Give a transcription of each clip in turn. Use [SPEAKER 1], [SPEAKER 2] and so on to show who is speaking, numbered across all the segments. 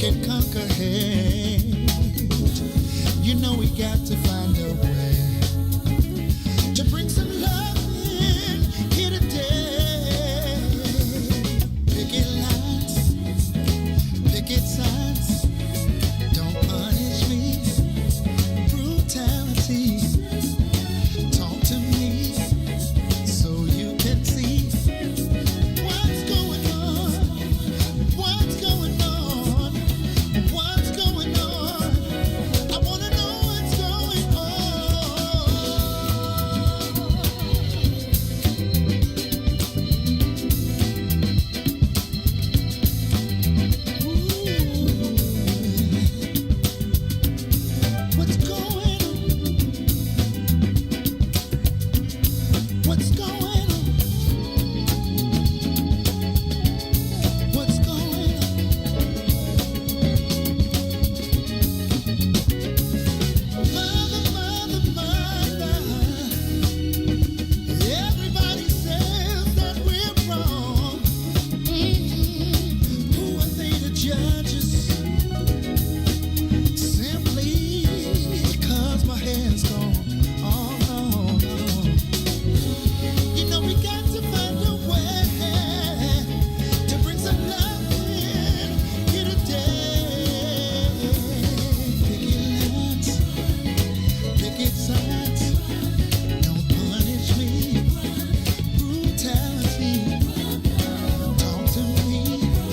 [SPEAKER 1] can conquer hate. You know we got to find a way to bring some love in here today. Picket lines, picket signs, don't punish me. Brutality, talk to me so you can see what's going on, what's going on, what's going on. I wanna know what's going what's going on, what's going on, what's going on. Mother, mother, mother, everybody says that we're wrong. Who are they to judge us? Simply because my hair's gone. Oh, no, no. You know we got to find a way to bring some love in here today. Picket lines, picket signs, don't punish me. Brutality, talk to me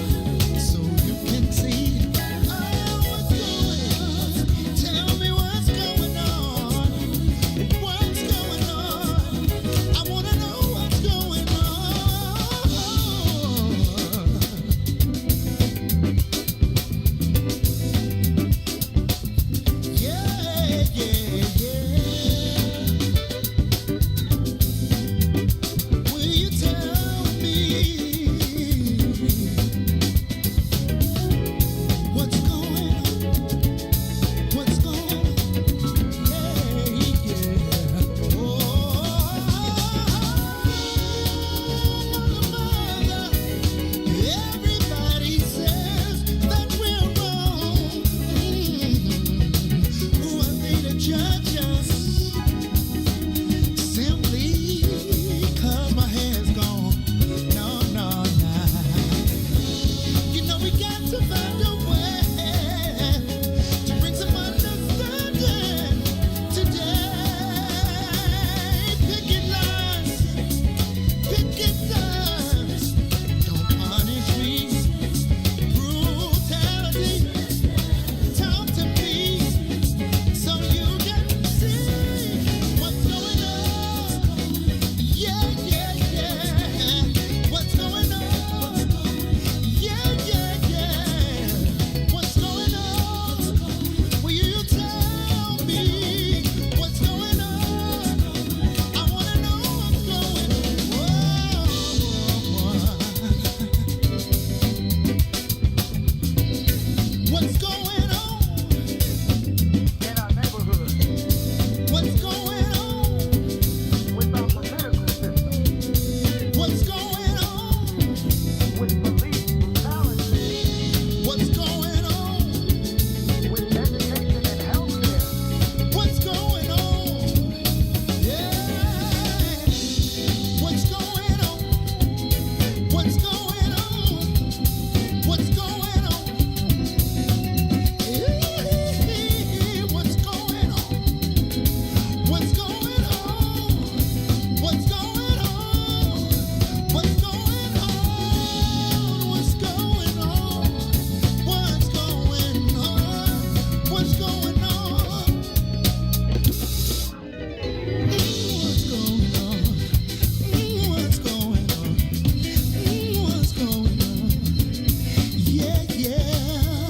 [SPEAKER 1] so you can see. Oh, what's going on? Tell me what's going on. What's going on? I wanna know what's going on. Yeah, yeah, yeah. Will you tell me what's going on? What's going on? Yeah, yeah. Oh, mother, everybody says that we're wrong. Who are they to judge us? Simply because my hair's gone. No, no, no. You know we got to find a way to bring some understanding today. Picket lines, picket signs, don't punish me. Brutality, talk to me so you can see what's going on. Yeah, yeah, yeah. What's going on? Yeah, yeah, yeah. What's going on? Will you tell me what's going on? I wanna know what's going on. What's going on
[SPEAKER 2] in our neighborhood
[SPEAKER 1] What's going on?
[SPEAKER 2] with our political system,
[SPEAKER 1] What's going on?
[SPEAKER 2] with police brutality,
[SPEAKER 1] What's going on?
[SPEAKER 2] with education and healthcare.
[SPEAKER 1] What's going on? Yeah. What's going on? What's going on? What's going on? What's going on? What's going on? What's going on? What's going on? What's going on? What's going on? What's going on? What's going on? What's going on? What's going on? Yeah, yeah.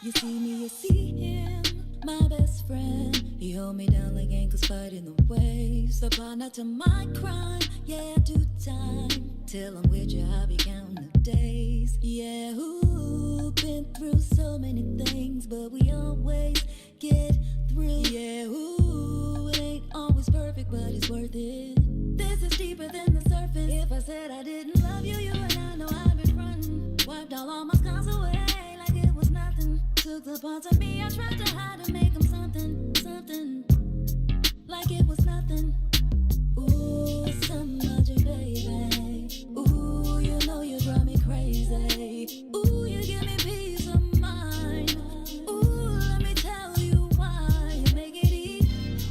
[SPEAKER 3] You see me, you see him. my best friend. He hold me down like ankles fighting the waves. A partner to my crime, yeah, I do time. Till I'm with you, I'll be counting the days. Yeah, ooh, been through so many things, but we always get through. Yeah, ooh, it ain't always perfect, but it's worth it. This is deeper than the surface. If I said I didn't love you, you and I know I've been frontin'. Wiped all my scars away like it was nothing. Took the parts of me I tried to hide and make them something, something. Like it was nothing. Ooh, some magic, baby. Ooh, you know you drive me crazy. Ooh, you give me peace of mind. Ooh, let me tell you why. You make it easy,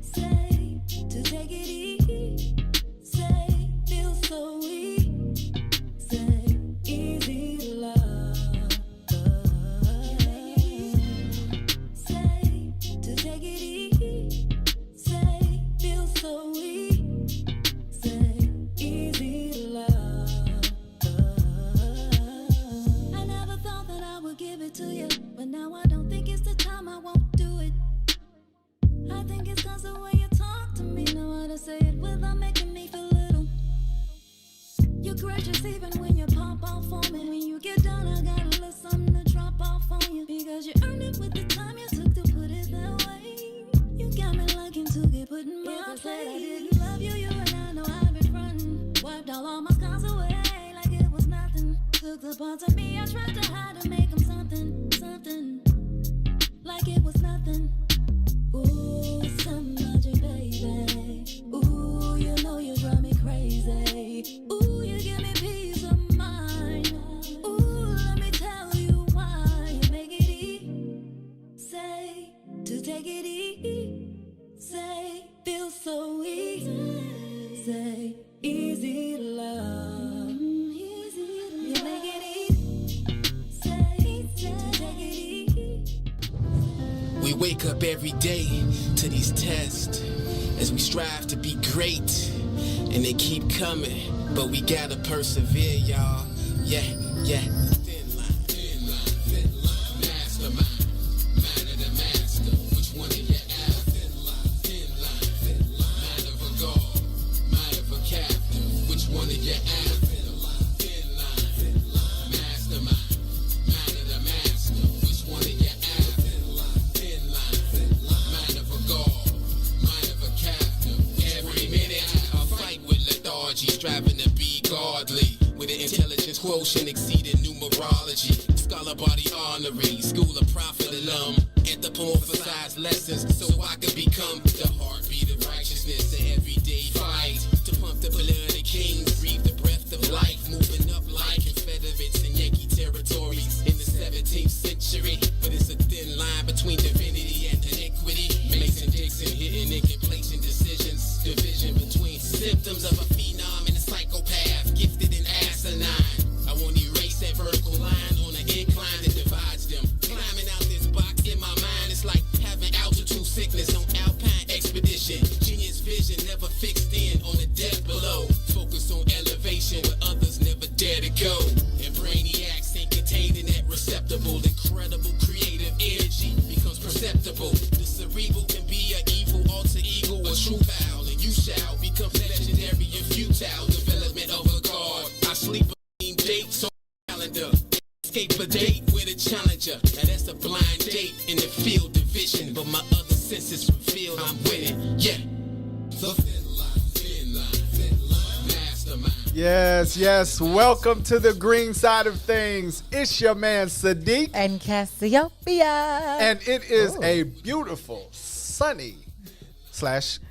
[SPEAKER 3] say, to take it easy, say, feel so easy, say, easy to love. Say, to take it easy, say, feel so easy, say, easy to love. I never thought that I would give it to you, but now I don't think it's the time, I won't do it. I think it's 'cause the way you talk to me, know how to say it without making me feel little. You're gracious even when you pop off on me. When you get done, I got a little something to drop off on you. Because you earned it with the time you took to put it that way. You got me liking to get put in my place. I didn't love you, you and I know I've been frontin'. Wiped all my scars away like it was nothing. Took the parts of me I tried to hide and make them something, something. Like it was nothing. Ooh, some magic, baby. Ooh, you know you drive me crazy. Ooh, you give me peace of mind. Ooh, let me tell you why. You make it easy, say, to take it easy, say, feel so easy, say, easy to love. You make it easy, say, to take it easy.
[SPEAKER 4] We wake up every day to these tests as we strive to be great, and they keep coming, but we gotta persevere, y'all. Yeah, yeah. Thin line, mastermind, mind of the master. Which one of you after? Thin line, mind of a god, mind of a captain. Which one of you after? Thin line, mastermind, mind of the master. Which one of you after? Thin line, mind of a god, mind of a captain. Every minute I fight with lethargy, striving to be godly, with an intelligence quotient exceeding numerology. Scholar body honorary, school of prophet alum, anthropomorphized lessons so I could become the heartbeat of righteousness. The everyday fight to pump the blood of kings, breathe the breath of life, moving up like Confederates in Yankee territories in the 17th century. But it's a thin line between divinity and iniquity. Mason Dixon hitting and complacent decisions. Division between symptoms of a phenom and a psychopath, gifted and asinine. I won't erase that vertical line on an incline that divides them. Climbing out this box in my mind, it's like having altitude sickness on alpine expedition. Genius vision never fixed in on the depth below. Focus on elevation where others never dare to go. And brainiacs ain't contained in that receptacle. Incredible creative energy becomes perceptible. The cerebral can be an evil alter ego, a true vow, and you shall become legendary and futile. Development of a god. I sleep a date on calendar. Escape a date with a challenger. Now that's a blind date in the field of vision, but my other senses reveal I'm winning. Yeah. The thin line, mastermind.
[SPEAKER 5] Yes, yes. Welcome to the green side of things. It's your man Sadeek,
[SPEAKER 6] And Cassiopeia.
[SPEAKER 5] and it is a beautiful, sunny /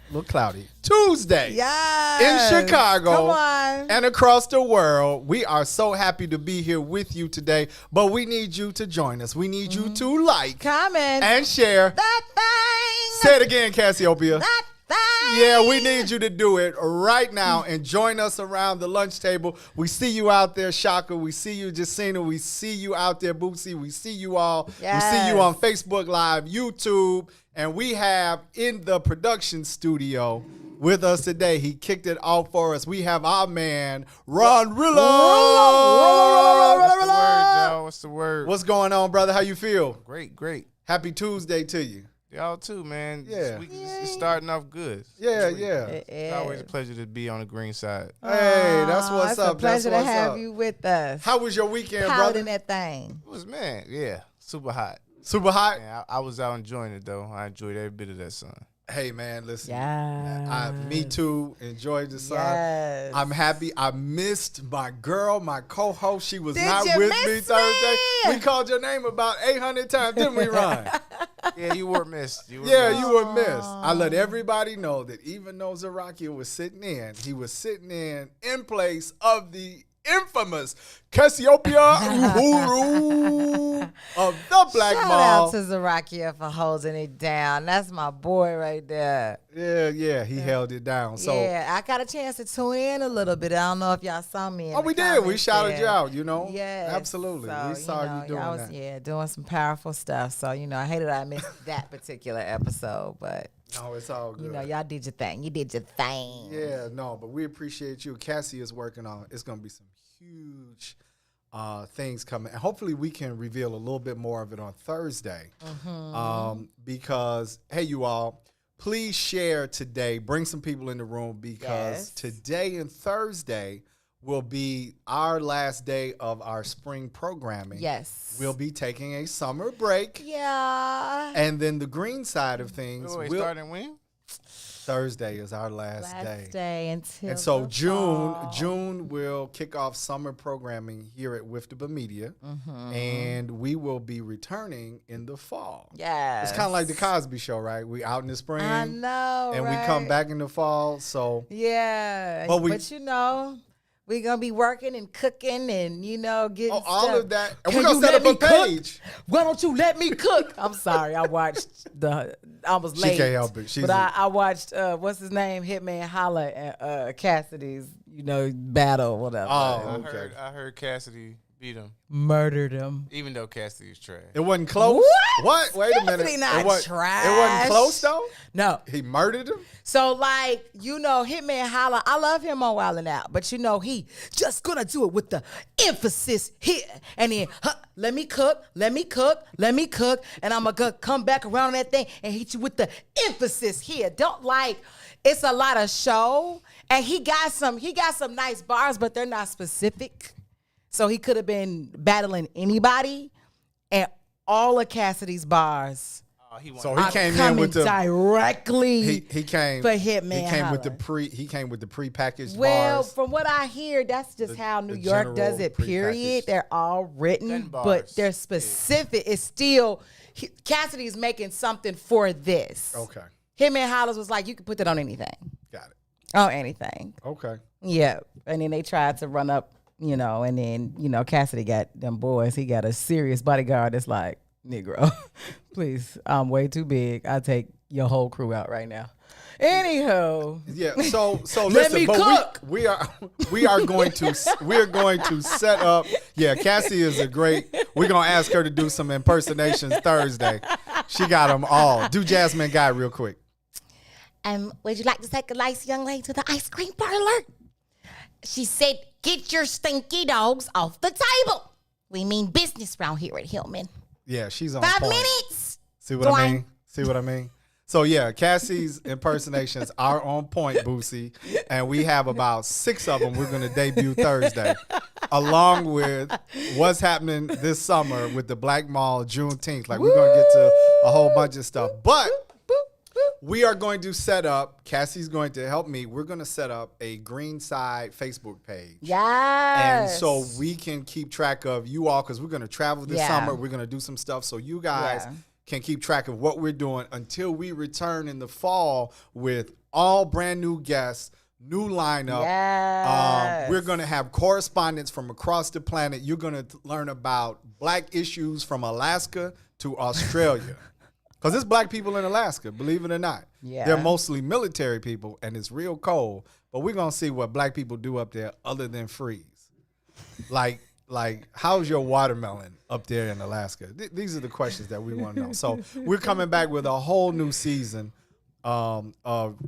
[SPEAKER 5] little cloudy Tuesday
[SPEAKER 6] Yes.
[SPEAKER 5] in Chicago
[SPEAKER 6] Come on.
[SPEAKER 5] and across the world. We are so happy to be here with you today, but we need you to join us. We need you to like
[SPEAKER 6] Comment.
[SPEAKER 5] and share.
[SPEAKER 6] That thing.
[SPEAKER 5] Say it again, Cassiopeia.
[SPEAKER 6] That thing.
[SPEAKER 5] Yeah, we need you to do it right now and join us around the lunch table. We see you out there, Shaka. We see you, Jacina. We see you out there, Bootsy. We see you all.
[SPEAKER 6] Yes.
[SPEAKER 5] We see you on Facebook Live, YouTube. And we have in the production studio with us today, he kicked it off for us. We have our man, Ron Rilla.
[SPEAKER 7] What's the word, y'all? What's the word?
[SPEAKER 5] What's going on, brother? How you feel?
[SPEAKER 7] Great, great.
[SPEAKER 5] Happy Tuesday to you.
[SPEAKER 7] Y'all too, man.
[SPEAKER 5] Yeah.
[SPEAKER 7] This week is starting off good.
[SPEAKER 5] Yeah,
[SPEAKER 7] This week,
[SPEAKER 5] yeah.
[SPEAKER 7] It's always a pleasure to be on the green side.
[SPEAKER 5] Hey, that's what's
[SPEAKER 6] It's
[SPEAKER 5] up.
[SPEAKER 6] a pleasure
[SPEAKER 5] that's
[SPEAKER 6] to
[SPEAKER 5] what's
[SPEAKER 6] have
[SPEAKER 5] up.
[SPEAKER 6] you with us.
[SPEAKER 5] How was your weekend,
[SPEAKER 6] Powding
[SPEAKER 5] brother?
[SPEAKER 6] that thing.
[SPEAKER 7] It was, super hot.
[SPEAKER 5] Super hot?
[SPEAKER 7] Man, I was out enjoying it, though. I enjoyed every bit of that sun.
[SPEAKER 5] Hey, man, listen.
[SPEAKER 6] Yeah.
[SPEAKER 5] Me too. Enjoyed the sun.
[SPEAKER 6] Yes.
[SPEAKER 5] I'm happy. I missed my girl, my co-host. She was
[SPEAKER 6] Did
[SPEAKER 5] not
[SPEAKER 6] you
[SPEAKER 5] with
[SPEAKER 6] miss
[SPEAKER 5] me Thursday.
[SPEAKER 6] me?
[SPEAKER 5] We called your name about 800 times, didn't we, Ron?
[SPEAKER 7] Yeah, you were missed. You
[SPEAKER 5] You were missed. I let everybody know that even though Zarakia was sitting in, he was sitting in place of the infamous Cassiopeia Uhuru of the Black
[SPEAKER 6] Shout
[SPEAKER 5] Mall.
[SPEAKER 6] out to Zarakia for holding it down. That's my boy right there.
[SPEAKER 5] Yeah, he held it down. So,
[SPEAKER 6] yeah, I got a chance to tune in a little bit. I don't know if y'all saw me. In
[SPEAKER 5] oh,
[SPEAKER 6] the
[SPEAKER 5] we did. We
[SPEAKER 6] comments
[SPEAKER 5] shouted
[SPEAKER 6] there.
[SPEAKER 5] you out, you know?
[SPEAKER 6] Yes.
[SPEAKER 5] Absolutely.
[SPEAKER 6] So,
[SPEAKER 5] We saw you doing
[SPEAKER 6] y'all was,
[SPEAKER 5] that.
[SPEAKER 6] doing some powerful stuff. So, I hated I missed that particular episode, but
[SPEAKER 5] No, it's all good.
[SPEAKER 6] y'all did your thing. You did your thing.
[SPEAKER 5] Yeah, no, but we appreciate you. Cassie is working on. It's going to be some huge things coming, and hopefully we can reveal a little bit more of it on Thursday. Because hey, you all, please share today. Bring some people in the room because
[SPEAKER 6] Yes.
[SPEAKER 5] today and Thursday will be our last day of our spring programming.
[SPEAKER 6] Yes.
[SPEAKER 5] We'll be taking a summer break,
[SPEAKER 6] Yeah.
[SPEAKER 5] and then the green side of things.
[SPEAKER 7] Wait,
[SPEAKER 5] will
[SPEAKER 7] starting when?
[SPEAKER 5] Thursday is our last day.
[SPEAKER 6] Last day until
[SPEAKER 5] And so
[SPEAKER 6] the
[SPEAKER 5] June
[SPEAKER 6] fall.
[SPEAKER 5] will kick off summer programming here at WIIFTBP Media,
[SPEAKER 6] Mm-hmm.
[SPEAKER 5] and we will be returning in the fall.
[SPEAKER 6] Yes.
[SPEAKER 5] It's kind of like the Cosby Show, right? We out in the spring,
[SPEAKER 6] I know,
[SPEAKER 5] and
[SPEAKER 6] right?
[SPEAKER 5] we come back in the fall. So
[SPEAKER 6] Yeah.
[SPEAKER 5] But we-
[SPEAKER 6] we're going to be working and cooking and, getting
[SPEAKER 5] all
[SPEAKER 6] stuff.
[SPEAKER 5] of that, and
[SPEAKER 6] Can
[SPEAKER 5] we're gonna
[SPEAKER 6] you
[SPEAKER 5] set
[SPEAKER 6] let
[SPEAKER 5] up a
[SPEAKER 6] me cook?
[SPEAKER 5] page.
[SPEAKER 6] Why don't you let me cook? I'm sorry. I watched I was
[SPEAKER 5] She
[SPEAKER 6] late.
[SPEAKER 5] can't help it. She's
[SPEAKER 6] But I watched, what's his name? Hitman Holla and Cassidy's, battle, whatever.
[SPEAKER 5] Oh,
[SPEAKER 7] I
[SPEAKER 5] okay.
[SPEAKER 7] heard Cassidy beat him,
[SPEAKER 6] Murdered him.
[SPEAKER 7] even though Cassidy is trash.
[SPEAKER 5] It wasn't close.
[SPEAKER 6] What?
[SPEAKER 5] Wait a minute.
[SPEAKER 6] Cassidy not
[SPEAKER 5] It wasn't
[SPEAKER 6] trash.
[SPEAKER 5] close though.
[SPEAKER 6] No.
[SPEAKER 5] He murdered him.
[SPEAKER 6] So, Hitman Holla, I love him on Wildin' Out, but he just gonna do it with the emphasis here. And then, let me cook, and I'm gonna come back around that thing and hit you with the emphasis here. It's a lot of show, and he got some nice bars, but they're not specific. So he could have been battling anybody, and all of Cassidy's bars.
[SPEAKER 5] So he
[SPEAKER 6] are
[SPEAKER 5] came in
[SPEAKER 6] coming
[SPEAKER 5] with the
[SPEAKER 6] directly.
[SPEAKER 5] he came
[SPEAKER 6] for Hitman
[SPEAKER 5] He came with the
[SPEAKER 6] Holla.
[SPEAKER 5] prepackaged
[SPEAKER 6] Well,
[SPEAKER 5] bars.
[SPEAKER 6] from what I hear, that's just how New
[SPEAKER 5] the
[SPEAKER 6] York does
[SPEAKER 5] general
[SPEAKER 6] it, period.
[SPEAKER 5] prepackaged.
[SPEAKER 6] They're all written,
[SPEAKER 7] 10
[SPEAKER 6] but
[SPEAKER 7] bars.
[SPEAKER 6] they're specific. It's still, Cassidy's making something for this.
[SPEAKER 5] Okay,
[SPEAKER 6] Hitman Hollis was like, you can put that on anything.
[SPEAKER 5] got it.
[SPEAKER 6] On anything.
[SPEAKER 5] Okay.
[SPEAKER 6] Yeah. And then they tried to run up, and then, Cassidy got them boys. He got a serious bodyguard that's like, Negro, please, I'm way too big. I'll take your whole crew out right now. Anywho.
[SPEAKER 5] Yeah. So
[SPEAKER 6] Let
[SPEAKER 5] listen,
[SPEAKER 6] me
[SPEAKER 5] but
[SPEAKER 6] cook.
[SPEAKER 5] we are going to set up. Yeah, Cassie is we're gonna ask her to do some impersonations Thursday. She got them all. Do Jasmine Guy real quick.
[SPEAKER 6] Would you like to take a nice young lady to the ice cream parlor? She said, get your stinky dogs off the table. We mean business around here at Hillman.
[SPEAKER 5] Yeah, she's on
[SPEAKER 6] 5
[SPEAKER 5] point.
[SPEAKER 6] minutes.
[SPEAKER 5] See what I
[SPEAKER 6] Boing.
[SPEAKER 5] mean? See what I mean? So yeah, Cassie's impersonations are on point, Boosie, and we have about 6 of them we're going to debut Thursday, along with what's happening this summer with the Black Mall Juneteenth. Like we're going to get to a whole bunch of stuff, but we are going to set up. Cassie's going to help me. We're going to set up a Green Side Facebook page.
[SPEAKER 6] Yes.
[SPEAKER 5] And so we can keep track of you all because we're going to travel this
[SPEAKER 6] Yeah.
[SPEAKER 5] summer. We're going to do some stuff so you guys can keep track of what we're doing until we return in the fall with all brand new guests, new lineup.
[SPEAKER 6] Yes.
[SPEAKER 5] We're going to have correspondents from across the planet. You're going to learn about black issues from Alaska to Australia. Because there's black people in Alaska, believe it or not.
[SPEAKER 6] Yeah.
[SPEAKER 5] They're mostly military people, and it's real cold. But we're going to see what black people do up there other than freeze. Like how's your watermelon up there in Alaska? These are the questions that we want to know. So we're coming back with a whole new season of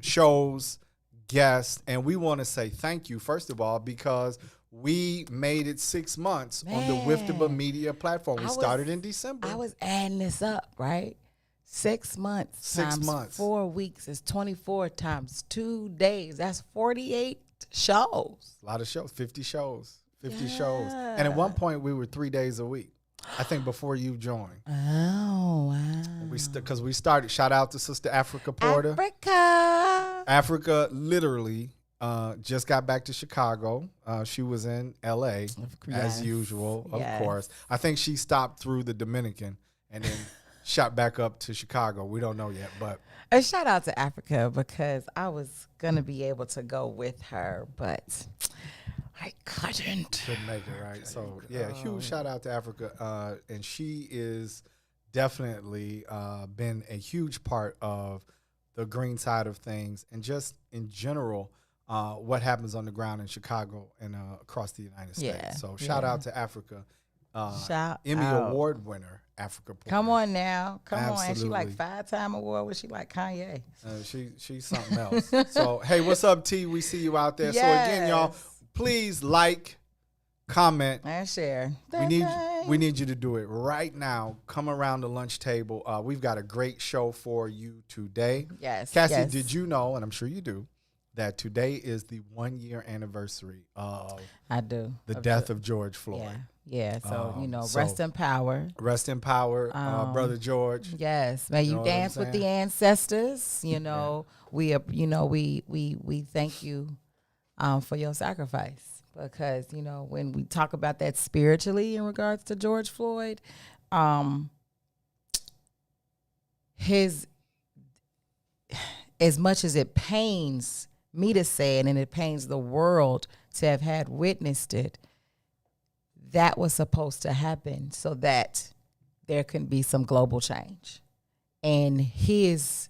[SPEAKER 5] shows, guests, and we want to say thank you, first of all, because we made it 6 months on the
[SPEAKER 6] Man.
[SPEAKER 5] WIIFTBP media platform. We
[SPEAKER 6] I was-
[SPEAKER 5] started in December.
[SPEAKER 6] I was adding this up, right? 6 months
[SPEAKER 5] 6
[SPEAKER 6] times
[SPEAKER 5] months.
[SPEAKER 6] 4 weeks is 24 times 2 days. That's 48 shows.
[SPEAKER 5] A lot of shows, 50 shows, 50 shows. And at one point, we were 3 days a week. I think before you joined.
[SPEAKER 6] Oh, wow.
[SPEAKER 5] Because we started, shout out to Sister Africa Porter.
[SPEAKER 6] Africa.
[SPEAKER 5] Africa literally just got back to Chicago. She was in LA
[SPEAKER 6] Yes.
[SPEAKER 5] as usual, of
[SPEAKER 6] Yes.
[SPEAKER 5] course. I think she stopped through the Dominican and then shot back up to Chicago. We don't know yet, but
[SPEAKER 6] A shout out to Africa because I was going to be able to go with her, but I couldn't.
[SPEAKER 5] couldn't make it, right? So, yeah, huge shout out to Africa. And she is definitely been a huge part of the green side of things and just in general, what happens on the ground in Chicago and across the United States.
[SPEAKER 6] Yeah,
[SPEAKER 5] So, shout
[SPEAKER 6] yeah.
[SPEAKER 5] out to Africa.
[SPEAKER 6] Shout
[SPEAKER 5] Emmy
[SPEAKER 6] out.
[SPEAKER 5] Award winner, Africa Porter.
[SPEAKER 6] Come on now. Come on. And she like
[SPEAKER 5] Absolutely.
[SPEAKER 6] 5-time award. Was she like Kanye?
[SPEAKER 5] She's something else. So, hey, what's up, T? We see you out there. So, again, y'all,
[SPEAKER 6] Yes.
[SPEAKER 5] please like, comment.
[SPEAKER 6] And share.
[SPEAKER 5] We need you to do it right now. Come around the lunch table. We've got a great show for you today.
[SPEAKER 6] Yes.
[SPEAKER 5] Cassie,
[SPEAKER 6] yes.
[SPEAKER 5] did you know, and I'm sure you do, that today is the 1-year anniversary of
[SPEAKER 6] I do.
[SPEAKER 5] the death of George Floyd.
[SPEAKER 6] Yeah. Yeah. So,
[SPEAKER 5] so-
[SPEAKER 6] rest in power.
[SPEAKER 5] Rest in power, Brother George.
[SPEAKER 6] Yes. May you
[SPEAKER 5] know what I'm
[SPEAKER 6] dance with the
[SPEAKER 5] saying?
[SPEAKER 6] ancestors. We thank you for your sacrifice because, when we talk about that spiritually in regards to George Floyd, his, as much as it pains me to say it and it pains the world to have had witnessed it, that was supposed to happen so that there can be some global change. And his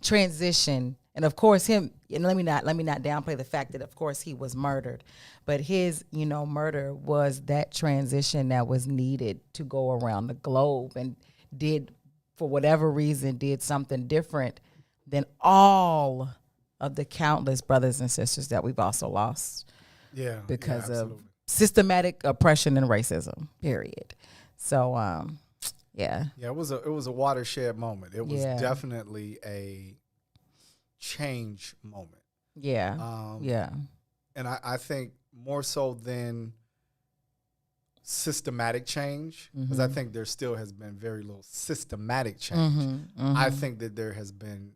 [SPEAKER 6] transition, and of course him, and let me not downplay the fact that of course he was murdered, but his murder was that transition that was needed to go around the globe and did, for whatever reason, did something different than all of the countless brothers and sisters that we've also lost
[SPEAKER 5] Yeah.
[SPEAKER 6] because
[SPEAKER 5] yeah,
[SPEAKER 6] of
[SPEAKER 5] absolutely.
[SPEAKER 6] systematic oppression and racism, period. So, yeah.
[SPEAKER 5] Yeah, it was a watershed moment. It was
[SPEAKER 6] Yeah.
[SPEAKER 5] definitely a change moment.
[SPEAKER 6] Yeah. Yeah.
[SPEAKER 5] And I think more so than systematic change, because I think there still has been very little systematic change. I think that there has been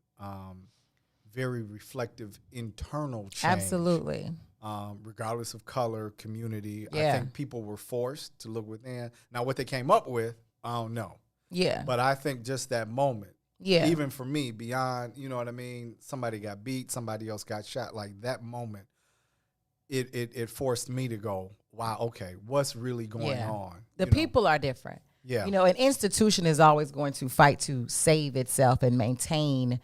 [SPEAKER 5] very reflective internal change.
[SPEAKER 6] Absolutely.
[SPEAKER 5] Regardless of color, community.
[SPEAKER 6] Yeah.
[SPEAKER 5] I think people were forced to look within. Now, what they came up with, I don't know.
[SPEAKER 6] Yeah.
[SPEAKER 5] But I think just that moment,
[SPEAKER 6] Yeah.
[SPEAKER 5] even for me, beyond, you know what I mean? Somebody got beat, somebody else got shot. Like that moment, it forced me to go, wow, okay, what's really going
[SPEAKER 6] Yeah.
[SPEAKER 5] on?
[SPEAKER 6] The
[SPEAKER 5] You know?
[SPEAKER 6] people are different.
[SPEAKER 5] Yeah.
[SPEAKER 6] An institution is always going to fight to save itself and maintain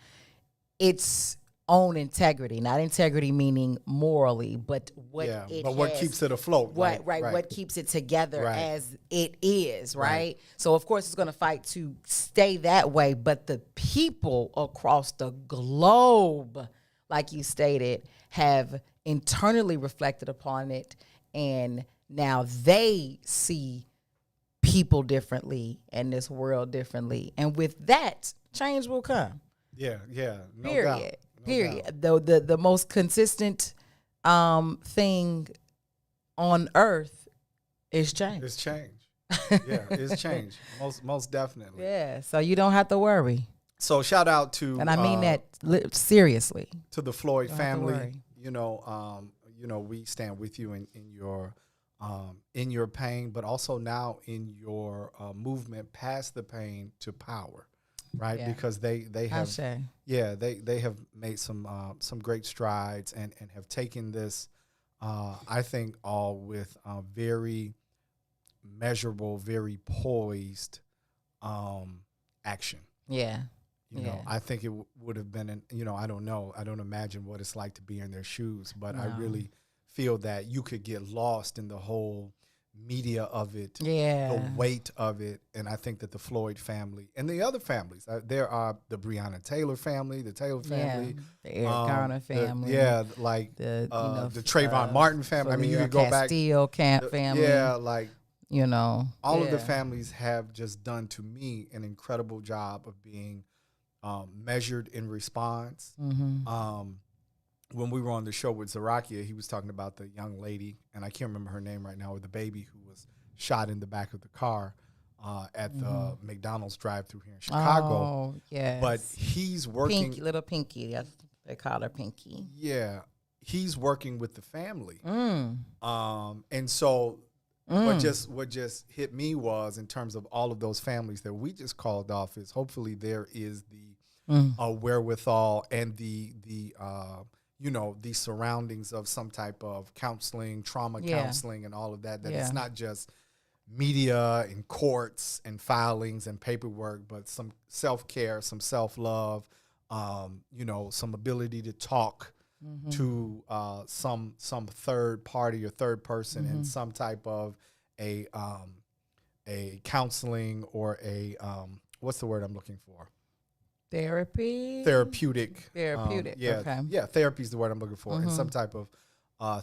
[SPEAKER 6] its own integrity. Not integrity meaning morally, but what
[SPEAKER 5] yeah,
[SPEAKER 6] it
[SPEAKER 5] but what
[SPEAKER 6] has-
[SPEAKER 5] keeps it afloat?
[SPEAKER 6] What
[SPEAKER 5] like,
[SPEAKER 6] what keeps it together
[SPEAKER 5] Right.
[SPEAKER 6] as it is, right?
[SPEAKER 5] Right.
[SPEAKER 6] So of course it's going to fight to stay that way, but the people across the globe, like you stated, have internally reflected upon it, and now they see people differently and this world differently, and with that, change will come.
[SPEAKER 5] Yeah, yeah. No
[SPEAKER 6] Period.
[SPEAKER 5] doubt. No
[SPEAKER 6] Period.
[SPEAKER 5] doubt.
[SPEAKER 6] Though the most consistent thing on earth is change.
[SPEAKER 5] It's change. Yeah, it's change. Most definitely.
[SPEAKER 6] Yeah, so you don't have to worry,
[SPEAKER 5] So shout out to
[SPEAKER 6] and I mean that seriously.
[SPEAKER 5] to the Floyd
[SPEAKER 6] Don't have to
[SPEAKER 5] family.
[SPEAKER 6] worry.
[SPEAKER 5] We stand with you in your pain, but also now in your movement past the pain to power, right?
[SPEAKER 6] Yeah.
[SPEAKER 5] Because they have
[SPEAKER 6] Ashe.
[SPEAKER 5] they have made some great strides and have taken this I think all with very measurable, very poised action.
[SPEAKER 6] Yeah.
[SPEAKER 5] You know, I think it would have been, I don't know. I don't imagine what it's like to be in their shoes, but I
[SPEAKER 6] No.
[SPEAKER 5] really feel that you could get lost in the whole media of it,
[SPEAKER 6] Yeah.
[SPEAKER 5] the weight of it, and I think that the Floyd family and the other families, there are the Breonna Taylor family, the Taylor family,
[SPEAKER 6] The Eric Garner family.
[SPEAKER 5] like
[SPEAKER 6] The,
[SPEAKER 5] the Trayvon Martin family. I mean, you could go back.
[SPEAKER 6] Castillo camp family.
[SPEAKER 5] Yeah, like all of the
[SPEAKER 6] yeah.
[SPEAKER 5] families have just done to me an incredible job of being measured in response. When we were on the show with Zarakia, he was talking about the young lady, and I can't remember her name right now, or the baby who was shot in the back of the car at the McDonald's drive-through here in Chicago.
[SPEAKER 6] Oh, yes.
[SPEAKER 5] But he's working.
[SPEAKER 6] Little Pinky. That's, they call her Pinky.
[SPEAKER 5] Yeah, he's working with the family. And so what just hit me was, in terms of all of those families that we just called off, is hopefully there is the wherewithal and the surroundings of some type of counseling, trauma counseling, and all of that. That it's not just media and courts and filings and paperwork, but some self-care, some self-love, some ability to talk to some third party or third person in some type of a counseling or a what's the word I'm looking for? Therapeutic. Yeah, therapy is the word I'm looking for, in some type of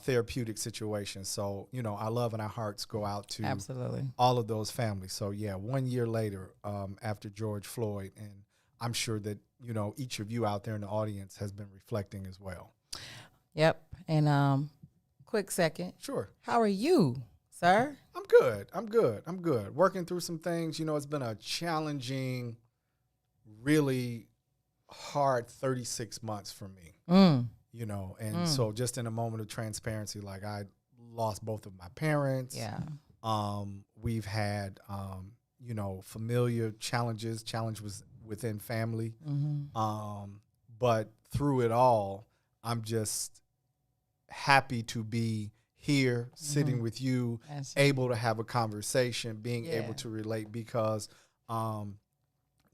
[SPEAKER 5] therapeutic situation. So, our love and our hearts go out to
[SPEAKER 6] Absolutely.
[SPEAKER 5] all of those families. So, 1 year later, after George Floyd, and I'm sure that, each of you out there in the audience has been reflecting as well.
[SPEAKER 6] Yep. And quick second.
[SPEAKER 5] Sure.
[SPEAKER 6] How are you, sir?
[SPEAKER 5] I'm good. Working through some things. It's been a challenging, really hard 36 months for me. So just in a moment of transparency, like, I lost both of my parents.
[SPEAKER 6] Yeah.
[SPEAKER 5] We've had familiar challenge was within family. But through it all, I'm just happy to be here sitting with you, able to have a conversation, being able to relate, because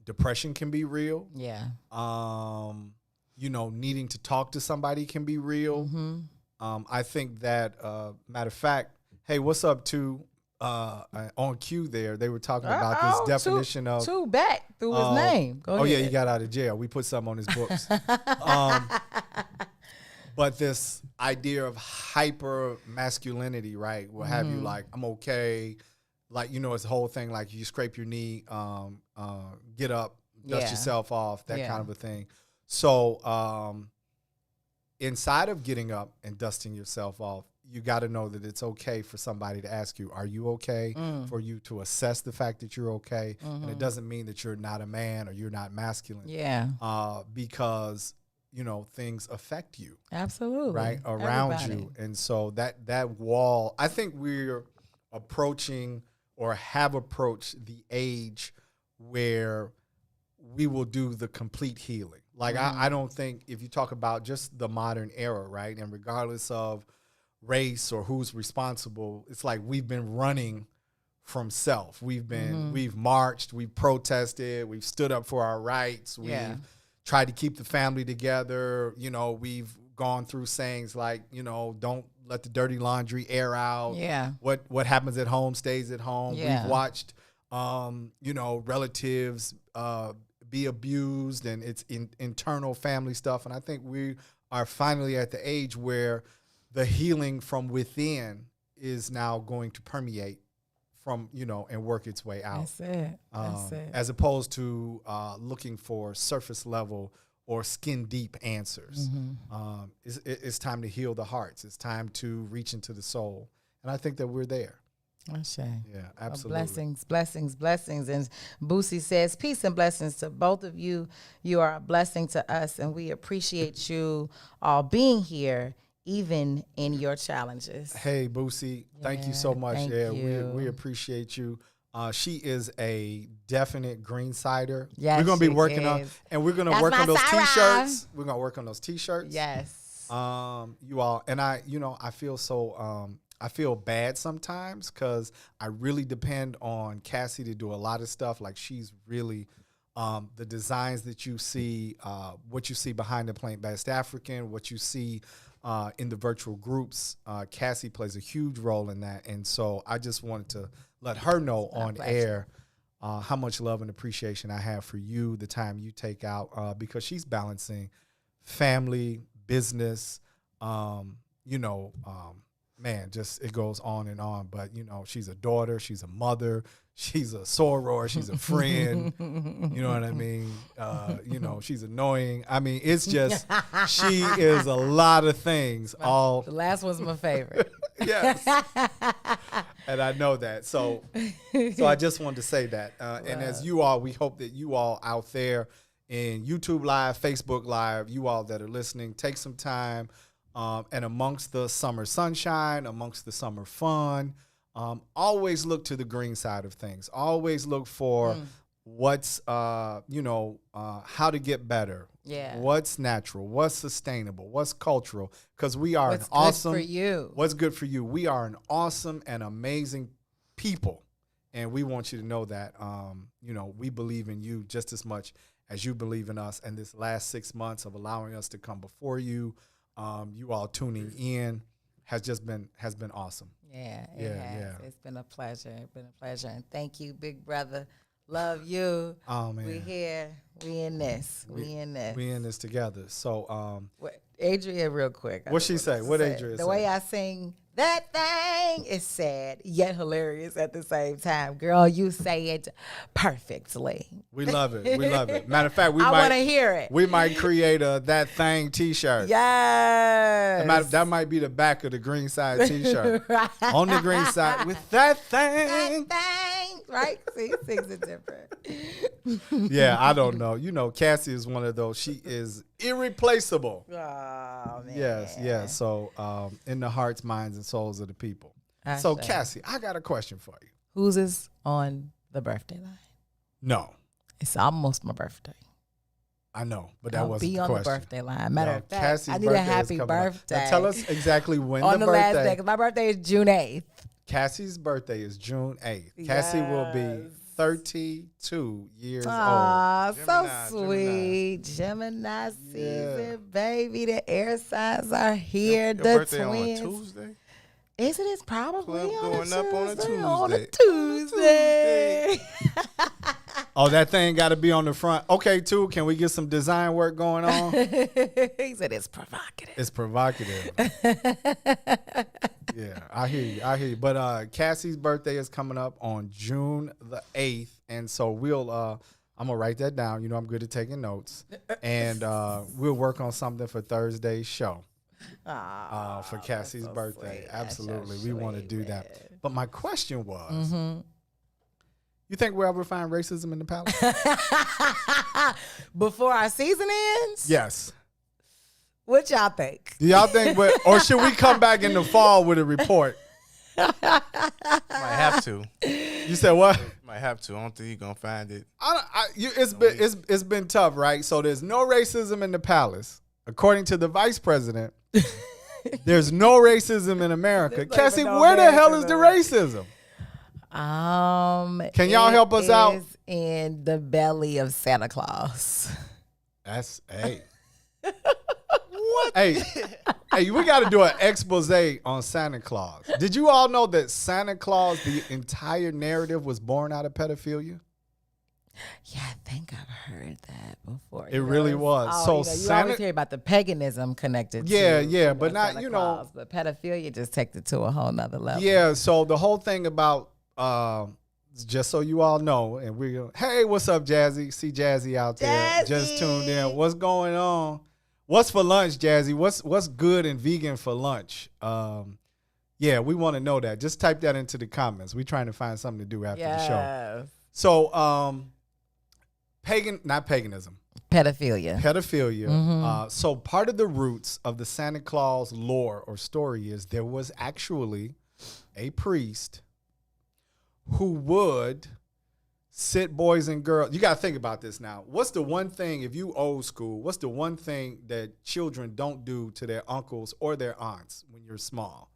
[SPEAKER 5] depression can be real.
[SPEAKER 6] Yeah.
[SPEAKER 5] Needing to talk to somebody can be real. I think that, matter of fact, hey, what's up to on cue there? They were talking about this definition of
[SPEAKER 6] two back through his name. Go ahead.
[SPEAKER 5] Yeah, he got out of jail. We put something on his books. But this idea of hyper masculinity, right, will have you like, I'm okay. Like, it's the whole thing, like, you scrape your knee, get up, dust yourself off, that kind of a thing. So inside of getting up and dusting yourself off, you got to know that it's okay for somebody to ask you, are you okay? For you to assess the fact that you're okay. And it doesn't mean that you're not a man or you're not masculine.
[SPEAKER 6] Yeah.
[SPEAKER 5] Because, things affect you.
[SPEAKER 6] Absolutely.
[SPEAKER 5] Right? Around you. And so that wall, I think we're approaching or have approached the age where we will do the complete healing. Like, I don't think, if you talk about just the modern era, right, and regardless of race or who's responsible, it's like we've been running from self. We've marched, we've protested, we've stood up for our rights, we've tried to keep the family together. We've gone through sayings like, don't let the dirty laundry air out.
[SPEAKER 6] Yeah.
[SPEAKER 5] What happens at home stays at home.
[SPEAKER 6] Yeah.
[SPEAKER 5] We've watched, relatives be abused, and it's internal family stuff. And I think we are finally at the age where the healing from within is now going to permeate from, and work its way out.
[SPEAKER 6] That's it. That's it.
[SPEAKER 5] As opposed to looking for surface level or skin deep answers. It's time to heal the hearts. It's time to reach into the soul. And I think that we're there.
[SPEAKER 6] Ashe.
[SPEAKER 5] Yeah, absolutely.
[SPEAKER 6] Blessings. And Boosie says, peace and blessings to both of you. You are a blessing to us, and we appreciate you all being here, even in your challenges.
[SPEAKER 5] Hey, Boosie, thank you so much.
[SPEAKER 6] Thank you.
[SPEAKER 5] We appreciate you. She is a definite green sider.
[SPEAKER 6] Yes,
[SPEAKER 5] we're going to be
[SPEAKER 6] she
[SPEAKER 5] working on,
[SPEAKER 6] is.
[SPEAKER 5] and we're going to
[SPEAKER 6] That's
[SPEAKER 5] work
[SPEAKER 6] my
[SPEAKER 5] on those
[SPEAKER 6] Sarah.
[SPEAKER 5] T-shirts. We're going to work on those T-shirts.
[SPEAKER 6] Yes.
[SPEAKER 5] You all, and I feel so, I feel bad sometimes because I really depend on Cassie to do a lot of stuff. Like, she's really, the designs that you see, what you see behind the plane, Based African, what you see in the virtual groups. Cassie plays a huge role in that. And so I just wanted to let her know on air how much love and appreciation I have for you, the time you take out, because she's balancing family, business, man, just it goes on and on. But, she's a daughter, she's a mother, she's a soror, she's a friend, you know what I mean? She's annoying. I mean, it's just, she is a lot of things.
[SPEAKER 6] The last one's my favorite.
[SPEAKER 5] Yes. And I know that. So I just wanted to say that. And as you all, we hope that you all out there in YouTube Live, Facebook Live, you all that are listening, take some time. And amongst the summer sunshine, amongst the summer fun, always look to the green side of things. Always look for what's, how to get better.
[SPEAKER 6] Yeah.
[SPEAKER 5] What's natural, what's sustainable, what's cultural. Because we are
[SPEAKER 6] What's
[SPEAKER 5] an awesome.
[SPEAKER 6] good for you?
[SPEAKER 5] What's good for you? We are an awesome and amazing people. And we want you to know that, we believe in you just as much as you believe in us. And this last 6 months of allowing us to come before you, you all tuning in has been awesome.
[SPEAKER 6] Yeah,
[SPEAKER 5] Yeah.
[SPEAKER 6] It's been a pleasure. And thank you, big brother. Love you.
[SPEAKER 5] Oh man,
[SPEAKER 6] We here. We in this. We in this
[SPEAKER 5] together. So,
[SPEAKER 6] Adria, real quick.
[SPEAKER 5] What she say? What Adria
[SPEAKER 6] The
[SPEAKER 5] say?
[SPEAKER 6] way I sing that thing is sad yet hilarious at the same time. Girl, you say it perfectly.
[SPEAKER 5] We love it. We love it. Matter of fact,
[SPEAKER 6] I want to hear it.
[SPEAKER 5] We might create a That Thing T-shirt.
[SPEAKER 6] Yes.
[SPEAKER 5] That might be the back of the green side T-shirt. On the green side with that thing.
[SPEAKER 6] That thing. Right? See, he sings it different.
[SPEAKER 5] Yeah, I don't know. Cassie is one of those. She is irreplaceable.
[SPEAKER 6] Oh, man.
[SPEAKER 5] Yes. So, in the hearts, minds, and souls of the people. So, Cassie, I got a question for you.
[SPEAKER 6] Whose is on the birthday line?
[SPEAKER 5] No,
[SPEAKER 6] It's almost my birthday.
[SPEAKER 5] I know, but that
[SPEAKER 6] I'll
[SPEAKER 5] wasn't
[SPEAKER 6] be
[SPEAKER 5] the
[SPEAKER 6] on
[SPEAKER 5] question.
[SPEAKER 6] the birthday line. Matter of fact,
[SPEAKER 5] Cassie's
[SPEAKER 6] I need a
[SPEAKER 5] birthday is
[SPEAKER 6] happy
[SPEAKER 5] coming up.
[SPEAKER 6] birthday.
[SPEAKER 5] Now tell us exactly when
[SPEAKER 6] on the last
[SPEAKER 5] birthday.
[SPEAKER 6] day, because my birthday is June 8th.
[SPEAKER 5] Cassie's birthday is June 8th. Cassie will be 32 years
[SPEAKER 6] Aw,
[SPEAKER 5] old.
[SPEAKER 6] so sweet. Gemini season, baby. The air signs are here.
[SPEAKER 7] Your
[SPEAKER 6] the
[SPEAKER 7] birthday
[SPEAKER 6] twins.
[SPEAKER 7] on a Tuesday?
[SPEAKER 6] Is it? It's probably
[SPEAKER 7] Club
[SPEAKER 6] on
[SPEAKER 7] going up on a
[SPEAKER 6] Tuesday. On a
[SPEAKER 7] Tuesday.
[SPEAKER 6] Tuesday.
[SPEAKER 5] Oh, that thing got to be on the front. Okay, too. Can we get some design work going on?
[SPEAKER 6] He said it's provocative.
[SPEAKER 5] It's provocative. Yeah, I hear you. But Cassie's birthday is coming up on June the 8th. And so I'm going to write that down. I'm good at taking notes. And we'll work on something for Thursday's show. For Cassie's
[SPEAKER 6] so
[SPEAKER 5] birthday.
[SPEAKER 6] sweet.
[SPEAKER 5] Absolutely.
[SPEAKER 6] That's
[SPEAKER 5] We
[SPEAKER 6] so
[SPEAKER 5] want to
[SPEAKER 6] sweet,
[SPEAKER 5] do
[SPEAKER 6] man.
[SPEAKER 5] that. But my question was, you think we'll ever find racism in the palace?
[SPEAKER 6] Before our season ends?
[SPEAKER 5] Yes.
[SPEAKER 6] What y'all think?
[SPEAKER 5] Do y'all think, or should we come back in the fall with a report?
[SPEAKER 7] Might have to.
[SPEAKER 5] You said what?
[SPEAKER 7] Might have to. I don't think you're going to find it.
[SPEAKER 5] It's been tough, right? So there's no racism in the palace. According to the vice president, there's no racism in America.
[SPEAKER 6] There's not
[SPEAKER 5] Cassie,
[SPEAKER 6] even no
[SPEAKER 5] where the hell is
[SPEAKER 6] racism.
[SPEAKER 5] the racism? Can
[SPEAKER 6] Can
[SPEAKER 5] y'all help us out?
[SPEAKER 6] In the belly of Santa Claus.
[SPEAKER 5] That's, hey. What? Hey, we got to do an expose on Santa Claus. Did you all know that Santa Claus, the entire narrative was born out of pedophilia?
[SPEAKER 6] Yeah, I think I've heard that before.
[SPEAKER 5] It really was.
[SPEAKER 6] So
[SPEAKER 5] So
[SPEAKER 6] you
[SPEAKER 5] Santa-
[SPEAKER 6] always hear about the paganism connected.
[SPEAKER 5] Yeah,
[SPEAKER 6] to,
[SPEAKER 5] yeah, but not,
[SPEAKER 6] Santa
[SPEAKER 5] you know-
[SPEAKER 6] Claus, but pedophilia just takes it to a whole nother level.
[SPEAKER 5] Yeah, so the whole thing about, just so you all know, and we're, hey, what's up, Jazzy? See Jazzy out there. Just
[SPEAKER 6] Jazzy.
[SPEAKER 5] tuned in. What's going on? What's for lunch, Jazzy? What's good and vegan for lunch? Yeah, we want to know that. Just type that into the comments. We're trying to find something to do after the show.
[SPEAKER 6] Yes.
[SPEAKER 5] So, not paganism,
[SPEAKER 6] Pedophilia.
[SPEAKER 5] pedophilia. So part of the roots of the Santa Claus lore or story is there was actually a priest who would sit boys and girls. You got to think about this now. What's the one thing, if you old school, what's the one thing that children don't do to their uncles or their aunts when you're small?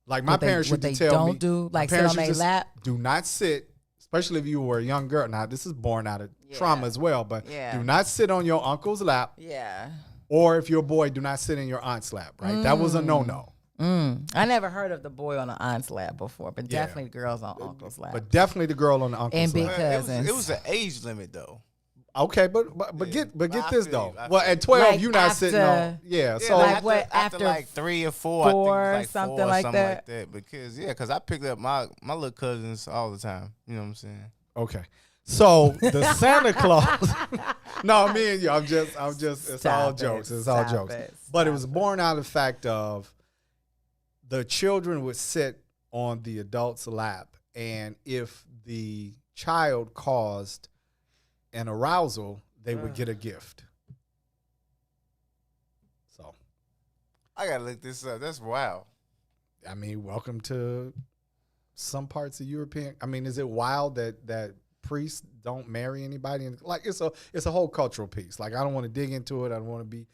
[SPEAKER 5] Like my parents used to tell me.
[SPEAKER 6] Like
[SPEAKER 5] my
[SPEAKER 6] sit
[SPEAKER 5] parents
[SPEAKER 6] on their
[SPEAKER 5] used to
[SPEAKER 6] lap.
[SPEAKER 5] do not sit, especially if you were a young girl. Now, this is born out of trauma as well, but
[SPEAKER 6] Yeah.
[SPEAKER 5] do not sit on your uncle's lap.
[SPEAKER 6] Yeah.
[SPEAKER 5] Or if you're a boy, do not sit in your aunt's lap, right? That was a no-no.
[SPEAKER 6] I never heard of the boy on the aunt's lap before, but
[SPEAKER 5] Yeah.
[SPEAKER 6] definitely girls on uncle's lap.
[SPEAKER 5] But definitely the girl on the uncle's
[SPEAKER 6] And big
[SPEAKER 5] lap.
[SPEAKER 6] cousins.
[SPEAKER 7] It was an age limit though.
[SPEAKER 5] Okay, but
[SPEAKER 7] Yeah.
[SPEAKER 5] get
[SPEAKER 7] I
[SPEAKER 5] this
[SPEAKER 7] feel
[SPEAKER 5] though.
[SPEAKER 7] you. I
[SPEAKER 5] well,
[SPEAKER 7] feel
[SPEAKER 5] at 12,
[SPEAKER 6] Like
[SPEAKER 5] you're not sitting on.
[SPEAKER 6] after-
[SPEAKER 5] Yeah, so
[SPEAKER 6] like
[SPEAKER 7] after,
[SPEAKER 6] what,
[SPEAKER 7] after
[SPEAKER 6] after
[SPEAKER 7] like 3 or 4,
[SPEAKER 6] four,
[SPEAKER 7] I think it was like
[SPEAKER 6] something
[SPEAKER 7] 4 or
[SPEAKER 6] like
[SPEAKER 7] something
[SPEAKER 6] that?
[SPEAKER 7] like that. Because I picked up my little cousins all the time. You know what I'm saying?
[SPEAKER 5] okay. So the Santa Claus. No, me and you. I'm just. It's
[SPEAKER 6] Stop
[SPEAKER 5] all
[SPEAKER 6] it.
[SPEAKER 5] jokes. It's all
[SPEAKER 6] Stop
[SPEAKER 5] jokes.
[SPEAKER 6] it.
[SPEAKER 5] But it was
[SPEAKER 6] Stop
[SPEAKER 5] born out of the fact of the children would sit on the adult's lap, and if the child caused an arousal, they would get a gift. So,
[SPEAKER 7] I gotta look this up. That's wild.
[SPEAKER 5] I mean, welcome to some parts of European. I mean, is it wild that priests don't marry anybody? And like, it's a whole cultural piece. Like, I don't want to dig into it. I don't want to be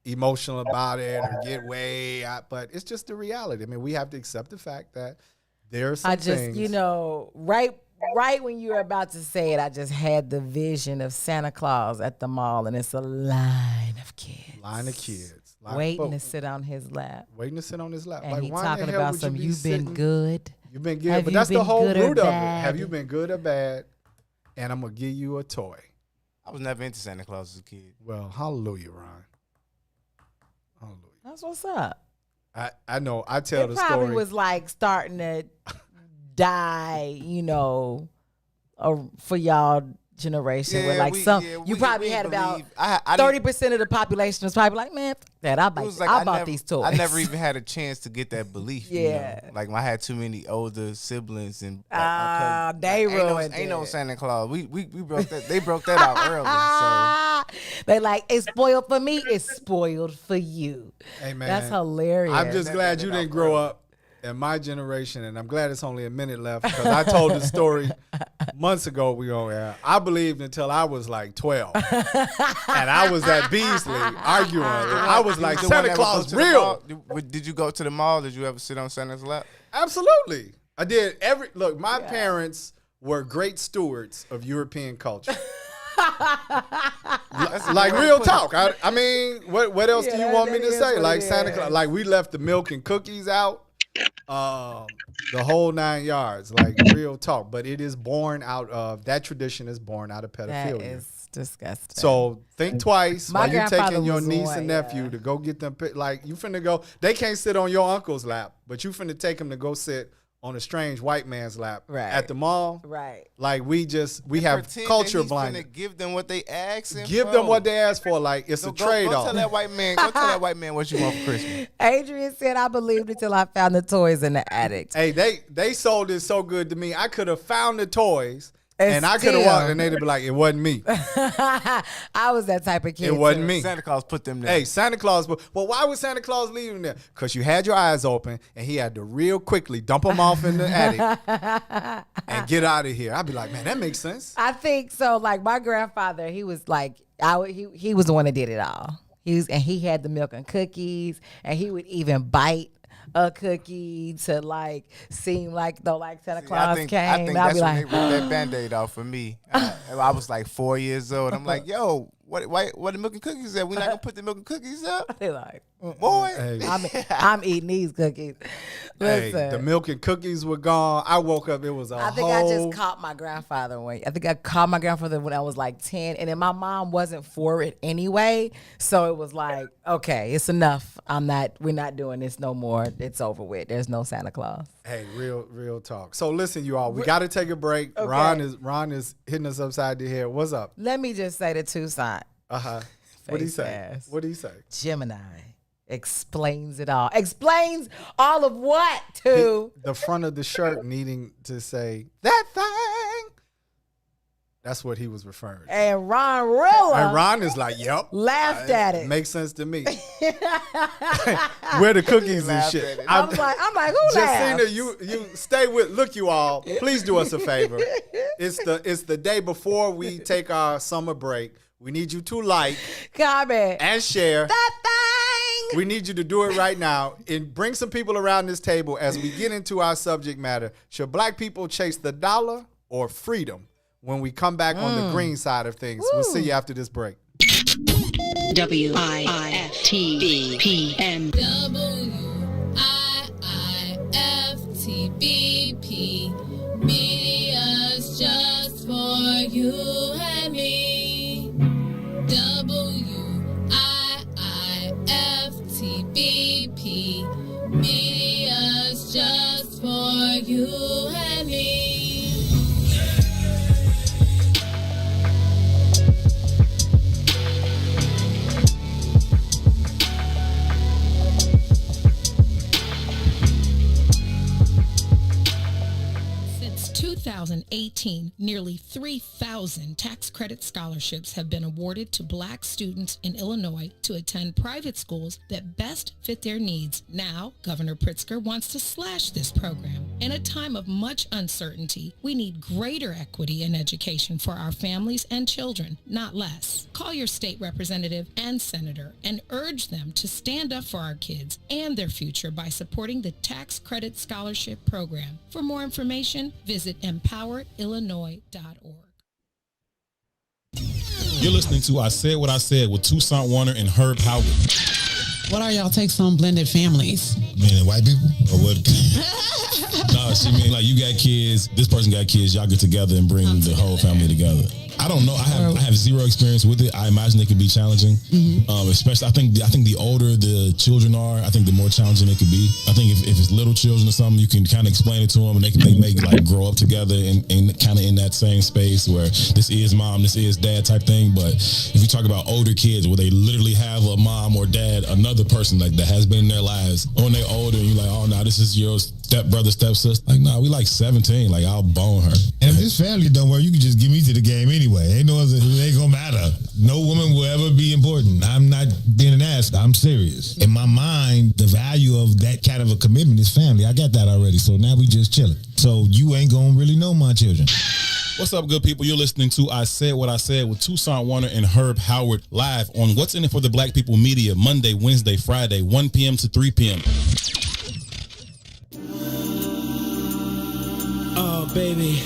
[SPEAKER 5] emotional about it or get way out, but it's just the reality. I mean, we have to accept the fact that there's some
[SPEAKER 6] I just,
[SPEAKER 5] things.
[SPEAKER 6] you know, right when you were about to say it, I just had the vision of Santa Claus at the mall, and it's a line of kids. Waiting to sit on his lap.
[SPEAKER 5] Waiting to sit on his lap.
[SPEAKER 6] And
[SPEAKER 5] like,
[SPEAKER 6] he
[SPEAKER 5] why in the
[SPEAKER 6] talking
[SPEAKER 5] hell
[SPEAKER 6] about
[SPEAKER 5] would
[SPEAKER 6] some,
[SPEAKER 5] you be
[SPEAKER 6] you've been
[SPEAKER 5] sitting-
[SPEAKER 6] good.
[SPEAKER 5] You've been good,
[SPEAKER 6] Have
[SPEAKER 5] but
[SPEAKER 6] you
[SPEAKER 5] that's the
[SPEAKER 6] been
[SPEAKER 5] whole
[SPEAKER 6] good or
[SPEAKER 5] root of it.
[SPEAKER 6] bad?
[SPEAKER 5] Have you been good or bad? And I'm gonna give you a toy.
[SPEAKER 7] I was never into Santa Claus as a kid.
[SPEAKER 5] Well, hallelujah, Ron. Hallelujah.
[SPEAKER 6] That's what's up.
[SPEAKER 5] I know. I tell
[SPEAKER 6] It
[SPEAKER 5] the
[SPEAKER 6] probably
[SPEAKER 5] story.
[SPEAKER 6] was like starting to die, you know, for y'all generation. Where like you probably had about
[SPEAKER 7] I
[SPEAKER 6] 30% of the population was probably like, man, fuck that. I bought these toys.
[SPEAKER 7] I never even had a chance to get that belief.
[SPEAKER 6] Yeah.
[SPEAKER 7] You know? Like I had too many older siblings and like,
[SPEAKER 6] they ruined
[SPEAKER 7] ain't no
[SPEAKER 6] it.
[SPEAKER 7] Santa Claus. We broke that. They broke that out early.
[SPEAKER 6] They like, it's spoiled for me, it's spoiled for you.
[SPEAKER 5] Hey, man.
[SPEAKER 6] That's hilarious.
[SPEAKER 5] I'm just
[SPEAKER 7] That
[SPEAKER 5] glad
[SPEAKER 7] got
[SPEAKER 5] you
[SPEAKER 7] it
[SPEAKER 5] didn't
[SPEAKER 7] out
[SPEAKER 5] grow
[SPEAKER 7] early.
[SPEAKER 5] up in my generation, and I'm glad it's only a minute left because I told the story months ago. We on air. I believed until I was like 12, and I was at Beasley arguing. I was like,
[SPEAKER 7] You the one
[SPEAKER 5] Santa
[SPEAKER 7] that would
[SPEAKER 5] Claus
[SPEAKER 7] go to the
[SPEAKER 5] real.
[SPEAKER 7] mall? Did you go to the mall? Did you ever sit on Santa's lap?
[SPEAKER 5] Absolutely, I did. Look, my parents were great stewards of European culture. Like real talk. I mean, what else do you want me to say? Like Santa Claus, like we left the milk and cookies out, the whole 9 yards. Like real talk. But it is born out of that tradition. Is born out of
[SPEAKER 6] That
[SPEAKER 5] pedophilia.
[SPEAKER 6] is disgusting.
[SPEAKER 5] So think twice
[SPEAKER 6] My
[SPEAKER 5] while you're
[SPEAKER 6] grandfather
[SPEAKER 5] taking your
[SPEAKER 6] was
[SPEAKER 5] niece
[SPEAKER 6] one,
[SPEAKER 5] and nephew
[SPEAKER 6] yeah.
[SPEAKER 5] to go get them. Like you finna go. They can't sit on your uncle's lap, but you finna take them to go sit on a strange white man's lap
[SPEAKER 6] Right.
[SPEAKER 5] at the mall.
[SPEAKER 6] right.
[SPEAKER 5] Like we have
[SPEAKER 7] Pretend
[SPEAKER 5] culture
[SPEAKER 7] that he's
[SPEAKER 5] blinded.
[SPEAKER 7] finna give them what they asking.
[SPEAKER 5] Give them what they ask for. Like it's a trade
[SPEAKER 7] Go
[SPEAKER 5] off.
[SPEAKER 7] tell that white man. Go tell that white man what you want for Christmas.
[SPEAKER 6] Adrian said, I believed it till I found the toys in the attic.
[SPEAKER 5] Hey, they sold it so good to me. I could have found the toys
[SPEAKER 6] And
[SPEAKER 5] and I could have
[SPEAKER 6] still-
[SPEAKER 5] walked and they'd be like, it wasn't me.
[SPEAKER 6] I was that type of kid.
[SPEAKER 5] It wasn't
[SPEAKER 6] too.
[SPEAKER 5] me.
[SPEAKER 7] Santa Claus put them there.
[SPEAKER 5] Hey, Santa Claus. Well, why would Santa Claus leave them there? Because you had your eyes open and he had to real quickly dump them off in the attic and get out of here. I'd be like, man, that makes sense.
[SPEAKER 6] I think so. Like my grandfather, he was like, he was the one that did it all. He had the milk and cookies, and he would even bite a cookie to like seem like though like Santa Claus
[SPEAKER 7] I think
[SPEAKER 6] came.
[SPEAKER 7] that's
[SPEAKER 6] I'd be
[SPEAKER 7] when
[SPEAKER 6] like,
[SPEAKER 7] they ripped that Band-Aid off for me. I was like 4 years old. I'm like, yo, what the milk and cookies at? We not gonna put the milk and cookies up,
[SPEAKER 6] they like,
[SPEAKER 7] boy.
[SPEAKER 5] Hey,
[SPEAKER 6] I'm eating these cookies.
[SPEAKER 5] hey,
[SPEAKER 6] Listen,
[SPEAKER 5] the milk and cookies were gone. I woke up, it was a
[SPEAKER 6] I think
[SPEAKER 5] whole...
[SPEAKER 6] I just caught my grandfather I caught my grandfather when I was like 10, and then my mom wasn't for it anyway. So it was like, okay, it's enough. We're not doing this no more. It's over with. There's no Santa Claus.
[SPEAKER 5] Hey, real talk. So listen, you all, we got to take a break.
[SPEAKER 6] Okay.
[SPEAKER 5] Ron is hitting us upside the head. What's up?
[SPEAKER 6] Let me just say to Tucson,
[SPEAKER 5] Uh-huh. What do he
[SPEAKER 6] Face
[SPEAKER 5] say?
[SPEAKER 6] ass.
[SPEAKER 5] What do he say?
[SPEAKER 6] Gemini explains it all. Explains all of what to?
[SPEAKER 5] The front of the shirt needing to say, that thing. That's what he was referring to.
[SPEAKER 6] And Ron Rilla
[SPEAKER 5] And Ron is like, yep.
[SPEAKER 6] laughed at it.
[SPEAKER 5] Makes sense to me. Where the cookies and
[SPEAKER 7] Laughed
[SPEAKER 5] shit.
[SPEAKER 7] at it.
[SPEAKER 6] I'm like, who laughed?
[SPEAKER 5] Justina, you stay with. Look, you all. Please do us a favor. It's the day before we take our summer break. We need you to like
[SPEAKER 6] Comment.
[SPEAKER 5] and share.
[SPEAKER 6] That thing.
[SPEAKER 5] We need you to do it right now and bring some people around this table as we get into our subject matter. Should black people chase the dollar or freedom? When we come back on the green side of things, we'll see you after this break.
[SPEAKER 8] WIIFTBP.
[SPEAKER 3] WIIFTBP. Media's just for you and me. WIIFTBP. Media's just for you and me.
[SPEAKER 9] Since 2018, nearly 3,000 tax credit scholarships have been awarded to black students in Illinois to attend private schools that best fit their needs. Now, Governor Pritzker wants to slash this program. In a time of much uncertainty, we need greater equity in education for our families and children, not less. Call your state representative and senator and urge them to stand up for our kids and their future by supporting the Tax Credit Scholarship Program. For more information, visit empoweredillinois.org.
[SPEAKER 10] You're listening to I Said What I Said with Toussaint Warner and Herb Howard.
[SPEAKER 11] What are y'all takes on blended families?
[SPEAKER 10] Meaning white people? Or what? No, she mean like you got kids, this person got kids, y'all get together and bring the whole family together. I don't know. I have zero experience with it. I imagine it could be challenging. Especially, I think the older the children are, I think the more challenging it could be. I think if it's little children or something, you can kind of explain it to them, and they may like grow up together and kind of in that same space where this is mom, this is dad type thing. But if you talk about older kids where they literally have a mom or dad, another person like that has been in their lives, or when they're older, and you're like, oh no, this is your step brother, step sister. Like, nah, we like 17. Like, I'll bone her.
[SPEAKER 12] And if this family don't work, you can just give me to the game anyway. Ain't no other, it ain't gonna matter. No woman will ever be important. I'm not being an ass. I'm serious. In my mind, the value of that kind of a commitment is family. I got that already. So now we just chilling. So you ain't gonna really know my children.
[SPEAKER 10] What's up, good people? You're listening to I Said What I Said with Toussaint Warner and Herb Howard live on What's In It for the Black People Media, Monday, Wednesday, Friday, 1 p.m. to 3 p.m.
[SPEAKER 13] Oh, baby.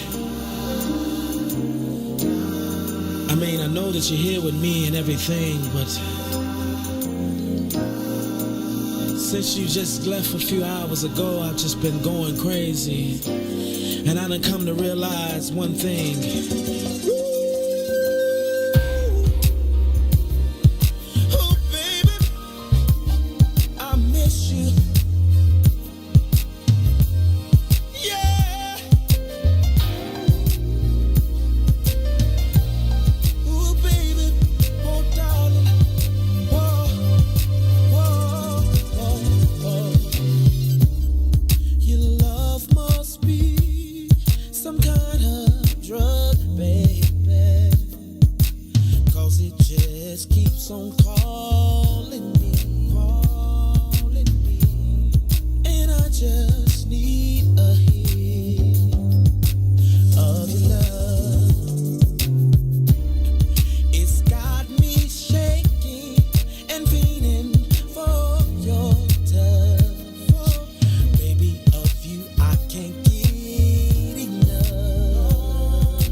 [SPEAKER 13] I mean, I know that you're here with me and everything, but since you just left a few hours ago, I've just been going crazy. And I done come to realize one thing. Oh, baby, I miss you. On calling me, and I just need a hit of your love. It's got me shaking and feeling for your touch. Baby, of you I can't get enough.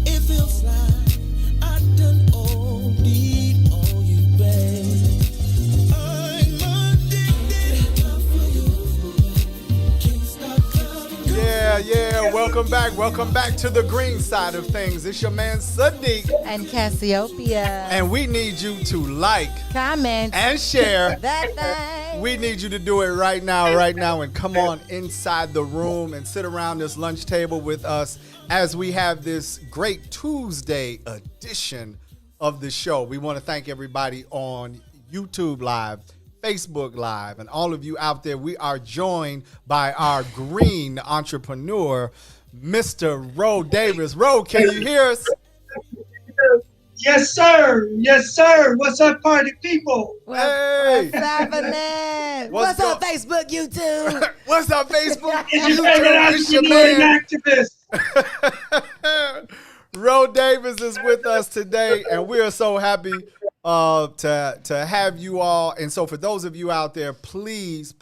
[SPEAKER 13] It feels like I done need all you, babe. I'm addicted. Can't stop loving.
[SPEAKER 5] Yeah. Welcome back to the green side of things. It's your man Sadeek
[SPEAKER 6] And Cassiopeia.
[SPEAKER 5] and we need you to like,
[SPEAKER 6] Comment.
[SPEAKER 5] and share.
[SPEAKER 6] That thing.
[SPEAKER 5] We need you to do it right now, and come on inside the room and sit around this lunch table with us as we have this great Tuesday edition of the show. We want to thank everybody on YouTube Live, Facebook Live, and all of you out there. We are joined by our green entrepreneur, Mr. Ro Davis. Ro, can you hear us?
[SPEAKER 14] Yes, sir. Yes, sir. What's up, party people?
[SPEAKER 5] Hey.
[SPEAKER 6] What's happening? What's up, Facebook, YouTube?
[SPEAKER 5] What's up, Facebook?
[SPEAKER 14] It's your favorite
[SPEAKER 5] It's your
[SPEAKER 14] entrepreneur
[SPEAKER 5] man.
[SPEAKER 14] and activist.
[SPEAKER 5] Ro Davis is with us today, and we are so happy to have you all. And so for those of you out there, please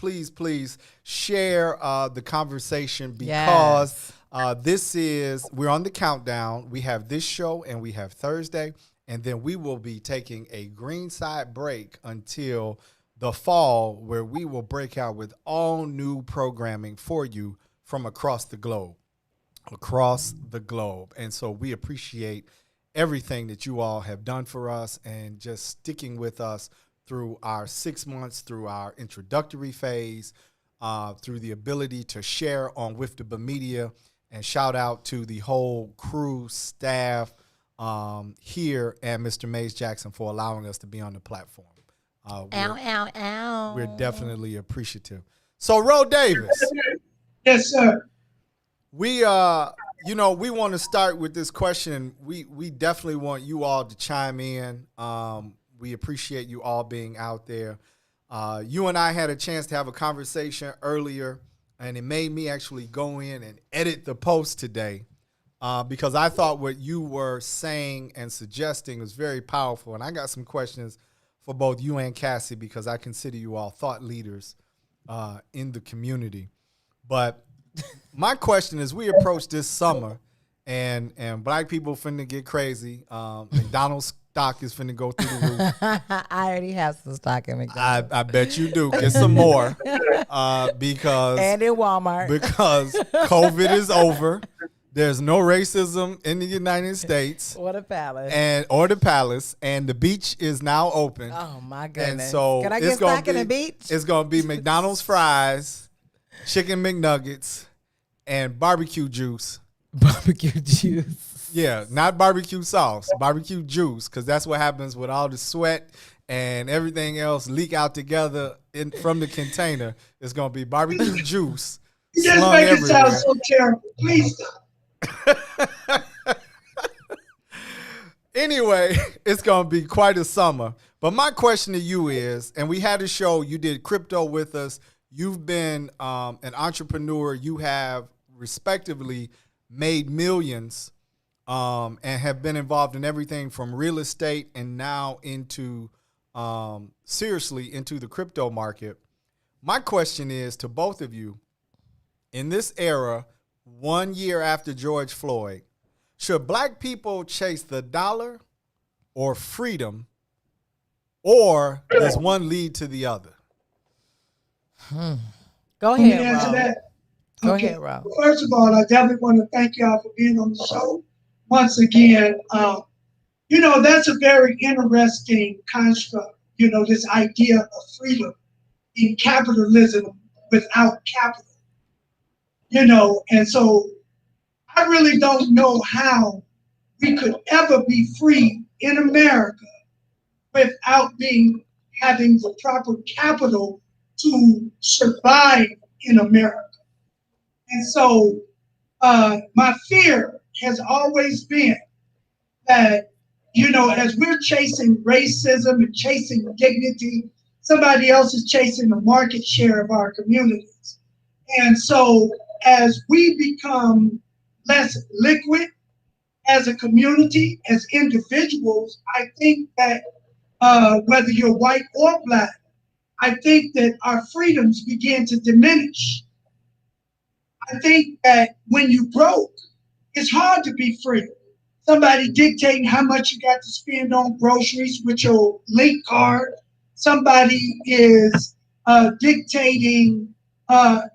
[SPEAKER 5] share the conversation because we're on the countdown. We have this show and we have Thursday, And then we will be taking a greenside break until the fall, where we will break out with all new programming for you from across the globe. Across the globe. And so we appreciate everything that you all have done for us and just sticking with us through our 6 months, through our introductory phase, through the ability to share on WIIFTBP Media. And shout out to the whole crew, staff here and Mr. Mays Jackson for allowing us to be on the platform. We're definitely appreciative. So, Ro Davis.
[SPEAKER 14] Yes, sir.
[SPEAKER 5] We we want to start with this question. We definitely want you all to chime in. We appreciate you all being out there. You and I had a chance to have a conversation earlier, and it made me actually go in and edit the post today because I thought what you were saying and suggesting was very powerful. And I got some questions for both you and Cassie because I consider you all thought leaders in the community. But my question is, we approach this summer, and black people finna get crazy. McDonald's stock is finna go through the roof.
[SPEAKER 6] I already have some stock in McDonald's.
[SPEAKER 5] I bet you do. Get some more because
[SPEAKER 6] and in Walmart
[SPEAKER 5] because COVID is over. There's no racism in the United States
[SPEAKER 6] or the palace,
[SPEAKER 5] and the beach is now open.
[SPEAKER 6] Oh my goodness!
[SPEAKER 5] And so
[SPEAKER 6] can I get stock in the beach?
[SPEAKER 5] It's gonna be McDonald's fries, chicken McNuggets, and barbecue juice.
[SPEAKER 6] Barbecue juice.
[SPEAKER 5] Yeah, not barbecue sauce, barbecue juice, because that's what happens with all the sweat and everything else leak out together from the container. It's gonna be barbecue juice.
[SPEAKER 14] You just make it sound so terrible. Please stop.
[SPEAKER 5] Anyway, it's going to be quite a summer. But my question to you is, and we had a show, you did crypto with us. You've been an entrepreneur. You have respectively made millions and have been involved in everything from real estate and now into seriously into the crypto market. My question is to both of you, in this era, 1 year after George Floyd, should black people chase the dollar or freedom, or does one lead to the other?
[SPEAKER 6] Go
[SPEAKER 14] Let me
[SPEAKER 6] ahead,
[SPEAKER 14] answer
[SPEAKER 6] Rob.
[SPEAKER 14] that.
[SPEAKER 6] Go
[SPEAKER 14] Okay.
[SPEAKER 6] ahead, Rob.
[SPEAKER 14] Well, first of all, I definitely want to thank y'all for being on the show once again. That's a very interesting construct, this idea of freedom in capitalism without capital. And so I really don't know how we could ever be free in America without having the proper capital to survive in America. And so my fear has always been that, as we're chasing racism and chasing dignity, somebody else is chasing the market share of our communities. And so as we become less liquid as a community, as individuals, I think that whether you're white or black, I think that our freedoms begin to diminish. I think that when you broke, it's hard to be free. Somebody dictating how much you got to spend on groceries with your link card. Somebody is dictating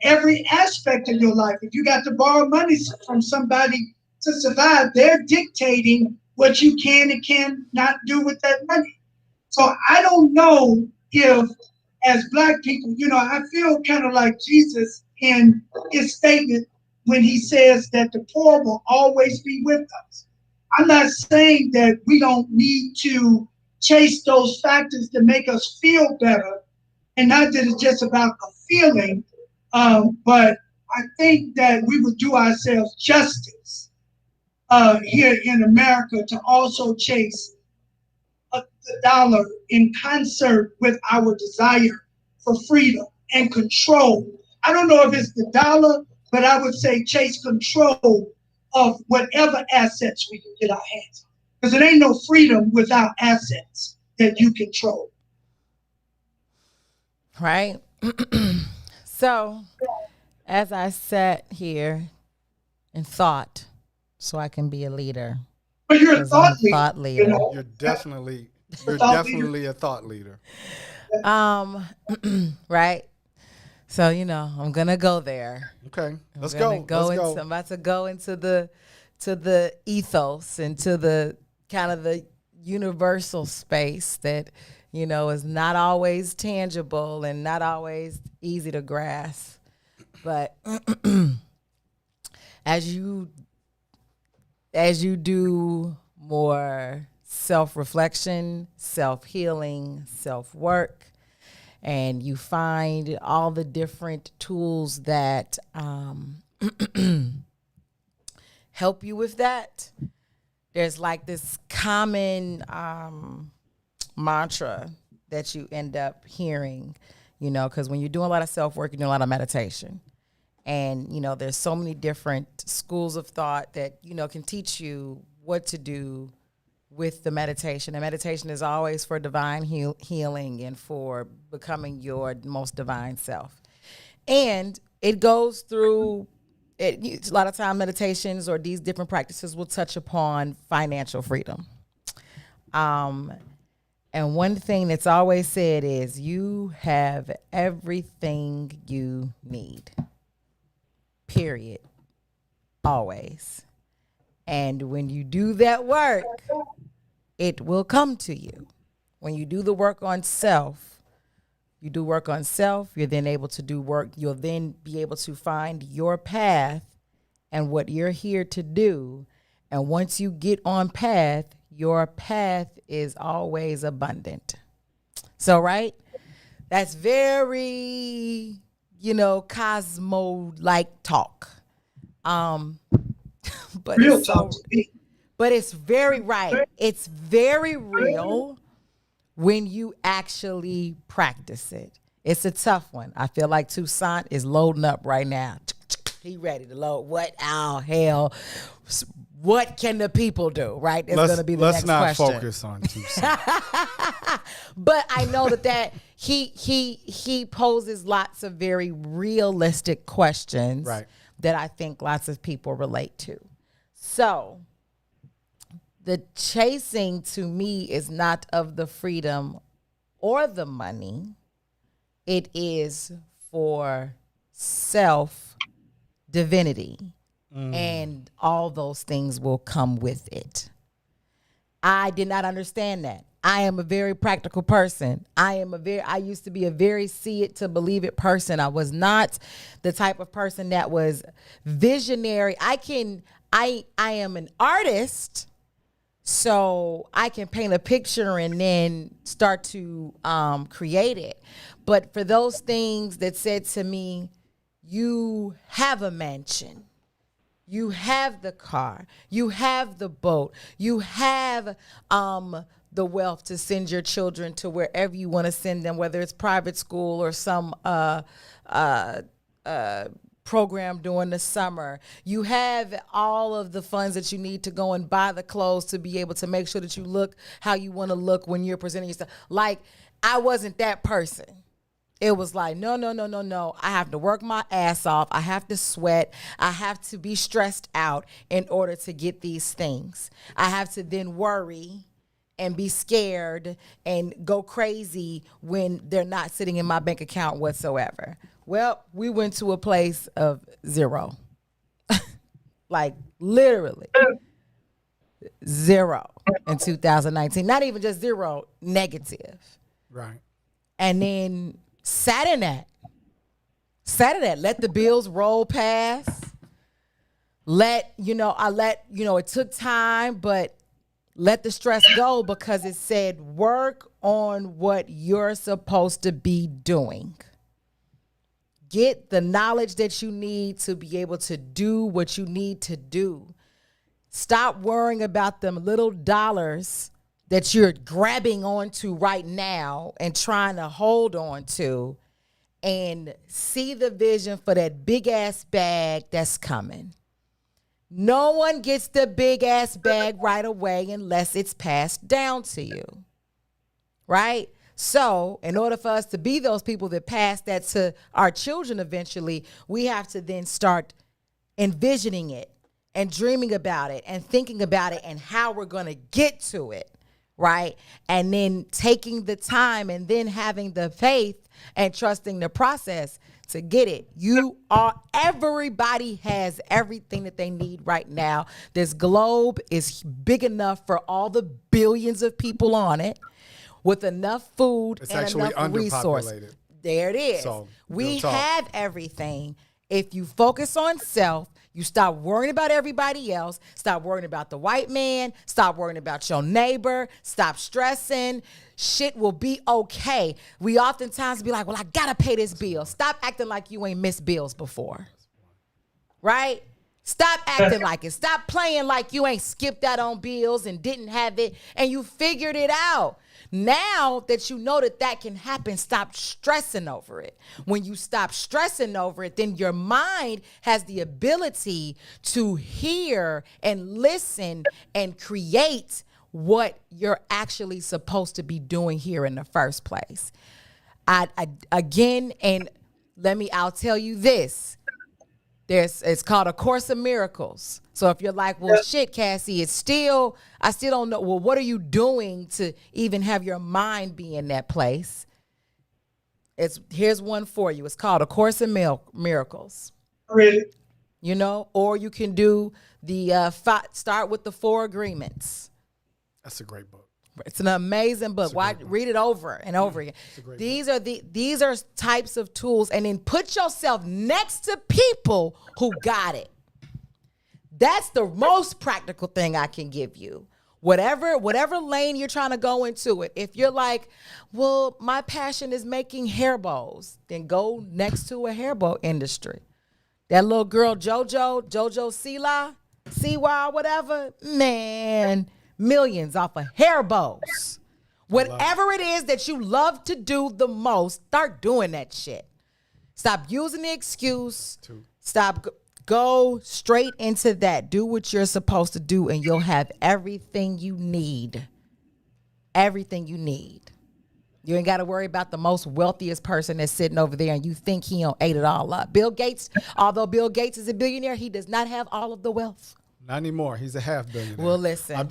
[SPEAKER 14] every aspect of your life. If you got to borrow money from somebody to survive, they're dictating what you can and cannot do with that money. So I don't know if, as black people, I feel kind of like Jesus in his statement when he says that the poor will always be with us. I'm not saying that we don't need to chase those factors to make us feel better, and not that it's just about a feeling, but I think that we would do ourselves justice here in America to also chase the dollar in concert with our desire for freedom and control. I don't know if it's the dollar, but I would say chase control of whatever assets we can get our hands on. Because it ain't no freedom without assets that you control.
[SPEAKER 6] Right? So, as I sat here and thought, so I can be a leader,
[SPEAKER 14] But you're a
[SPEAKER 6] 'Cause I'm
[SPEAKER 14] thought
[SPEAKER 6] a
[SPEAKER 14] leader.
[SPEAKER 6] thought
[SPEAKER 14] You
[SPEAKER 6] leader.
[SPEAKER 14] know?
[SPEAKER 5] You're definitely
[SPEAKER 14] Thought leader.
[SPEAKER 5] a thought leader.
[SPEAKER 6] Right. So, I'm gonna go there.
[SPEAKER 5] Okay, let's
[SPEAKER 6] I'm
[SPEAKER 5] go.
[SPEAKER 6] gonna go
[SPEAKER 5] Let's
[SPEAKER 6] into,
[SPEAKER 5] go.
[SPEAKER 6] I'm about to go into the ethos, into the kind of the universal space that, is not always tangible and not always easy to grasp. But as you do more self-reflection, self-healing, self-work, and you find all the different tools that help you with that, there's like this common mantra that you end up hearing, because when you're doing a lot of self-work, you're doing a lot of meditation. And, there's so many different schools of thought that, can teach you what to do with the meditation. And meditation is always for divine healing and for becoming your most divine self. And it goes through, a lot of time meditations or these different practices will touch upon financial freedom. And one thing that's always said is you have everything you need. Period. Always. And when you do that work, it will come to you. When you do the work on self, you're then able to do work. You'll then be able to find your path and what you're here to do. And once you get on path, your path is always abundant. So, right? That's very, Cosmo-like talk. But
[SPEAKER 14] Real
[SPEAKER 6] it's
[SPEAKER 14] talk
[SPEAKER 6] so,
[SPEAKER 14] to me.
[SPEAKER 6] but it's very right. It's very real when you actually practice it. It's a tough one. I feel like Toussaint is loading up right now. He ready to load. What? Oh, hell. What can the people do, right? It's going to be the next question.
[SPEAKER 5] Let's not focus on Toussaint.
[SPEAKER 6] But I know that he poses lots of very realistic questions,
[SPEAKER 5] Right,
[SPEAKER 6] that I think lots of people relate to. So the chasing to me is not of the freedom or the money. It is for self divinity. And all those things will come with it. I did not understand that. I am a very practical person. I used to be a very see it to believe it person. I was not the type of person that was visionary. I am an artist, so I can paint a picture and then start to create it. But for those things that said to me, you have a mansion, you have the car, you have the boat, you have the wealth to send your children to wherever you want to send them, whether it's private school or some program during the summer. You have all of the funds that you need to go and buy the clothes to be able to make sure that you look how you want to look when you're presenting yourself. Like, I wasn't that person. It was like, no. I have to work my ass off. I have to sweat. I have to be stressed out in order to get these things. I have to then worry and be scared and go crazy when they're not sitting in my bank account whatsoever. Well, we went to a place of zero. Like, literally zero in 2019. Not even just zero, negative.
[SPEAKER 5] right.
[SPEAKER 6] And then sat in that. Let the bills roll past. It took time, but let the stress go, because it said work on what you're supposed to be doing. Get the knowledge that you need to be able to do what you need to do. Stop worrying about them little dollars that you're grabbing onto right now and trying to hold on to, and see the vision for that big ass bag that's coming. No one gets the big ass bag right away unless it's passed down to you, right? So in order for us to be those people that pass that to our children eventually, we have to then start envisioning it and dreaming about it and thinking about it and how we're going to get to it, right? And then taking the time and then having the faith and trusting the process to get it. Everybody has everything that they need right now. This globe is big enough for all the billions of people on it with enough food
[SPEAKER 5] It's
[SPEAKER 6] and
[SPEAKER 5] actually
[SPEAKER 6] enough resources.
[SPEAKER 5] underpopulated.
[SPEAKER 6] There it is.
[SPEAKER 5] So,
[SPEAKER 6] we
[SPEAKER 5] real talk.
[SPEAKER 6] have everything. If you focus on self, you stop worrying about everybody else, stop worrying about the white man, stop worrying about your neighbor, stop stressing. Shit will be okay. We oftentimes be like, well, I gotta pay this bill. Stop acting like you ain't missed bills before. Right? Stop acting like it. Stop playing like you ain't skipped out on bills and didn't have it and you figured it out. Now that you know that can happen, stop stressing over it. When you stop stressing over it, then your mind has the ability to hear and listen and create what you're actually supposed to be doing here in the first place. I'll tell you this. It's called A Course of Miracles. So if you're like, well, shit, Cassie, I still don't know. Well, what are you doing to even have your mind be in that place? Here's one for you. It's called A Course of Miracles.
[SPEAKER 14] Really?
[SPEAKER 6] You know, or you can do the start with the 4 agreements.
[SPEAKER 5] That's a great book.
[SPEAKER 6] It's an amazing book. Why read it over and over again? These are types of tools, and then put yourself next to people who got it. That's the most practical thing I can give you. Whatever lane you're trying to go into it. If you're like, well, my passion is making hair bows, then go next to a hair bow industry. That little girl JoJo Siwa, whatever, man. Millions off of hair bows. Whatever it is that you love to do the most, start doing that shit. Stop using the excuse. Go straight into that. Do what you're supposed to do, and you'll have everything you need. Everything you need. You ain't got to worry about the most wealthiest person that's sitting over there and you think he ate it all up. Bill Gates, although Bill Gates is a billionaire, he does not have all of the wealth.
[SPEAKER 5] Not anymore. He's a half billionaire.
[SPEAKER 6] Well, listen.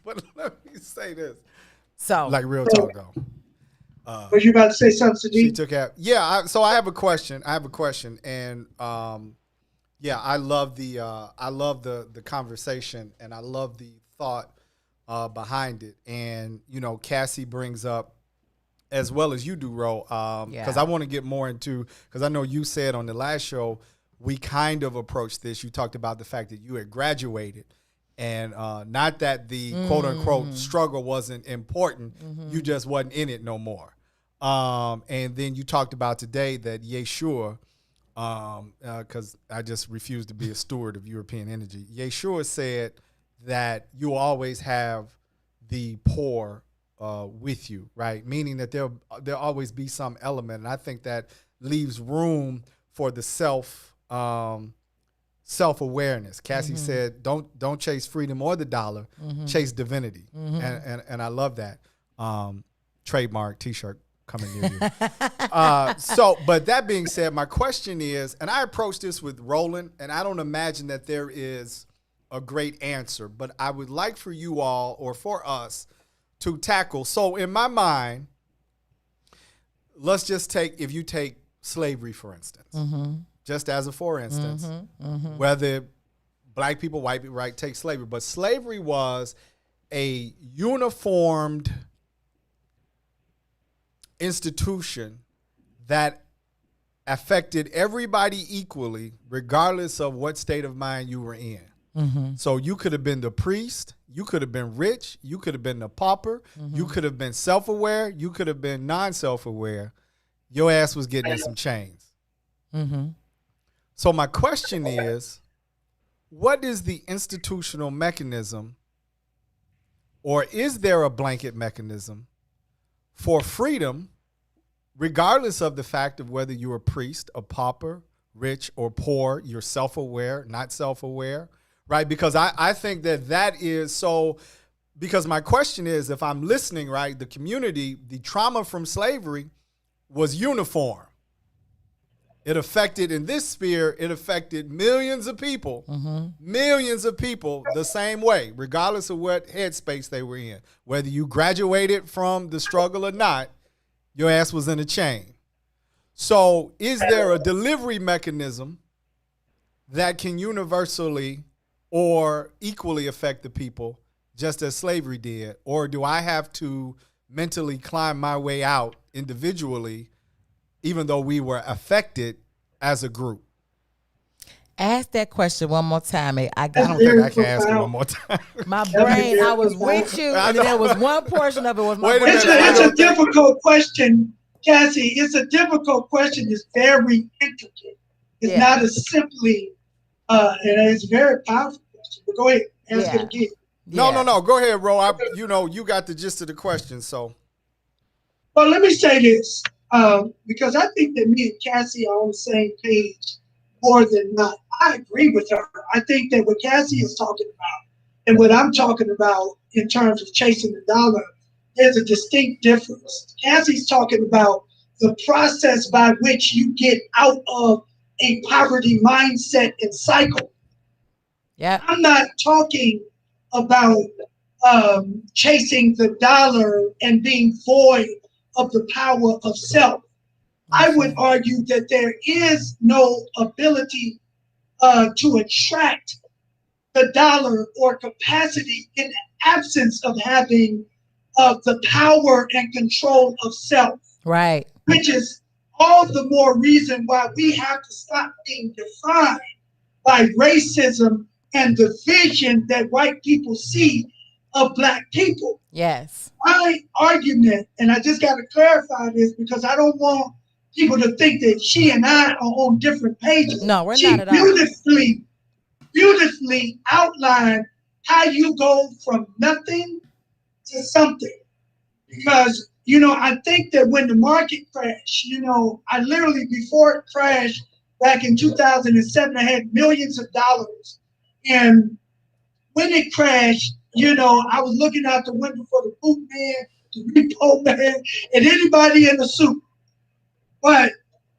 [SPEAKER 5] But let me say this.
[SPEAKER 6] So,
[SPEAKER 5] like real talk though.
[SPEAKER 14] Was you about to say something, Sadeek?
[SPEAKER 5] She took out. Yeah. So I have a question. And I love the conversation, and I love the thought behind it. And Cassie brings up, as well as you do, Ro, because I want to get more into, because I know you said on the last show, we kind of approached this. You talked about the fact that you had graduated, and not that the quote unquote struggle wasn't important. You just wasn't in it no more. And then you talked about today that Yeshua, because I just refuse to be a steward of European energy. Yeshua said that you always have the poor with you, right? Meaning that there'll always be some element, and I think that leaves room for the self-awareness. Cassie said, don't chase freedom or the dollar, chase divinity. And I love that. Trademark t-shirt coming near you. But that being said, my question is, and I approached this with Roland, and I don't imagine that there is a great answer, but I would like for you all, or for us, to tackle. So in my mind, let's just if you take slavery, for instance, just as a for instance, whether black people, white people, right, take slavery. But slavery was a uniformed institution that affected everybody equally, regardless of what state of mind you were in. So you could have been the priest, you could have been rich, you could have been the pauper, you could have been self-aware, you could have been non-self-aware. Your ass was getting in some chains. So my question is, what is the institutional mechanism, or is there a blanket mechanism for freedom, regardless of the fact of whether you're a priest, a pauper, rich or poor, you're self-aware, not self-aware, right? Because I think that is so, because my question is, if I'm listening, right, the community, the trauma from slavery was uniform. It affected, in this sphere, it affected millions of people, the same way, regardless of what headspace they were in. Whether you graduated from the struggle or not, your ass was in a chain. So is there a delivery mechanism that can universally or equally affect the people just as slavery did? Or do I have to mentally climb my way out individually, even though we were affected as a group?
[SPEAKER 6] Ask that question one more time. I
[SPEAKER 5] don't think I can ask it one more time.
[SPEAKER 6] My brain, I was with you, and then there was one portion of it was my brain.
[SPEAKER 14] It's a difficult question, Cassie. It's a difficult question. It's very intricate. It's not as simply, and it's a very powerful question. But go ahead, ask it again.
[SPEAKER 5] No. Go ahead, Ro. You got the gist of the question, so.
[SPEAKER 14] Well, let me say this, because I think that me and Cassie are on the same page more than not. I agree with her. I think that what Cassie is talking about and what I'm talking about in terms of chasing the dollar, there's a distinct difference. Cassie's talking about the process by which you get out of a poverty mindset and cycle.
[SPEAKER 6] Yeah,
[SPEAKER 14] I'm not talking about chasing the dollar and being void of the power of self. I would argue that there is no ability to attract the dollar or capacity in the absence of having the power and control of self.
[SPEAKER 6] Right.
[SPEAKER 14] Which is all the more reason why we have to stop being defined by racism and the vision that white people see of Black people.
[SPEAKER 6] Yes.
[SPEAKER 14] My argument, and I just got to clarify this because I don't want people to think that she and I are on different pages.
[SPEAKER 6] No, we're
[SPEAKER 14] she
[SPEAKER 6] not at all.
[SPEAKER 14] Beautifully outlined how you go from nothing to something. Because, I think that when the market crashed, I literally, before it crashed back in 2007, I had millions of dollars. And when it crashed, I was looking out the window for the boot man, the repo man, and anybody in the suit. But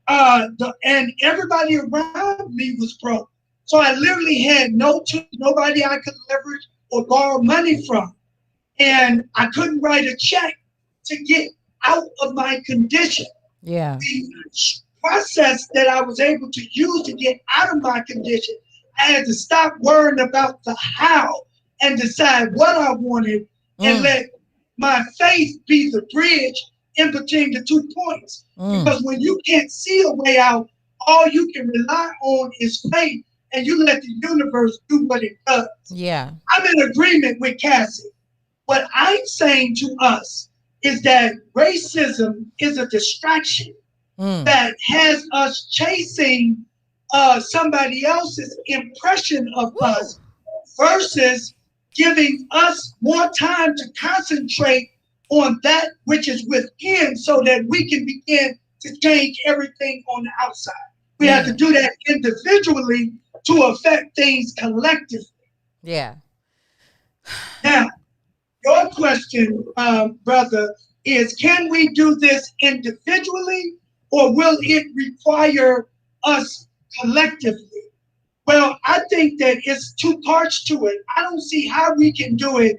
[SPEAKER 14] and everybody around me was broke. So I literally had nobody I could leverage or borrow money from. And I couldn't write a check to get out of my condition.
[SPEAKER 6] Yeah.
[SPEAKER 14] The process that I was able to use to get out of my condition, I had to stop worrying about the how and decide what I wanted and let my faith be the bridge in between the 2 points. Because when you can't see a way out, all you can rely on is faith, and you let the universe do what it does.
[SPEAKER 6] Yeah.
[SPEAKER 14] I'm in agreement with Cassie. What I'm saying to us is that racism is a distraction that has us chasing somebody else's impression of us versus giving us more time to concentrate on that which is within so that we can begin to change everything on the outside. We have to do that individually to affect things collectively.
[SPEAKER 6] Yeah.
[SPEAKER 14] Now, your question, brother, is can we do this individually or will it require us collectively? Well, I think that it's 2 parts to it. I don't see how we can do it.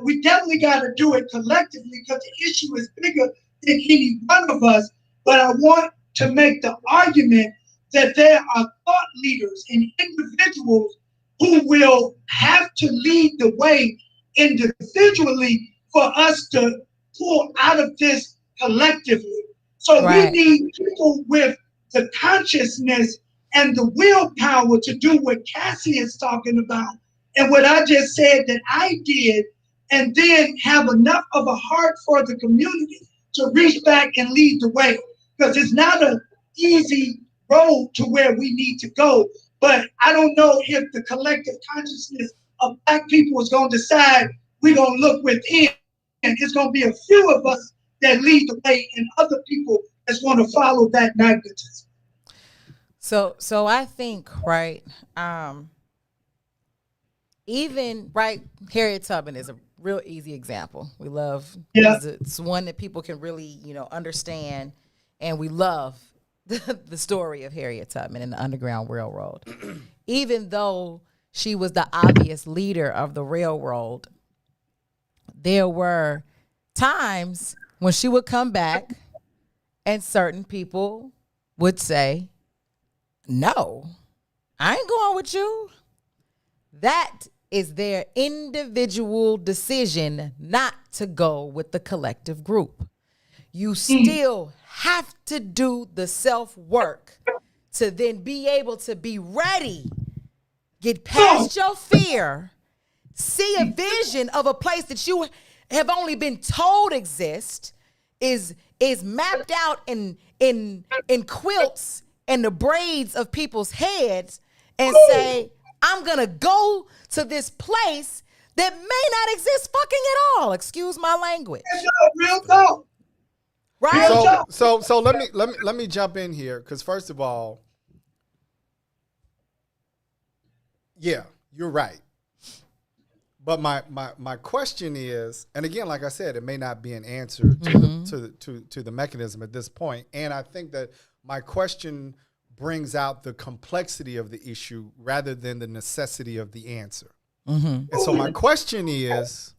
[SPEAKER 14] We definitely got to do it collectively because the issue is bigger than any one of us. But I want to make the argument that there are thought leaders and individuals who will have to lead the way individually for us to pull out of this collectively. So we need people with the consciousness and the willpower to do what Cassie is talking about and what I just said that I did, and then have enough of a heart for the community to reach back and lead the way. Because it's not an easy road to where we need to go. But I don't know if the collective consciousness of Black people is going to decide we're going to look within. And it's going to be a few of us that lead the way and other people that's going to follow that magnetism.
[SPEAKER 6] So I think, even Harriet Tubman is a real easy example. We love, it's one that people can really, understand, and we love the story of Harriet Tubman and the Underground Railroad. Even though she was the obvious leader of the railroad, there were times when she would come back and certain people would say, no, I ain't going with you. That is their individual decision not to go with the collective group. You still have to do the self-work to then be able to be ready, get past your fear, see a vision of a place that you have only been told exists, is mapped out in quilts and the braids of people's heads, and say, I'm gonna go to this place that may not exist fucking at all. Excuse my language.
[SPEAKER 14] Real talk.
[SPEAKER 6] Right?
[SPEAKER 5] So let me jump in here, because first of all, yeah, you're right. But my question is, and again, like I said, it may not be an answer to the mechanism at this point. And I think that my question brings out the complexity of the issue rather than the necessity of the answer. And so my question is,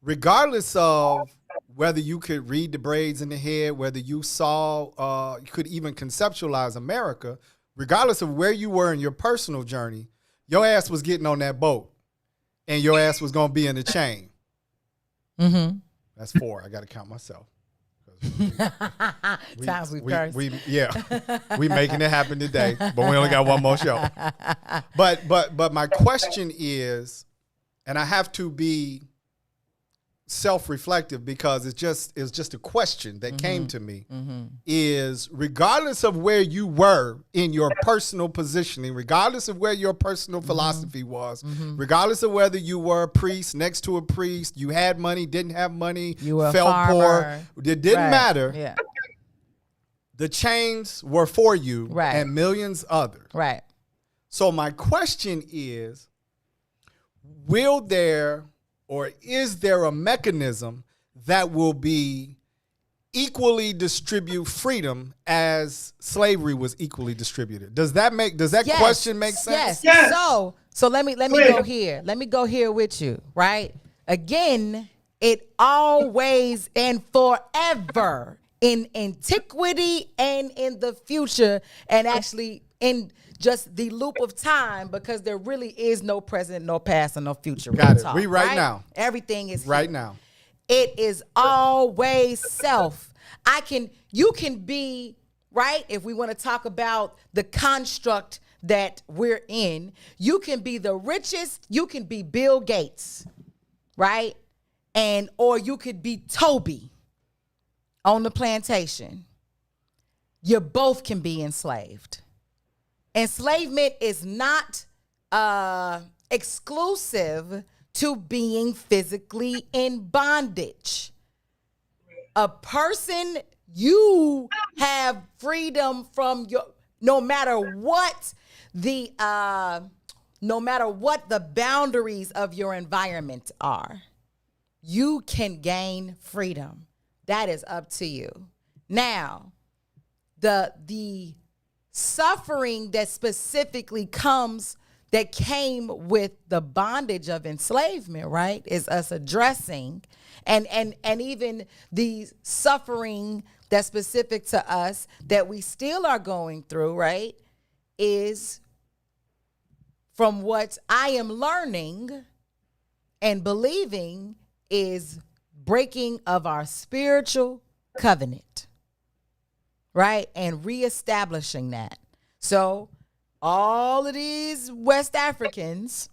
[SPEAKER 5] regardless of whether you could read the braids in the head, whether you saw, you could even conceptualize America, regardless of where you were in your personal journey, your ass was getting on that boat and your ass was going to be in the chain. That's 4. I got to count myself.
[SPEAKER 6] Times we've cursed.
[SPEAKER 5] We making it happen today, but we only got one more show. But my question is, and I have to be self-reflective because it's just a question that came to me, is regardless of where you were in your personal positioning, regardless of where your personal philosophy was, regardless of whether you were a priest, next to a priest, you had money, didn't have money,
[SPEAKER 6] you were
[SPEAKER 5] felt
[SPEAKER 6] poor,
[SPEAKER 5] it didn't matter.
[SPEAKER 6] Yeah.
[SPEAKER 5] The chains were for you and millions others.
[SPEAKER 6] Right.
[SPEAKER 5] So my question is, will there or is there a mechanism that will be equally distribute freedom as slavery was equally distributed? Does that question make sense?
[SPEAKER 6] Yes. So let me go here. Let me go here with you, right? Again, it always and forever in antiquity and in the future, and actually in just the loop of time, because there really is no present, no past, and no future.
[SPEAKER 5] Got it. We right now.
[SPEAKER 6] Everything is
[SPEAKER 5] right
[SPEAKER 6] here.
[SPEAKER 5] now.
[SPEAKER 6] It is always self. You can be, right? If we want to talk about the construct that we're in, you can be the richest, you can be Bill Gates, right? Or you could be Toby on the plantation. You both can be enslaved. Enslavement is not exclusive to being physically in bondage. A person, you have freedom from no matter what the boundaries of your environment are, you can gain freedom. That is up to you. Now, the suffering that specifically came with the bondage of enslavement, right, is us addressing, and even the suffering that's specific to us that we still are going through, right, is from what I am learning and believing is breaking of our spiritual covenant, right? And reestablishing that. So all of these West Africans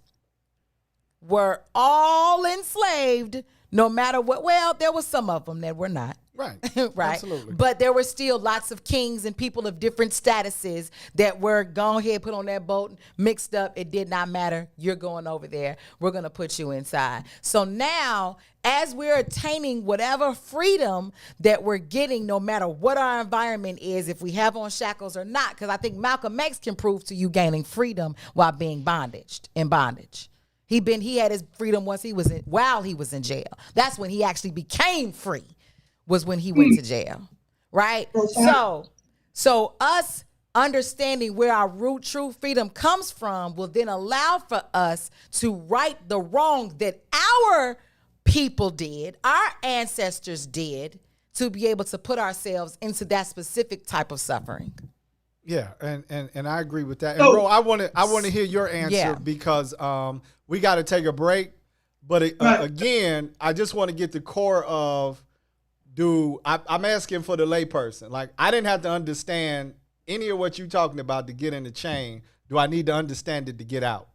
[SPEAKER 6] were all enslaved, no matter what. Well, there were some of them that were not.
[SPEAKER 5] Right.
[SPEAKER 6] Right.
[SPEAKER 5] Absolutely.
[SPEAKER 6] But there were still lots of kings and people of different statuses that were gone ahead, put on that boat, mixed up. It did not matter. You're going over there. We're going to put you inside. So now, as we're attaining whatever freedom that we're getting, no matter what our environment is, if we have on shackles or not, because I think Malcolm X can prove to you gaining freedom while being in bondage. He had his freedom while he was in jail. That's when he actually became free. Was when he went to jail, right? So us understanding where our root true freedom comes from will then allow for us to right the wrong that our people did, our ancestors did, to be able to put ourselves into that specific type of suffering.
[SPEAKER 5] Yeah, and I agree with that. And Ro, I want to hear your answer because we got to take a break. But again, I just want to get the core of I'm asking for the layperson. Like, I didn't have to understand any of what you're talking about to get in the chain. Do I need to understand it to get out?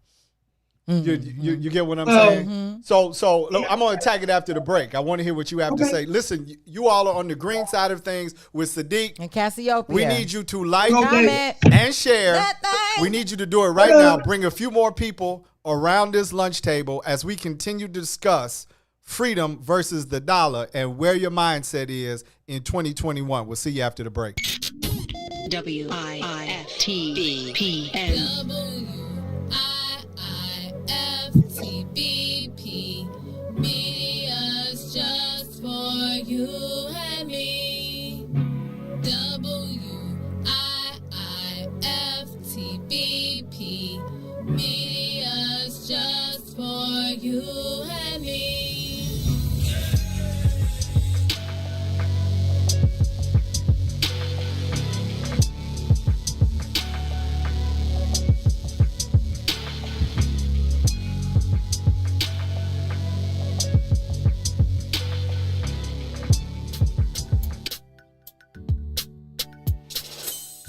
[SPEAKER 5] You get what I'm saying? So look, I'm going to attack it after the break. I want to hear what you have to say. Listen, you all are on the green side of things with Sadeek
[SPEAKER 6] and Cassiopeia.
[SPEAKER 5] We need you to like, comment, and share. We need you to do it right now. Bring a few more people around this lunch table as we continue to discuss freedom versus the dollar and where your mindset is in 2021. We'll see you after the break.
[SPEAKER 8] WIIFTBP.
[SPEAKER 3] WIIFTBP. Media's just for you and me. WIIFTBP. Media's just for you and me.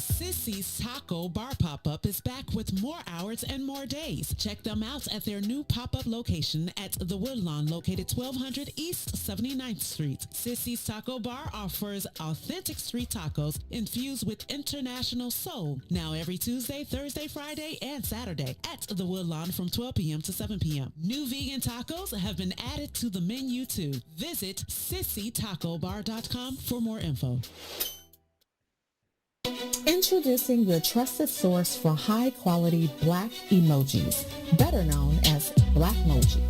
[SPEAKER 11] Sissy's Taco Bar Pop-Up is back with more hours and more days. Check them out at their new pop-up location at the Woodlawn, located 1200 East 79th Street. Sissy's Taco Bar offers authentic street tacos infused with international soul. Now every Tuesday, Thursday, Friday, and Saturday at the Woodlawn from 12 p.m. to 7 p.m. New vegan tacos have been added to the menu too. Visit sissytacobar.com for more info.
[SPEAKER 15] Introducing your trusted source for high-quality Black emojis, better known as Blackmoji.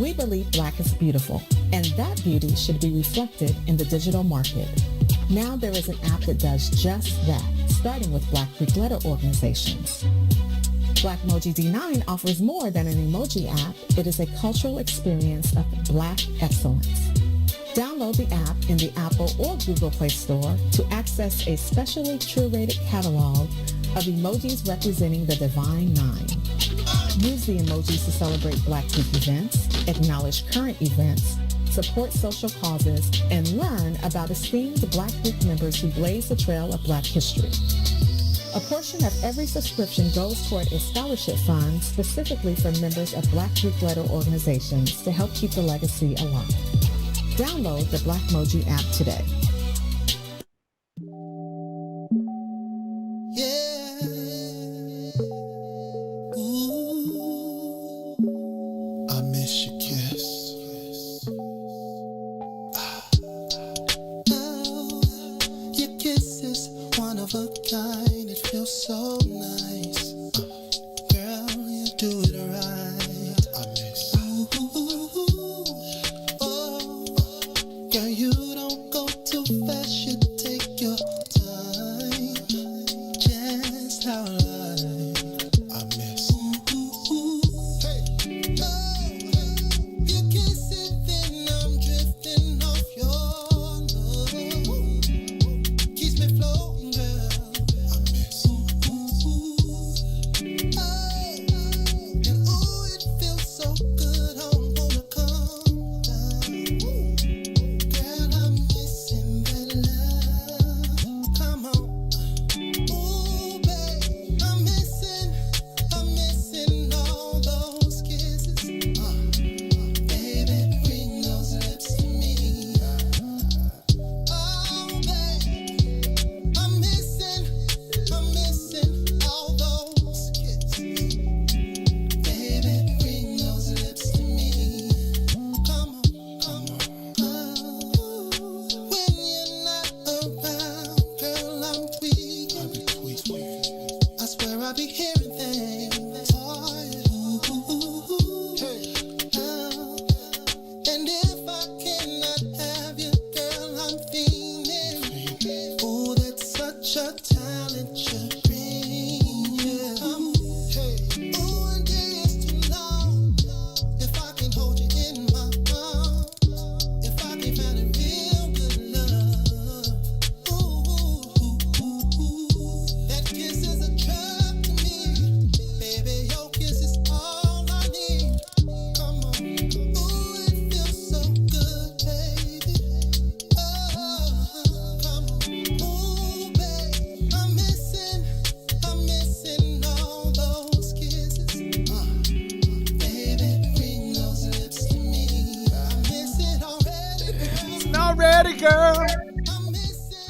[SPEAKER 15] We believe Black is beautiful, and that beauty should be reflected in the digital market. Now there is an app that does just that, starting with Black Greek letter organizations. Blackmoji D9 offers more than an emoji app. It is a cultural experience of Black excellence. Download the app in the Apple or Google Play Store to access a specially curated catalog of emojis representing the Divine Nine. Use the emojis to celebrate Black Greek events, acknowledge current events, support social causes, and learn about esteemed Black Greek members who blaze the trail of Black history. A portion of every subscription goes toward a scholarship fund specifically for members of Black Greek letter organizations to help keep the legacy alive. Download the Blackmoji app today.
[SPEAKER 1] Yeah. Ooh. I miss your kiss. Oh, your kiss is one of a kind. It feels so nice. Girl, you do it right. I miss. Girl, you don't go too fast, you take your time. Just how I miss. Hey. Oh, you kiss it, then I'm drifting off your love. Keeps me floating, girl. I miss. your talent should bring you. Hey. One day is too long. If I can hold you in my arms, if I can find a real good love, that kiss is a drug to me. Baby, your kiss is all I need. Come on. Ooh, it feels so good, baby. Oh, come on. Ooh, babe, I'm missing all those kisses. Baby, bring those lips to me. I miss it already, girl.
[SPEAKER 5] It's not ready, girl.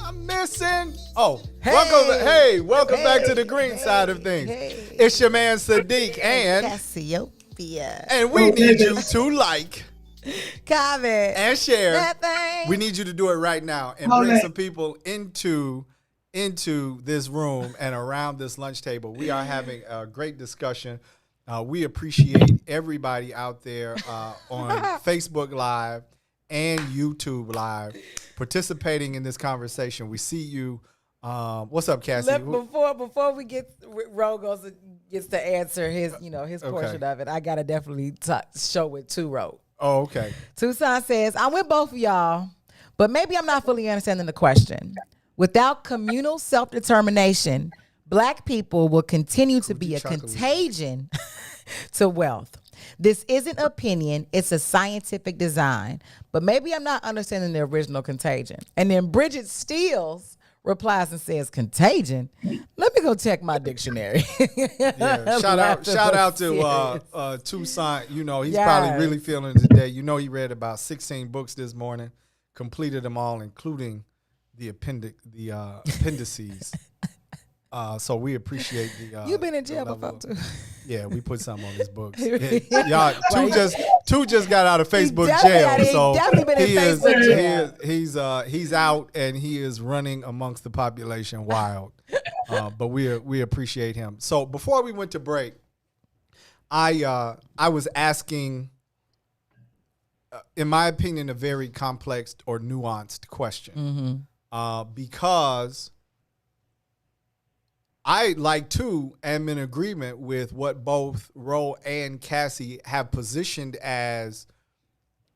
[SPEAKER 5] I'm missing. Oh, welcome back to the green side of things. It's your man Sadeek and
[SPEAKER 6] Cassiopeia.
[SPEAKER 5] And we need you to like,
[SPEAKER 6] comment,
[SPEAKER 5] and share.
[SPEAKER 6] That thing.
[SPEAKER 5] We need you to do it right now and bring some people into this room and around this lunch table. We are having a great discussion. We appreciate everybody out there on Facebook Live and YouTube Live participating in this conversation. We see you. What's up, Cassie?
[SPEAKER 6] Before we get Ro gets to answer his portion of it, I gotta definitely show with two Ro.
[SPEAKER 5] Oh, okay.
[SPEAKER 6] Tucson says, I'm with both of y'all, but maybe I'm not fully understanding the question. Without communal self-determination, Black people will continue to be a contagion to wealth. This isn't opinion, it's a scientific design, but maybe I'm not understanding the original contagion. And then Bridget Steele replies and says, contagion? Let me go check my dictionary.
[SPEAKER 5] Yeah, shout out to Tucson. You know, he's probably really feeling it today. You know, he read about 16 books this morning, completed them all, including the appendices. So we appreciate the.
[SPEAKER 6] You've been in jail before too.
[SPEAKER 5] Yeah, we put something on his books. Y'all, two just got out of Facebook jail, so he's out and he is running amongst the population wild. But we appreciate him. So before we went to break, I was asking, in my opinion, a very complex or nuanced question, because I, like too, am in agreement with what both Ro and Cassie have positioned as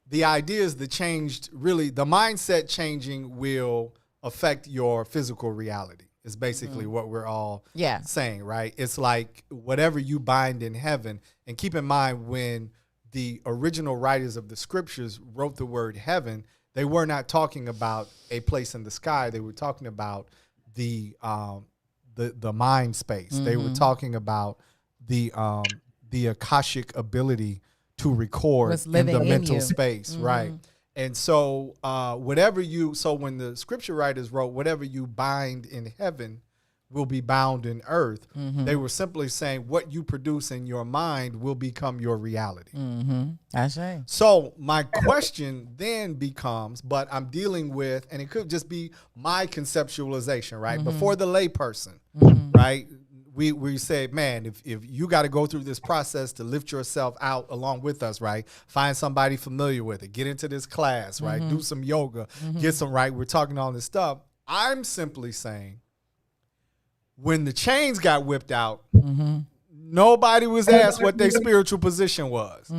[SPEAKER 5] the ideas that changed, really, the mindset changing will affect your physical reality, is basically what we're all saying, right? It's like whatever you bind in heaven, and keep in mind when the original writers of the scriptures wrote the word heaven, they were not talking about a place in the sky. They were talking about the mind space. They were talking about the Akashic ability to record in the mental space, right? And so when the scripture writers wrote, whatever you bind in heaven will be bound in earth, they were simply saying what you produce in your mind will become your reality.
[SPEAKER 6] That's right.
[SPEAKER 5] So my question then becomes, but I'm dealing with, and it could just be my conceptualization, right? Before the layperson, right? We say, man, if you got to go through this process to lift yourself out along with us, right? Find somebody familiar with it. Get into this class, right? Do some yoga. Get some, right? We're talking all this stuff. I'm simply saying, when the chains got whipped out, nobody was asked what their spiritual position was.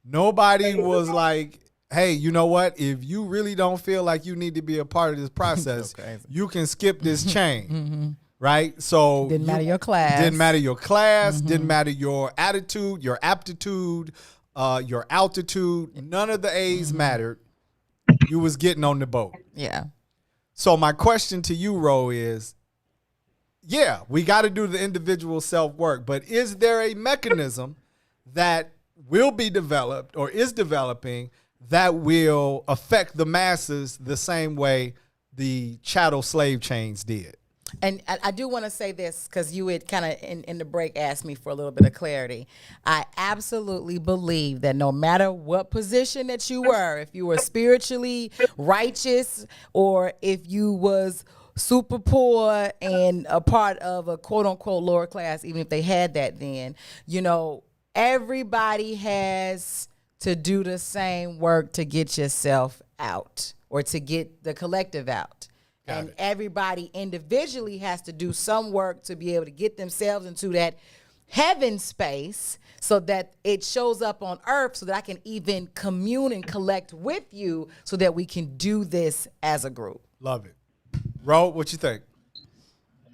[SPEAKER 5] Nobody was like, hey, you know what? If you really don't feel like you need to be a part of this process, you can skip this chain. Right? So
[SPEAKER 6] didn't matter your class.
[SPEAKER 5] Didn't matter your class. Didn't matter your attitude, your aptitude, your altitude. None of the A's mattered. You was getting on the boat.
[SPEAKER 6] Yeah.
[SPEAKER 5] So my question to you, Ro, is, yeah, we got to do the individual self-work, but is there a mechanism that will be developed or is developing that will affect the masses the same way the chattel slave chains did?
[SPEAKER 6] And I do want to say this, because you had kind of in the break asked me for a little bit of clarity. I absolutely believe that no matter what position that you were, if you were spiritually righteous or if you was super poor and a part of a quote unquote lower class, even if they had that then, you know, everybody has to do the same work to get yourself out or to get the collective out. And everybody individually has to do some work to be able to get themselves into that heaven space so that it shows up on earth so that I can even commune and collect with you so that we can do this as a group.
[SPEAKER 5] Love it. Ro, what you think?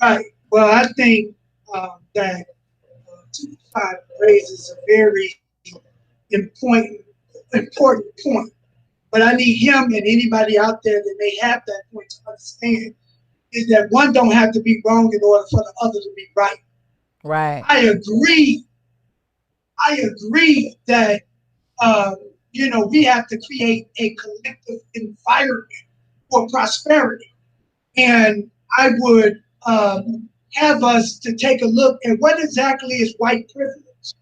[SPEAKER 14] Right. Well, I think that 2-5 raises a very important point. But I need him and anybody out there that may have that point to understand is that one don't have to be wrong in order for the other to be right.
[SPEAKER 6] Right.
[SPEAKER 14] I agree that we have to create a collective environment for prosperity. And I would have us to take a look at what exactly is white privilege.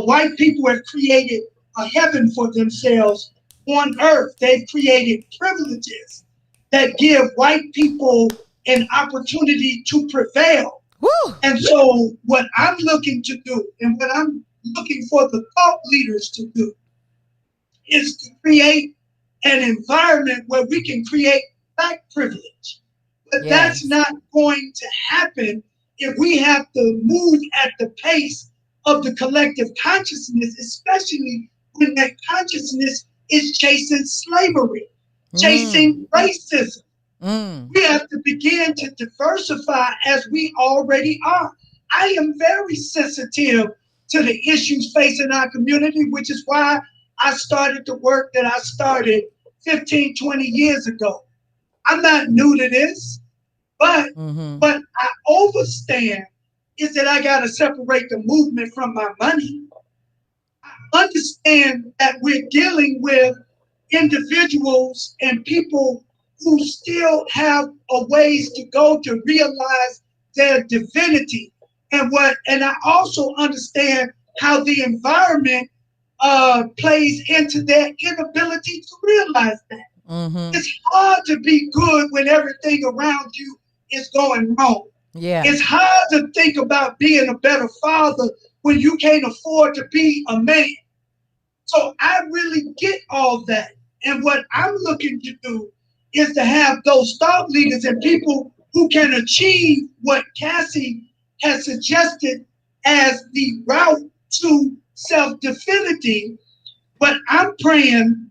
[SPEAKER 14] White people have created a heaven for themselves on earth. They've created privileges that give white people an opportunity to prevail.
[SPEAKER 6] Woo!
[SPEAKER 14] And so what I'm looking to do and what I'm looking for the thought leaders to do is to create an environment where we can create black privilege. But that's not going to happen if we have to move at the pace of the collective consciousness, especially when that consciousness is chasing slavery, chasing racism. We have to begin to diversify as we already are. I am very sensitive to the issues facing our community, which is why I started the work that I started 15, 20 years ago. I'm not new to this, but I understand is that I got to separate the movement from my money. I understand that we're dealing with individuals and people who still have a ways to go to realize their divinity. And I also understand how the environment plays into their inability to realize that. It's hard to be good when everything around you is going wrong.
[SPEAKER 6] Yeah.
[SPEAKER 14] It's hard to think about being a better father when you can't afford to be a man. So I really get all that. And what I'm looking to do is to have those thought leaders and people who can achieve what Cassie has suggested as the route to self-divinity. What I'm praying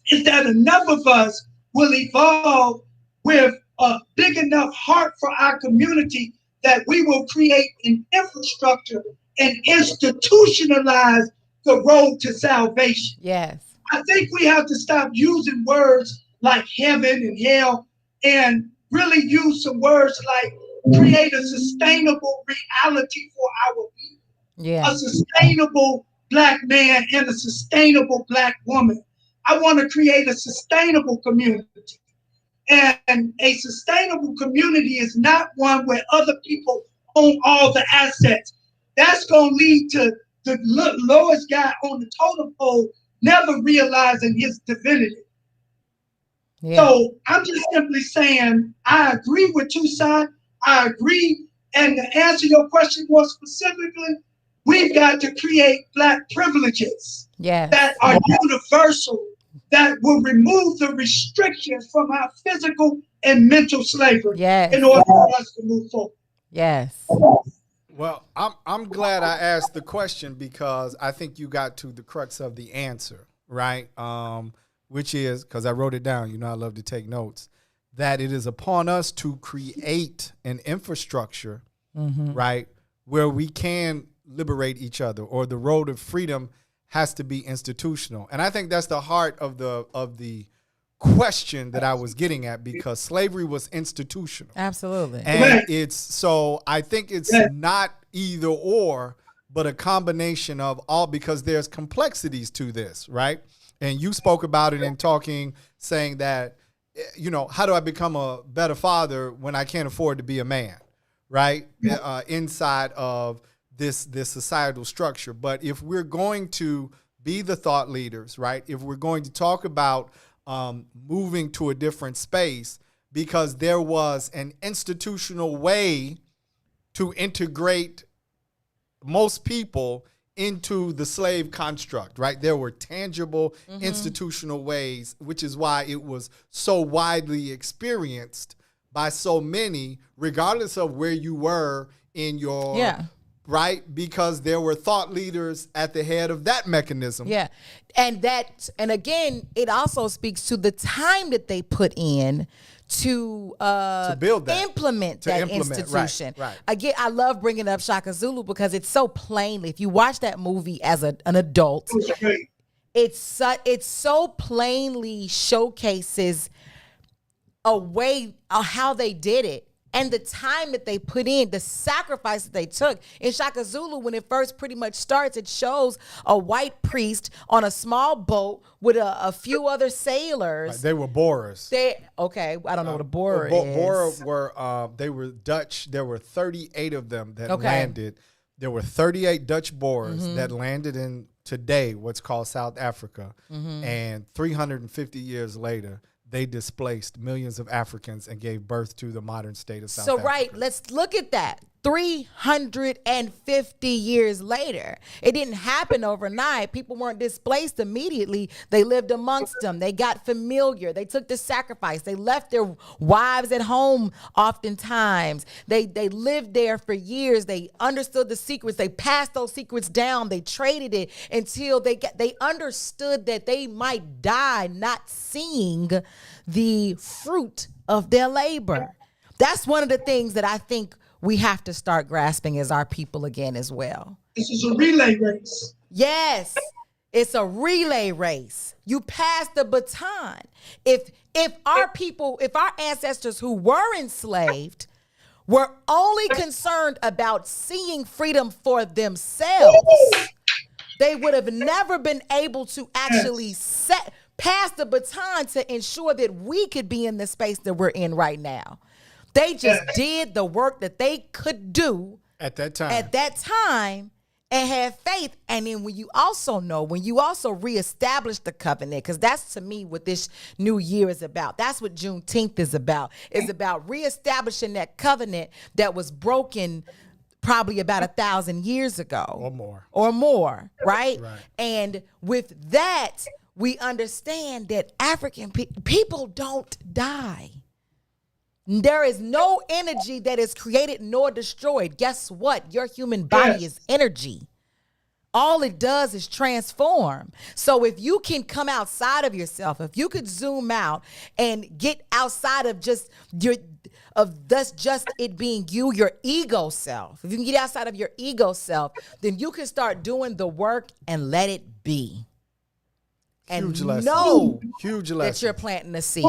[SPEAKER 14] is that enough of us will evolve with a big enough heart for our community that we will create an infrastructure and institutionalize the road to salvation.
[SPEAKER 6] Yes.
[SPEAKER 14] I think we have to stop using words like heaven and hell and really use some words like create a sustainable reality for our people.
[SPEAKER 6] Yeah.
[SPEAKER 14] A sustainable black man and a sustainable black woman. I want to create a sustainable community. And a sustainable community is not one where other people own all the assets. That's going to lead to the lowest guy on the totem pole never realizing his divinity. Yeah. So I'm just simply saying, I agree with Tucson. I agree. And to answer your question more specifically, we've got to create black privileges that are universal, that will remove the restrictions from our physical and mental slavery in order for us to move forward.
[SPEAKER 6] Yes.
[SPEAKER 5] Well, I'm glad I asked the question because I think you got to the crux of the answer, right? Which is, because I wrote it down, I love to take notes, that it is upon us to create an infrastructure, right, where we can liberate each other, or the road of freedom has to be institutional. And I think that's the heart of the question that I was getting at, because slavery was institutional.
[SPEAKER 6] Absolutely.
[SPEAKER 5] And I think it's not either or, but a combination of all, because there's complexities to this, right? And you spoke about it in talking, saying that, how do I become a better father when I can't afford to be a man, right? Inside of this societal structure. But if we're going to be the thought leaders, right? If we're going to talk about moving to a different space, because there was an institutional way to integrate most people into the slave construct, right? There were tangible institutional ways, which is why it was so widely experienced by so many, regardless of where you were in your right? Because there were thought leaders at the head of that mechanism.
[SPEAKER 6] Yeah. And again, it also speaks to the time that they put in to
[SPEAKER 5] build that,
[SPEAKER 6] implement that institution.
[SPEAKER 5] Right.
[SPEAKER 6] Again, I love bringing up Shaka Zulu because it's so plainly, if you watch that movie as an adult, it so plainly showcases a way of how they did it. And the time that they put in, the sacrifice that they took. In Shaka Zulu, when it first pretty much starts, it shows a white priest on a small boat with a few other sailors.
[SPEAKER 5] Right, they were Boers.
[SPEAKER 6] I don't know what a Boer is.
[SPEAKER 5] Boer they were Dutch. There were 38 of them that landed. There were 38 Dutch Boers that landed in today what's called South Africa. And 350 years later, they displaced millions of Africans and gave birth to the modern state of South Africa.
[SPEAKER 6] Right, let's look at that. 350 years later. It didn't happen overnight. People weren't displaced immediately. They lived amongst them. They got familiar. They took the sacrifice. They left their wives at home oftentimes. They lived there for years. They understood the secrets. They passed those secrets down. They traded it until they understood that they might die not seeing the fruit of their labor. That's one of the things that I think we have to start grasping as our people again as well.
[SPEAKER 14] This is a relay race.
[SPEAKER 6] Yes, it's a relay race. You pass the baton. If our people, if our ancestors who were enslaved were only concerned about seeing freedom for themselves, they would have never been able to actually pass the baton to ensure that we could be in the space that we're in right now. They just did the work that they could do
[SPEAKER 5] at that time and had faith. And then when you also reestablish the covenant, because that's to me what this new year is about. That's what Juneteenth is about. It's about reestablishing that covenant that was broken probably about 1,000 years ago. Or more, right? And with that, we understand that African people don't die. There is no energy that is created nor destroyed. Guess what? Your human body is energy. All it does is transform. So if you can come outside of yourself, if you could zoom out and get outside of just it being you, your ego self. If you can get outside of your ego self, then you can start doing the work and let it be. And know that you're planting a seed.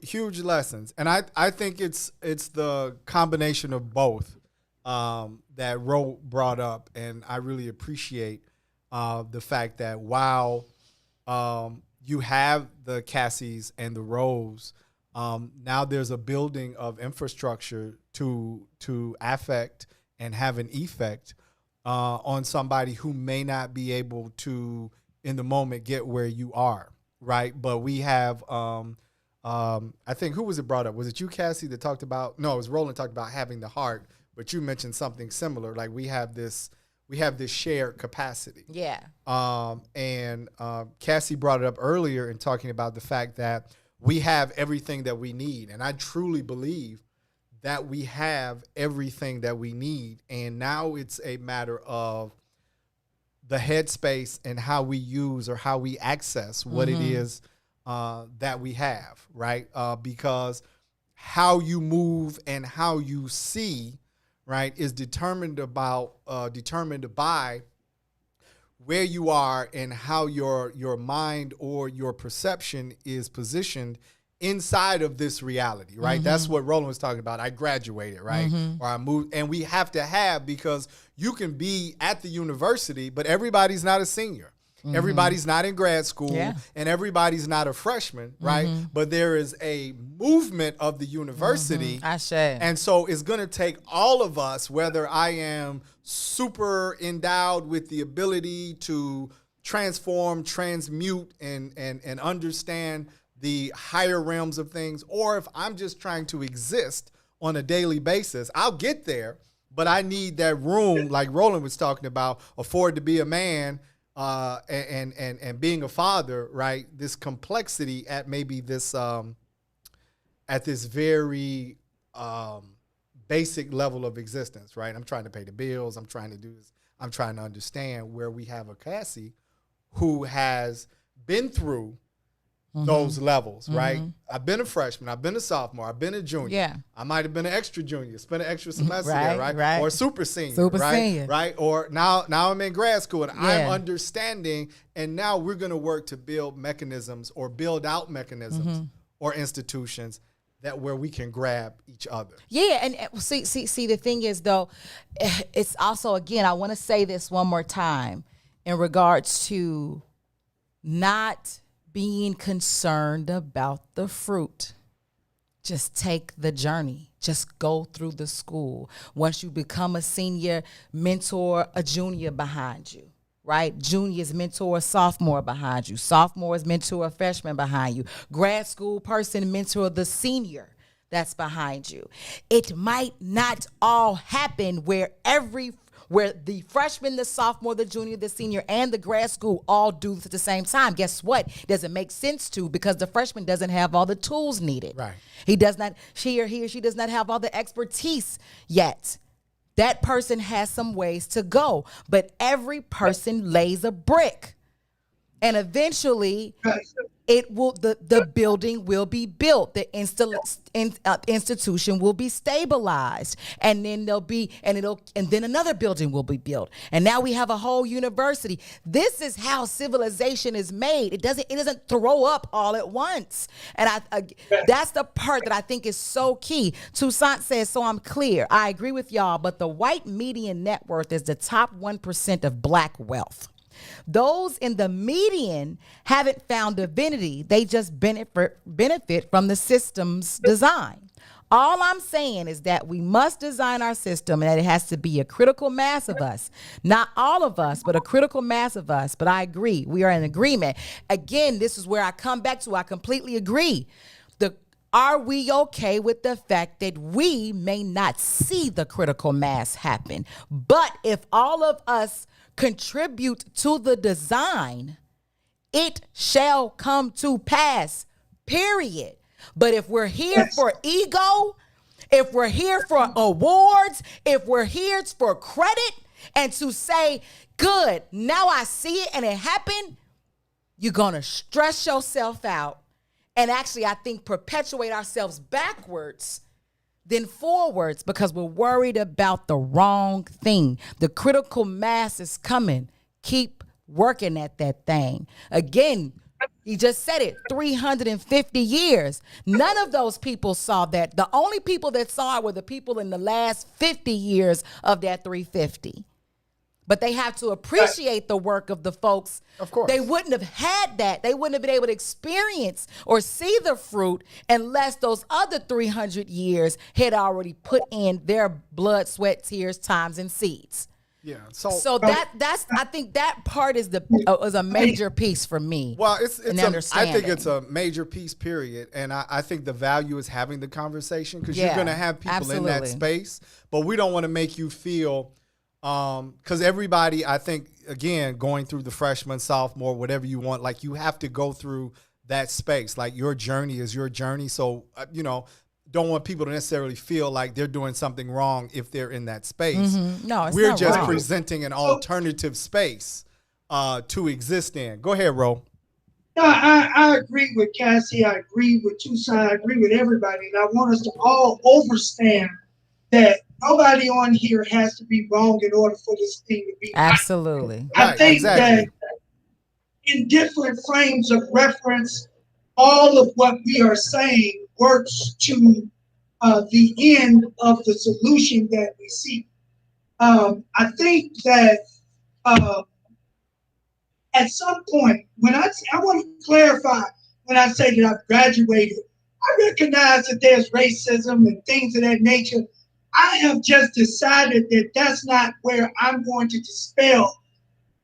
[SPEAKER 5] Huge lessons. And I think it's the combination of both that Ro brought up. And I really appreciate the fact that while you have the Cassies and the Roes, now there's a building of infrastructure to affect and have an effect on somebody who may not be able to in the moment get where you are, right? But we have, I think, who was it brought up? Was it you, Cassie, that talked about, no, it was Roland talked about having the heart, but you mentioned something similar. Like we have this shared capacity.
[SPEAKER 6] Yeah.
[SPEAKER 5] And Cassie brought it up earlier in talking about the fact that we have everything that we need. And I truly believe that we have everything that we need. And now it's a matter of the headspace and how we use or how we access what it is that we have, right? Because how you move and how you see, right, is determined by where you are and how your mind or your perception is positioned inside of this reality, right? That's what Roland was talking about. I graduated, right? Or I moved, and we have to have, because you can be at the university, but everybody's not a senior. Everybody's not in grad school, and everybody's not a freshman, right? But there is a movement of the university. And so it's going to take all of us, whether I am super endowed with the ability to transform, transmute, and understand the higher realms of things, or if I'm just trying to exist on a daily basis, I'll get there. but I need that room, like Roland was talking about, afford to be a man, and being a father, right? This complexity at maybe this at this very basic level of existence, right? I'm trying to pay the bills. I'm trying to do this. I'm trying to understand where we have a Cassie who has been through those levels, right? I've been a freshman. I've been a sophomore. I've been a junior.
[SPEAKER 6] Yeah.
[SPEAKER 5] I might have been an extra junior, spent an extra semester
[SPEAKER 6] Right,
[SPEAKER 5] there, right?
[SPEAKER 6] right.
[SPEAKER 5] Or super senior,
[SPEAKER 6] Super
[SPEAKER 5] right?
[SPEAKER 6] senior.
[SPEAKER 5] Right? Or now I'm in grad school and I'm
[SPEAKER 6] Yeah.
[SPEAKER 5] understanding, and now we're going to work to build mechanisms or build out mechanisms or institutions that where we can grab each other.
[SPEAKER 6] Yeah, and see, the thing is though, it's also, again, I want to say this one more time in regards to not being concerned about the fruit. Just take the journey. Just go through the school. Once you become a senior, mentor a junior behind you, right? Juniors mentor a sophomore behind you. Sophomores mentor a freshman behind you. Grad school person mentor the senior that's behind you. It might not all happen where the freshman, the sophomore, the junior, the senior, and the grad school all do this at the same time. Guess what? Doesn't make sense to, because the freshman doesn't have all the tools needed.
[SPEAKER 5] Right.
[SPEAKER 6] He or she does not have all the expertise yet. That person has some ways to go, but every person lays a brick. And eventually the building will be built. The institution will be stabilized, and then then another building will be built. And now we have a whole university. This is how civilization is made. It doesn't throw up all at once. And that's the part that I think is so key. Toussaint says, so I'm clear. I agree with y'all, but the white median net worth is the top 1% of black wealth. Those in the median haven't found divinity. They just benefit from the system's design. All I'm saying is that we must design our system, and that it has to be a critical mass of us. Not all of us, but a critical mass of us. But I agree. We are in agreement. Again, this is where I come back to. I completely agree. Are we okay with the fact that we may not see the critical mass happen? But if all of us contribute to the design, it shall come to pass, period. But if we're here for ego, if we're here for awards, if we're here for credit and to say, good, now I see it and it happened, you're going to stress yourself out and actually, I think, perpetuate ourselves backwards than forwards, because we're worried about the wrong thing. The critical mass is coming. Keep working at that thing. Again, he just said it, 350 years. None of those people saw that. The only people that saw it were the people in the last 50 years of that 350. But they have to appreciate the work of the folks.
[SPEAKER 5] Of course.
[SPEAKER 6] They wouldn't have had that. They wouldn't have been able to experience or see the fruit unless those other 300 years had already put in their blood, sweat, tears, times, and seeds.
[SPEAKER 5] Yeah.
[SPEAKER 6] So that's I think that part is a major piece for me.
[SPEAKER 5] Well, I think it's a major piece, period. And I think the value is having the conversation, because you're going to have people in that space, but we don't want to make you feel. Because everybody, I think, again, going through the freshman, sophomore, whatever you want, like, you have to go through that space. Like, your journey is your journey. So, don't want people to necessarily feel like they're doing something wrong if they're in that space.
[SPEAKER 6] No, it's
[SPEAKER 5] We're
[SPEAKER 6] not
[SPEAKER 5] just
[SPEAKER 6] wrong.
[SPEAKER 5] presenting an alternative space to exist in. Go ahead, Ro.
[SPEAKER 14] No, I agree with Cassie. I agree with Toussaint. I agree with everybody. And I want us to all understand that nobody on here has to be wrong in order for this thing to be
[SPEAKER 6] absolutely.
[SPEAKER 14] I think that in different frames of reference, all of what we are saying works to the end of the solution that we seek. I think that at some point, when I want to clarify, when I say that I've graduated, I recognize that there's racism and things of that nature. I have just decided that that's not where I'm going to dispel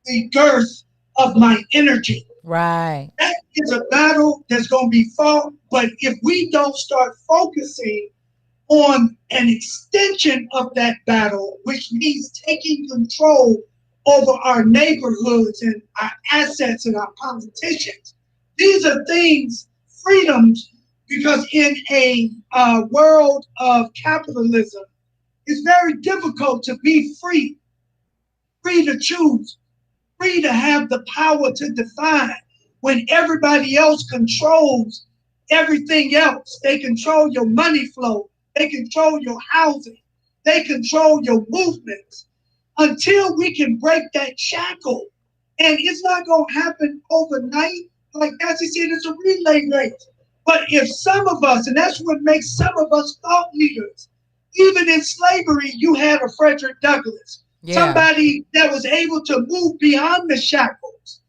[SPEAKER 14] the girth of my energy.
[SPEAKER 6] Right.
[SPEAKER 14] That is a battle that's going to be fought, but if we don't start focusing on an extension of that battle, which means taking control over our neighborhoods and our assets and our politicians. These are things, freedoms, because in a world of capitalism, it's very difficult to be free, free to choose, free to have the power to define when everybody else controls everything else. They control your money flow. They control your housing. They control your movements. Until we can break that shackle, and it's not going to happen overnight. Like Cassie said, it's a relay race. But if some of us, and that's what makes some of us thought leaders, even in slavery, you had a Frederick Douglass, somebody that was able to move beyond the shackles.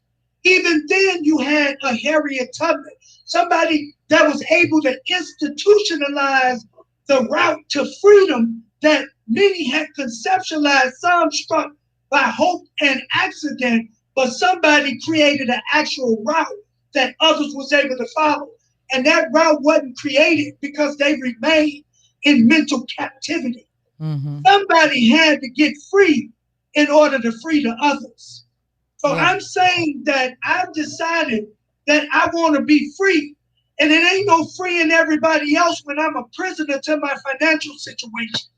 [SPEAKER 14] Even then, you had a Harriet Tubman, somebody that was able to institutionalize the route to freedom that many had conceptualized, some struck by hope and accident, but somebody created an actual route that others was able to follow. And that route wasn't created because they remained in mental captivity. Somebody had to get free in order to free the others. So I'm saying that I've decided that I want to be free. And it ain't no freeing everybody else when I'm a prisoner to my financial situation.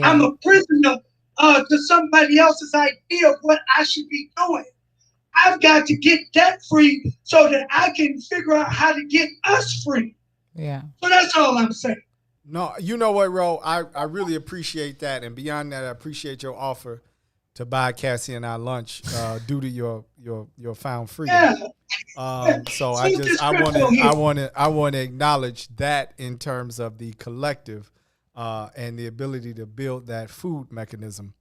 [SPEAKER 14] I'm a prisoner to somebody else's idea of what I should be doing. I've got to get that free so that I can figure out how to get us free.
[SPEAKER 6] Yeah.
[SPEAKER 14] So that's all I'm saying.
[SPEAKER 5] No, you know what, Ro? I really appreciate that. And beyond that, I appreciate your offer to buy Cassie and I lunch due to your found freedom. So I want to acknowledge that in terms of the collective and the ability to build that food mechanism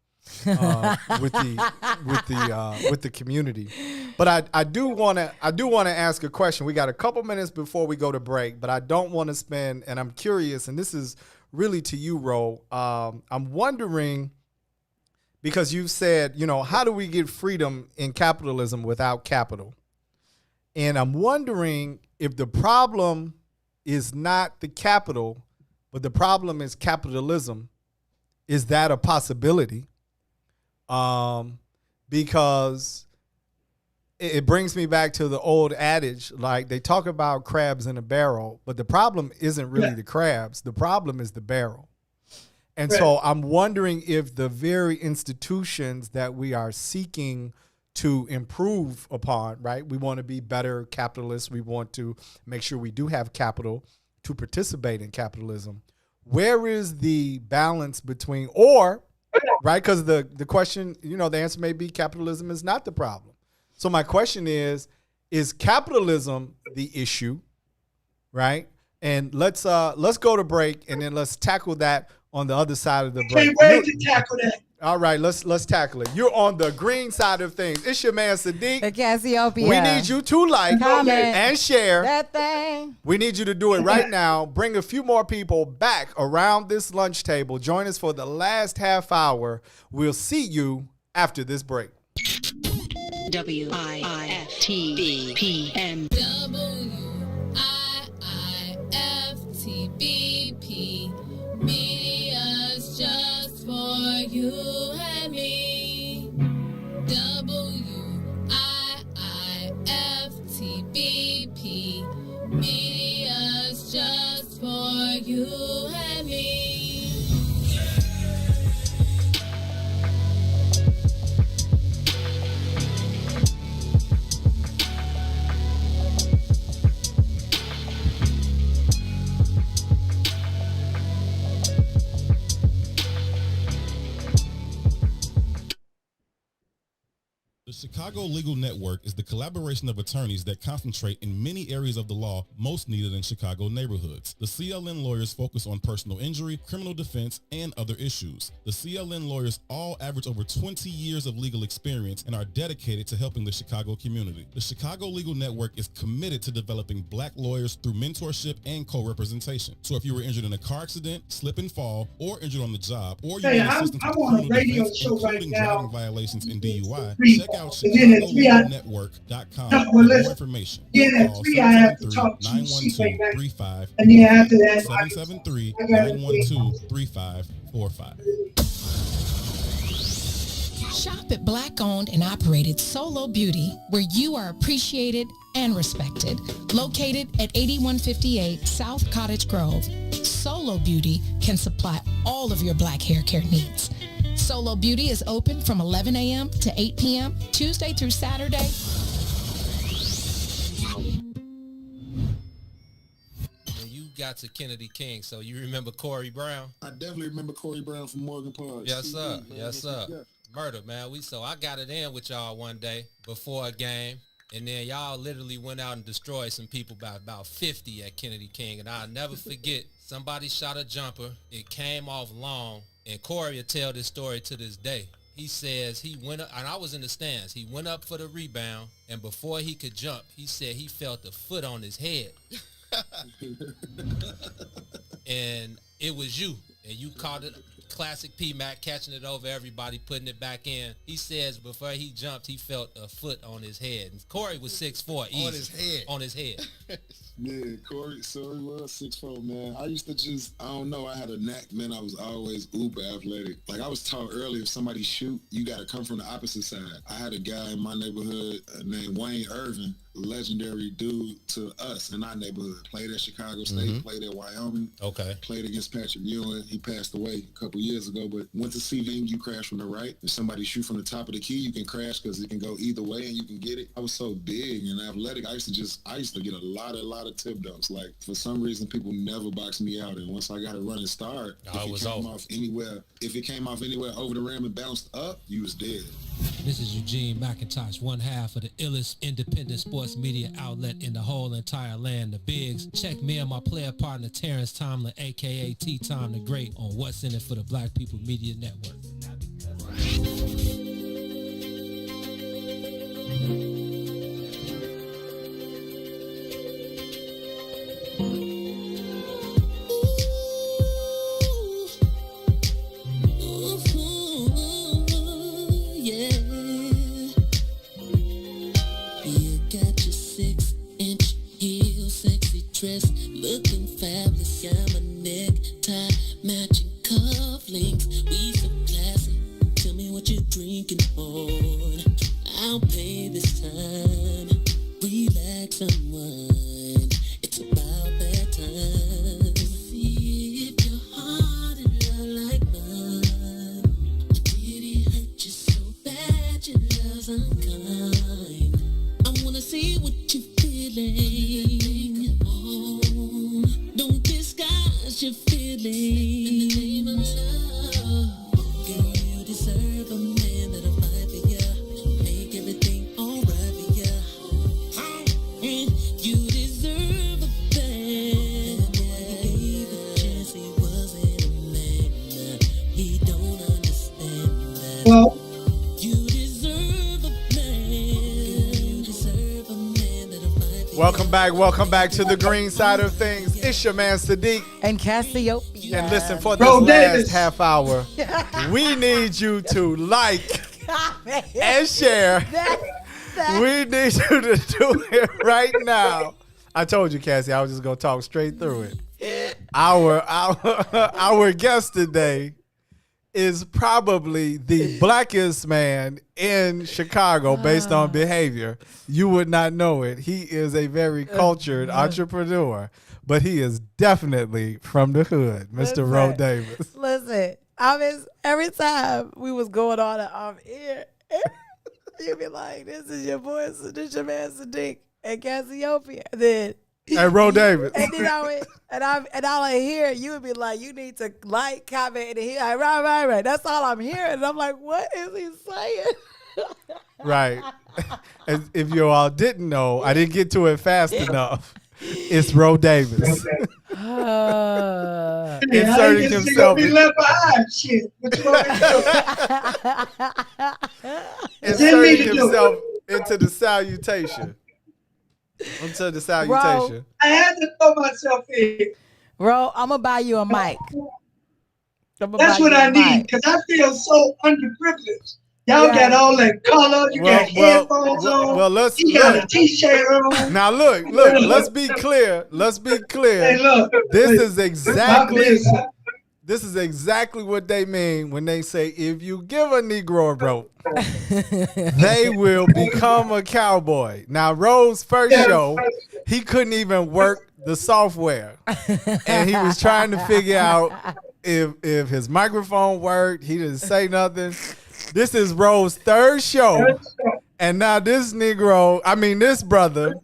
[SPEAKER 5] with the community. But I do want to ask a question. We got a couple minutes before we go to break, but I don't want to spend, and I'm curious, and this is really to you, Ro. I'm wondering, because you said, how do we get freedom in capitalism without capital? And I'm wondering if the problem is not the capital, but the problem is capitalism. Is that a possibility? Because it brings me back to the old adage, like they talk about crabs in a barrel, but the problem isn't really the crabs. The problem is the barrel. And so I'm wondering if the very institutions that we are seeking to improve upon, right? We want to be better capitalists. We want to make sure we do have capital to participate in capitalism. Where is the balance between, right? Because the question, the answer may be capitalism is not the problem. So my question is capitalism the issue, right? And let's go to break, and then let's tackle that on the other side of the break.
[SPEAKER 14] Can't wait to tackle that.
[SPEAKER 5] All right, let's tackle it. You're on the green side of things. It's your man Sadeek.
[SPEAKER 6] The Cassiopeia.
[SPEAKER 5] We need you to like, comment, and share
[SPEAKER 6] that thing.
[SPEAKER 5] We need you to do it right now. Bring a few more people back around this lunch table. Join us for the last half hour. We'll see you after this break.
[SPEAKER 8] WIIFTBP.
[SPEAKER 3] WIIFTBP. Media's just for you and me. WIIFTBP. Media's just for you and me.
[SPEAKER 10] The Chicago Legal Network is the collaboration of attorneys that concentrate in many areas of the law most needed in Chicago neighborhoods. The CLN lawyers focus on personal injury, criminal defense, and other issues. The CLN lawyers all average over 20 years of legal experience and are dedicated to helping the Chicago community. The Chicago Legal Network is committed to developing black lawyers through mentorship and co-representation. So if you were injured in a car accident, slip and fall, or injured on the job, or you need assistance with criminal defense, including driving violations and DUI, check out
[SPEAKER 14] And then at 3,
[SPEAKER 10] ChicagoRadioNetwork.com
[SPEAKER 14] no,
[SPEAKER 10] for
[SPEAKER 14] well,
[SPEAKER 10] more
[SPEAKER 14] listen.
[SPEAKER 10] information.
[SPEAKER 14] Then at
[SPEAKER 10] Call
[SPEAKER 14] 3, I have to talk to C-Way Bank.
[SPEAKER 10] 773-912-3545.
[SPEAKER 14] And then after that,
[SPEAKER 10] 773-912-3545.
[SPEAKER 9] Shop at Black-owned and operated Solo Beauty, where you are appreciated and respected. Located at 8158 South Cottage Grove, Solo Beauty can supply all of your black hair care needs. Solo Beauty is open from 11 a.m. to 8 p.m., Tuesday through Saturday.
[SPEAKER 16] You got to Kennedy King, so you remember Corey Brown?
[SPEAKER 17] I definitely remember Corey Brown from Morgan Park.
[SPEAKER 16] Yes, sir. Yes, sir. Murder, man. So I got it in with y'all one day before a game, and then y'all literally went out and destroyed some people by about 50 at Kennedy King, and I'll never forget, somebody shot a jumper. It came off long, and Corey will tell this story to this day. He says he went up, and I was in the stands. He went up for the rebound, and before he could jump, he said he felt a foot on his head. And it was you, and you caught it. Classic P-Mac catching it over everybody, putting it back in. He says before he jumped, he felt a foot on his head. And Corey was 6'4", easy.
[SPEAKER 17] On his head.
[SPEAKER 16] On his head.
[SPEAKER 17] Yeah, Corey was 6'4", man. I used to just, I don't know, I had a knack, man. I was always uber athletic. Like I was taught earlier, if somebody shoot, you got to come from the opposite side. I had a guy in my neighborhood named Wayne Irvin, legendary dude to us in our neighborhood. Played at Chicago State, played at Wyoming.
[SPEAKER 16] Okay.
[SPEAKER 17] Played against Patrick Ewing. He passed away a couple years ago, but went to CV, you crash from the right. If somebody shoot from the top of the key, you can crash because it can go either way and you can get it. I was so big and athletic, I used to get a lot of tip dunks. Like for some reason, people never boxed me out, and once I got a running start, if it came off anywhere over the rim and bounced up, you was dead.
[SPEAKER 13] This is Eugene McIntosh, one half of the illest independent sports media outlet in the whole entire land, the Bigs. Check me and my player partner Terrence Tomlin, aka T-Tom the Great, on What's in It for the Black People Media Network.
[SPEAKER 18] Looking fabulous, got my necktie matching cufflinks. We so classy. Tell me what you're drinking on. I'll pay this time. Relax, unwind. It's about that time. See if your heart in love like mine. Did it hurt you so bad? Your love's unkind. I wanna see what you're feeling. Don't disguise your feelings. In the name of love, girl, you deserve a man that'll fight for you, make everything alright for you. You deserve a man. Gave a chance, he wasn't a man. He don't understand that.
[SPEAKER 14] Well,
[SPEAKER 18] you deserve a man. You deserve a man that'll fight for you.
[SPEAKER 5] Welcome back to the green side of things. It's your man Sadeek
[SPEAKER 6] and Cassiopeia.
[SPEAKER 5] And listen, for this last half hour, we need you to like and share. We need you to do it right now. I told you, Cassie, I was just gonna talk straight through it. Our guest today is probably the blackest man in Chicago based on behavior. You would not know it. He is a very cultured entrepreneur, but he is definitely from the hood, Mr. Ro Davis.
[SPEAKER 6] Listen, every time we was going on and off air, you'd be like, this is your boy, this is your man Sadeek and Cassiopeia. Then
[SPEAKER 5] and Ro Davis.
[SPEAKER 6] And then I hear you would be like, you need to like, comment, and hear like, right. That's all I'm hearing. And I'm like, what is he saying?
[SPEAKER 5] Right. As if you all didn't know, I didn't get to it fast enough. It's Ro Davis. Inserting himself. Inserting himself into the salutation. Until the salutation.
[SPEAKER 6] Bro,
[SPEAKER 14] I had to throw myself in.
[SPEAKER 6] Bro, I'm going to buy you a mic.
[SPEAKER 14] That's what I need, because I feel so underprivileged. Y'all
[SPEAKER 6] Yeah.
[SPEAKER 14] got all that color. You got headphones on.
[SPEAKER 5] well, let's
[SPEAKER 14] He got a
[SPEAKER 5] look.
[SPEAKER 14] t-shirt on.
[SPEAKER 5] Now look, let's be clear. Let's be clear.
[SPEAKER 14] Hey, look.
[SPEAKER 5] This
[SPEAKER 14] Hey,
[SPEAKER 5] is
[SPEAKER 14] my
[SPEAKER 5] exactly
[SPEAKER 14] business.
[SPEAKER 5] what they mean when they say if you give a Negro a rope, they will become a cowboy. Now, Rose's first show, he couldn't even work the software. And he was trying to figure out if his microphone worked. He didn't say nothing. This is Rose's third show. And now this brother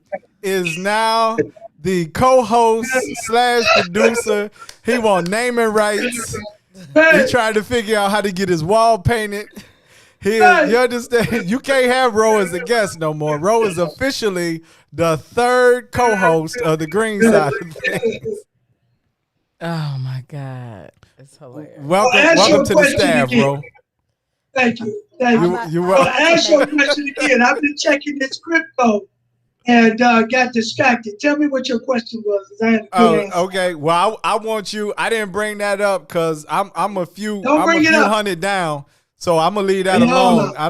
[SPEAKER 5] is now the co-host / producer. He want naming rights. He tried to figure out how to get his wall painted. You understand? You can't have Ro as a guest no more. Ro is officially the third co-host of the Green Side of Things.
[SPEAKER 6] Oh my God, it's hilarious.
[SPEAKER 5] Welcome to the staff, Ro.
[SPEAKER 14] Thank you. Thank you.
[SPEAKER 5] You
[SPEAKER 14] Well, ask your question again. I've been checking this crypto and got distracted. Tell me what your question was. 'Cause I had a good answer.
[SPEAKER 5] Okay. Well, I want you. I didn't bring that up because I'm a few
[SPEAKER 14] Don't
[SPEAKER 5] hundred down. So I'm gonna leave that alone. I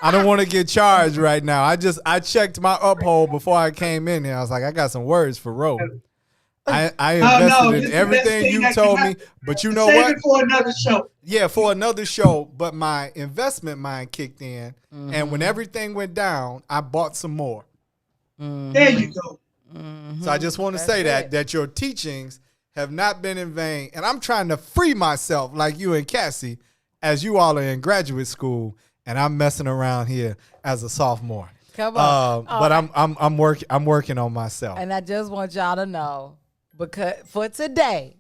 [SPEAKER 5] don't want to get charged right now. I checked my uphold before I came in here. I was like, I got some words for Ro. I invested in everything you told me, but you know what?
[SPEAKER 14] Save it for another show.
[SPEAKER 5] Yeah, for another show. But my investment mind kicked in, and when everything went down, I bought some more.
[SPEAKER 14] There you go.
[SPEAKER 5] So I just want to say that your teachings have not been in vain, and I'm trying to free myself like you and Cassie, as you all are in graduate school, and I'm messing around here as a sophomore.
[SPEAKER 6] Come on.
[SPEAKER 5] But I'm working on myself.
[SPEAKER 6] And I just want y'all to know, because for today,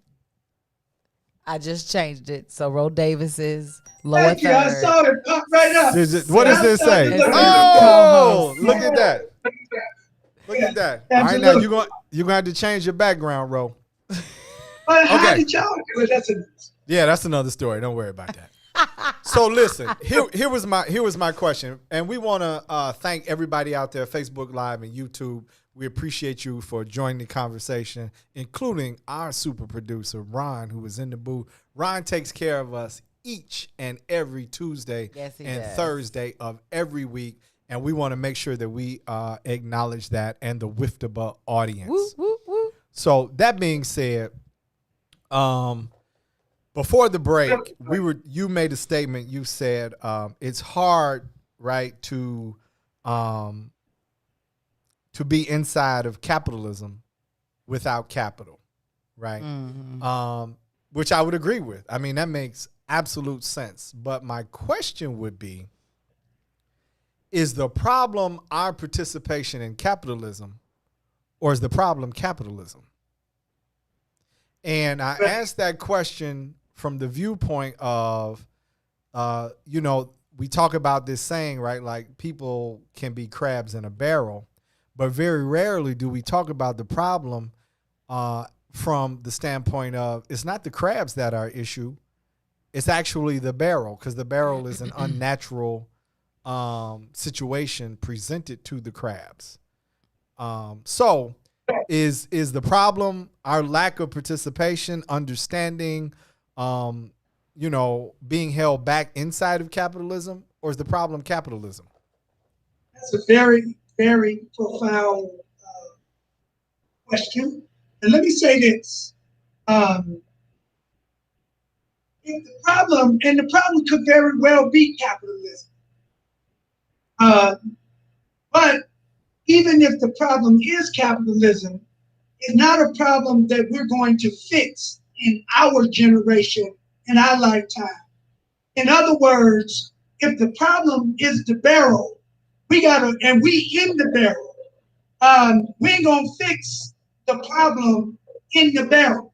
[SPEAKER 6] I just changed it. So Ro Davis is lower
[SPEAKER 14] Thank you. I
[SPEAKER 6] third.
[SPEAKER 14] saw it pop right up.
[SPEAKER 5] What does this say?
[SPEAKER 6] It's
[SPEAKER 5] Oh,
[SPEAKER 6] co-host.
[SPEAKER 5] look at that. Look at that. All right, now you're gonna have to change your background, Ro.
[SPEAKER 14] But how did y'all do it?
[SPEAKER 5] That's another story. Don't worry about that. So listen, here was my question, and we want to thank everybody out there, Facebook Live and YouTube. We appreciate you for joining the conversation, including our super producer Ron, who is in the booth. Ron takes care of us each and every Tuesday and Thursday of every week, and we want to make sure that we acknowledge that and the WIIFTBP audience.
[SPEAKER 6] Woo, woo, woo.
[SPEAKER 5] So that being said, before the break, you made a statement. You said it's hard, right, to be inside of capitalism without capital, right?
[SPEAKER 6] Mm-hmm.
[SPEAKER 5] Which I would agree with. I mean, that makes absolute sense. But my question would be, is the problem our participation in capitalism, or is the problem capitalism? And I asked that question from the viewpoint of, we talk about this saying, right? Like people can be crabs in a barrel, but very rarely do we talk about the problem from the standpoint of it's not the crabs that are issue. It's actually the barrel, because the barrel is an unnatural situation presented to the crabs. So is the problem our lack of participation, understanding, being held back inside of capitalism, or is the problem capitalism?
[SPEAKER 14] That's a very, very profound question. And let me say this. If the problem could very well be capitalism. But even if the problem is capitalism, it's not a problem that we're going to fix in our generation, in our lifetime. In other words, if the problem is the barrel, we in the barrel, we ain't gonna fix the problem in the barrel.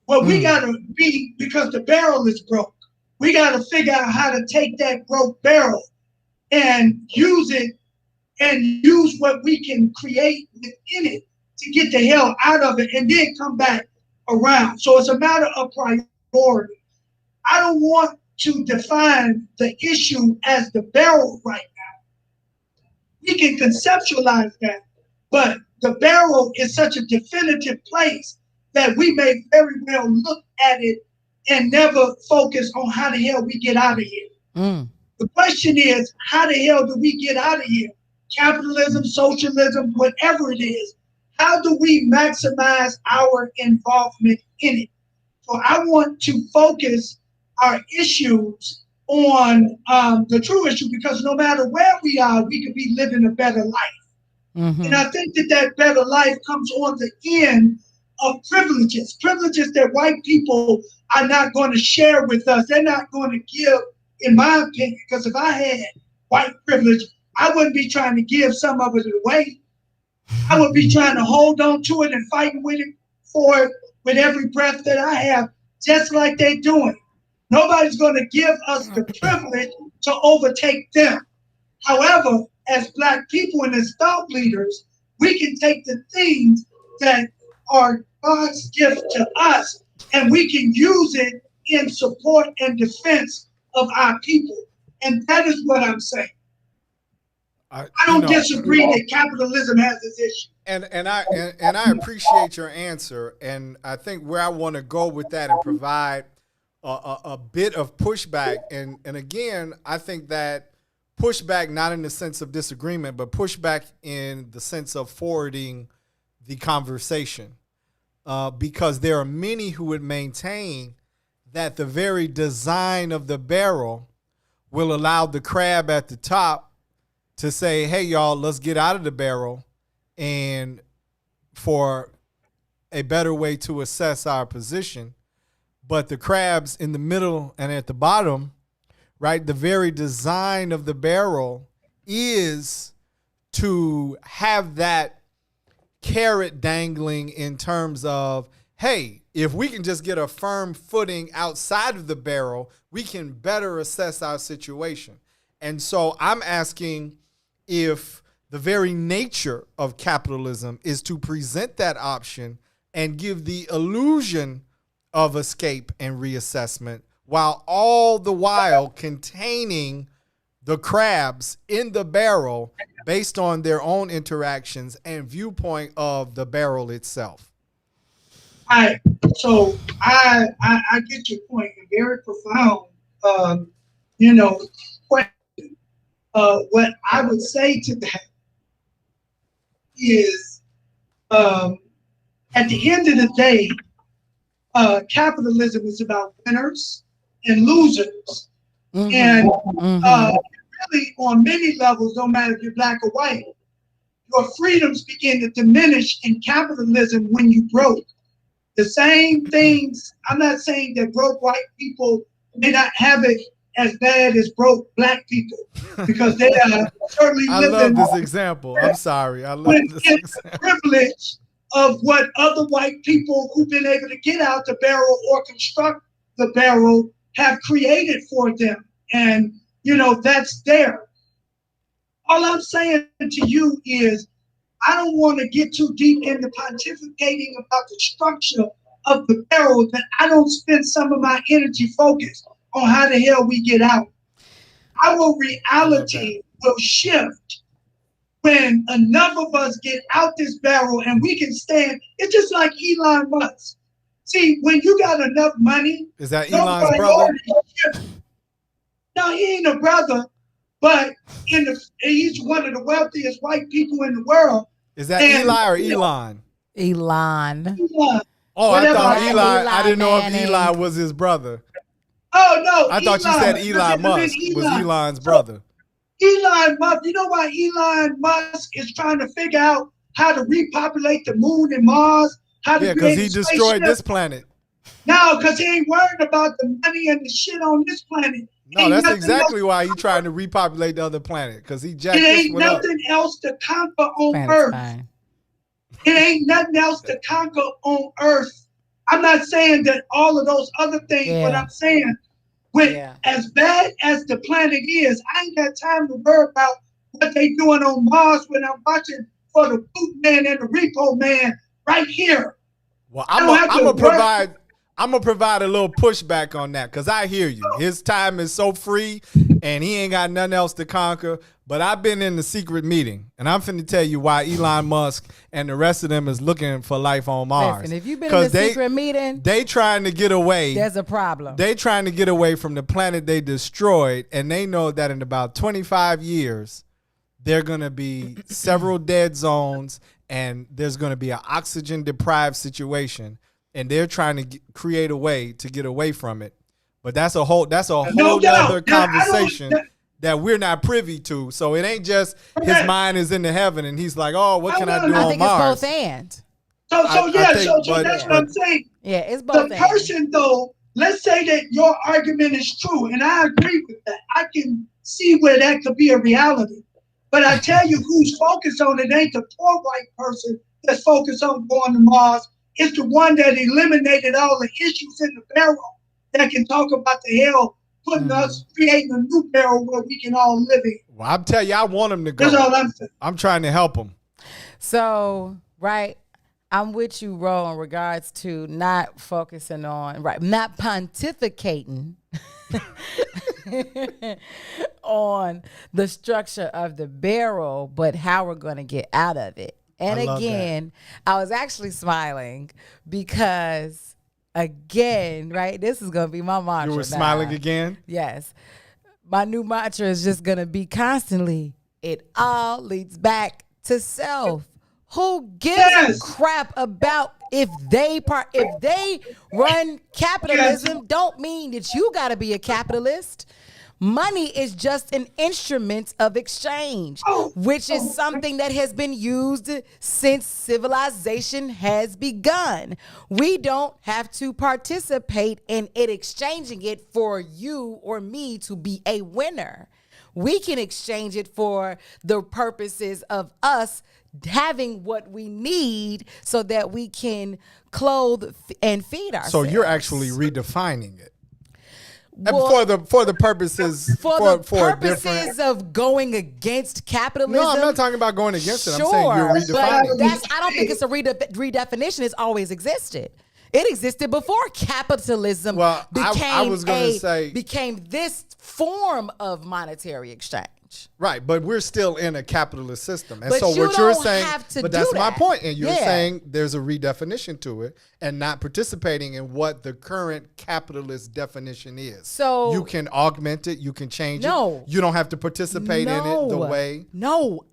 [SPEAKER 14] What we gotta be, because the barrel is broke, we gotta figure out how to take that broke barrel and use it, and use what we can create within it to get the hell out of it, and then come back around. So it's a matter of priority. I don't want to define the issue as the barrel right now. We can conceptualize that, but the barrel is such a definitive place that we may very well look at it and never focus on how the hell we get out of here. The question is, how the hell do we get out of here? Capitalism, socialism, whatever it is. How do we maximize our involvement in it? So I want to focus our issues on the true issue, because no matter where we are, we could be living a better life. And I think that better life comes on the end of privileges that white people are not going to share with us. They're not going to give, in my opinion, because if I had white privilege, I wouldn't be trying to give some of it away. I would be trying to hold on to it and fighting with it for it with every breath that I have, just like they're doing. Nobody's going to give us the privilege to overtake them. However, as Black people and as thought leaders, we can take the things that are God's gift to us and we can use it in support and defense of our people. And that is what I'm saying. I don't disagree that capitalism has its issue.
[SPEAKER 5] And I appreciate your answer. And I think where I want to go with that and provide a bit of pushback. And again, I think that pushback, not in the sense of disagreement, but pushback in the sense of forwarding the conversation. Because there are many who would maintain that the very design of the barrel will allow the crab at the top to say, hey, y'all, let's get out of the barrel, and for a better way to assess our position. But the crabs in the middle and at the bottom, right, the very design of the barrel is to have that carrot dangling in terms of, hey, if we can just get a firm footing outside of the barrel, we can better assess our situation. And so I'm asking if the very nature of capitalism is to present that option and give the illusion of escape and reassessment, while all the while containing the crabs in the barrel based on their own interactions and viewpoint of the barrel itself.
[SPEAKER 14] So I get your point. A very profound, question. What I would say to that is, at the end of the day, capitalism is about winners and losers. And really, on many levels, no matter if you're Black or white, your freedoms begin to diminish in capitalism when you broke. The same things, I'm not saying that broke white people may not have it as bad as broke Black people, because they are certainly
[SPEAKER 5] I
[SPEAKER 14] living.
[SPEAKER 5] love this example. I'm sorry. I love this example.
[SPEAKER 14] Privilege of what other white people who've been able to get out the barrel or construct the barrel have created for them. And, that's there. All I'm saying to you is, I don't want to get too deep into pontificating about the structure of the barrel that I don't spend some of my energy focused on how the hell we get out. Our reality will shift when enough of us get out this barrel and we can stand. It's just like Elon Musk. See, when you got enough money.
[SPEAKER 5] Is that Elon's brother?
[SPEAKER 14] No, he ain't a brother, but he's one of the wealthiest white people in the world.
[SPEAKER 5] Is that Eli or Elon?
[SPEAKER 6] Elon.
[SPEAKER 5] Oh,
[SPEAKER 6] Whatever.
[SPEAKER 5] I thought Eli. I didn't know if
[SPEAKER 6] Manning.
[SPEAKER 5] Eli was his brother.
[SPEAKER 14] Oh, no.
[SPEAKER 5] I thought you said Elon Musk was Elon's brother.
[SPEAKER 14] Elon Musk, you know why Elon Musk is trying to figure out how to repopulate the moon and Mars?
[SPEAKER 5] Because he destroyed this planet.
[SPEAKER 14] No, because he ain't worried about the money and the shit on this planet.
[SPEAKER 5] No, that's exactly why he's trying to repopulate the other planet, because he jacked
[SPEAKER 14] It
[SPEAKER 5] this
[SPEAKER 14] ain't
[SPEAKER 5] one up.
[SPEAKER 14] nothing else to conquer on Earth. It ain't nothing else to conquer on Earth. I'm not saying that all of those other things, but I'm saying as bad as the planet is, I ain't got time to worry about what they doing on Mars when I'm watching for the Boot Man and the Repo Man right here.
[SPEAKER 5] Well, I'm gonna provide a little pushback on that, because I hear you. His time is so free. and he ain't got nothing else to conquer. But I've been in the secret meeting, and I'm finna tell you why Elon Musk and the rest of them is looking for life on Mars.
[SPEAKER 6] Listen, if you've been in the secret meeting,
[SPEAKER 5] they trying to get away.
[SPEAKER 6] There's a problem.
[SPEAKER 5] They trying to get away from the planet they destroyed, and they know that in about 25 years, there are going to be several dead zones, and there's going to be an oxygen-deprived situation, and they're trying to create a way to get away from it. But that's a whole other conversation that we're not privy to. So it ain't just his mind is in the heaven, and he's like, oh, what can I do on Mars?
[SPEAKER 6] I think it's both and.
[SPEAKER 14] So that's what I'm saying.
[SPEAKER 6] Yeah, it's both.
[SPEAKER 14] The person, though, let's say that your argument is true, and I agree with that. I can see where that could be a reality. But I tell you, who's focused on it ain't the poor white person that's focused on going to Mars. It's the one that eliminated all the issues in the barrel that can talk about the hell putting us, creating a new barrel where we can all live in.
[SPEAKER 5] Well, I'm telling you, I want him to go.
[SPEAKER 14] That's all I'm saying.
[SPEAKER 5] I'm trying to help him.
[SPEAKER 6] So, right, I'm with you, Ro, in regards to not focusing on, not pontificating on the structure of the barrel, but how we're going to get out of it. And again, I was actually smiling because, again, right, this is going to be my mantra.
[SPEAKER 5] You were smiling again?
[SPEAKER 6] Yes. My new mantra is just going to be constantly, it all leads back to self. Who gives a crap about if they run capitalism? Don't mean that you got to be a capitalist. Money is just an instrument of exchange, which is something that has been used since civilization has begun. We don't have to participate in it exchanging it for you or me to be a winner. We can exchange it for the purposes of us having what we need so that we can clothe and feed ourselves.
[SPEAKER 5] So you're actually redefining it. Well, for the purposes
[SPEAKER 6] of going against capitalism.
[SPEAKER 5] No, I'm not talking about going against it. I'm saying you're redefining it.
[SPEAKER 6] I don't think it's a redefinition. It's always existed. It existed before capitalism became this form of monetary exchange.
[SPEAKER 5] Right, but we're still in a capitalist system. And
[SPEAKER 6] but
[SPEAKER 5] so what you're saying,
[SPEAKER 6] but
[SPEAKER 5] that's my point. And you're saying there's a redefinition to it and not participating in what the current capitalist definition is.
[SPEAKER 6] So
[SPEAKER 5] you can augment it, you can change it. You don't have to participate in it the way.
[SPEAKER 6] No.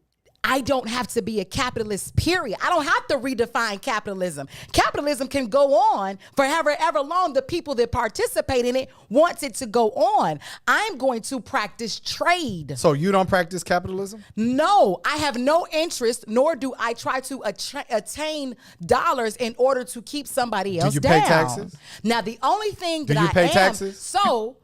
[SPEAKER 6] I don't have to be a capitalist, period. I don't have to redefine capitalism. Capitalism can go on for ever long. The people that participate in it want it to go on. I'm going to practice trade.
[SPEAKER 5] So you don't practice capitalism?
[SPEAKER 6] No, I have no interest, nor do I try to attain dollars in order to keep somebody else down.
[SPEAKER 5] Do you pay taxes?
[SPEAKER 6] Now, the only thing
[SPEAKER 5] that I am... Do you pay taxes?
[SPEAKER 6] So...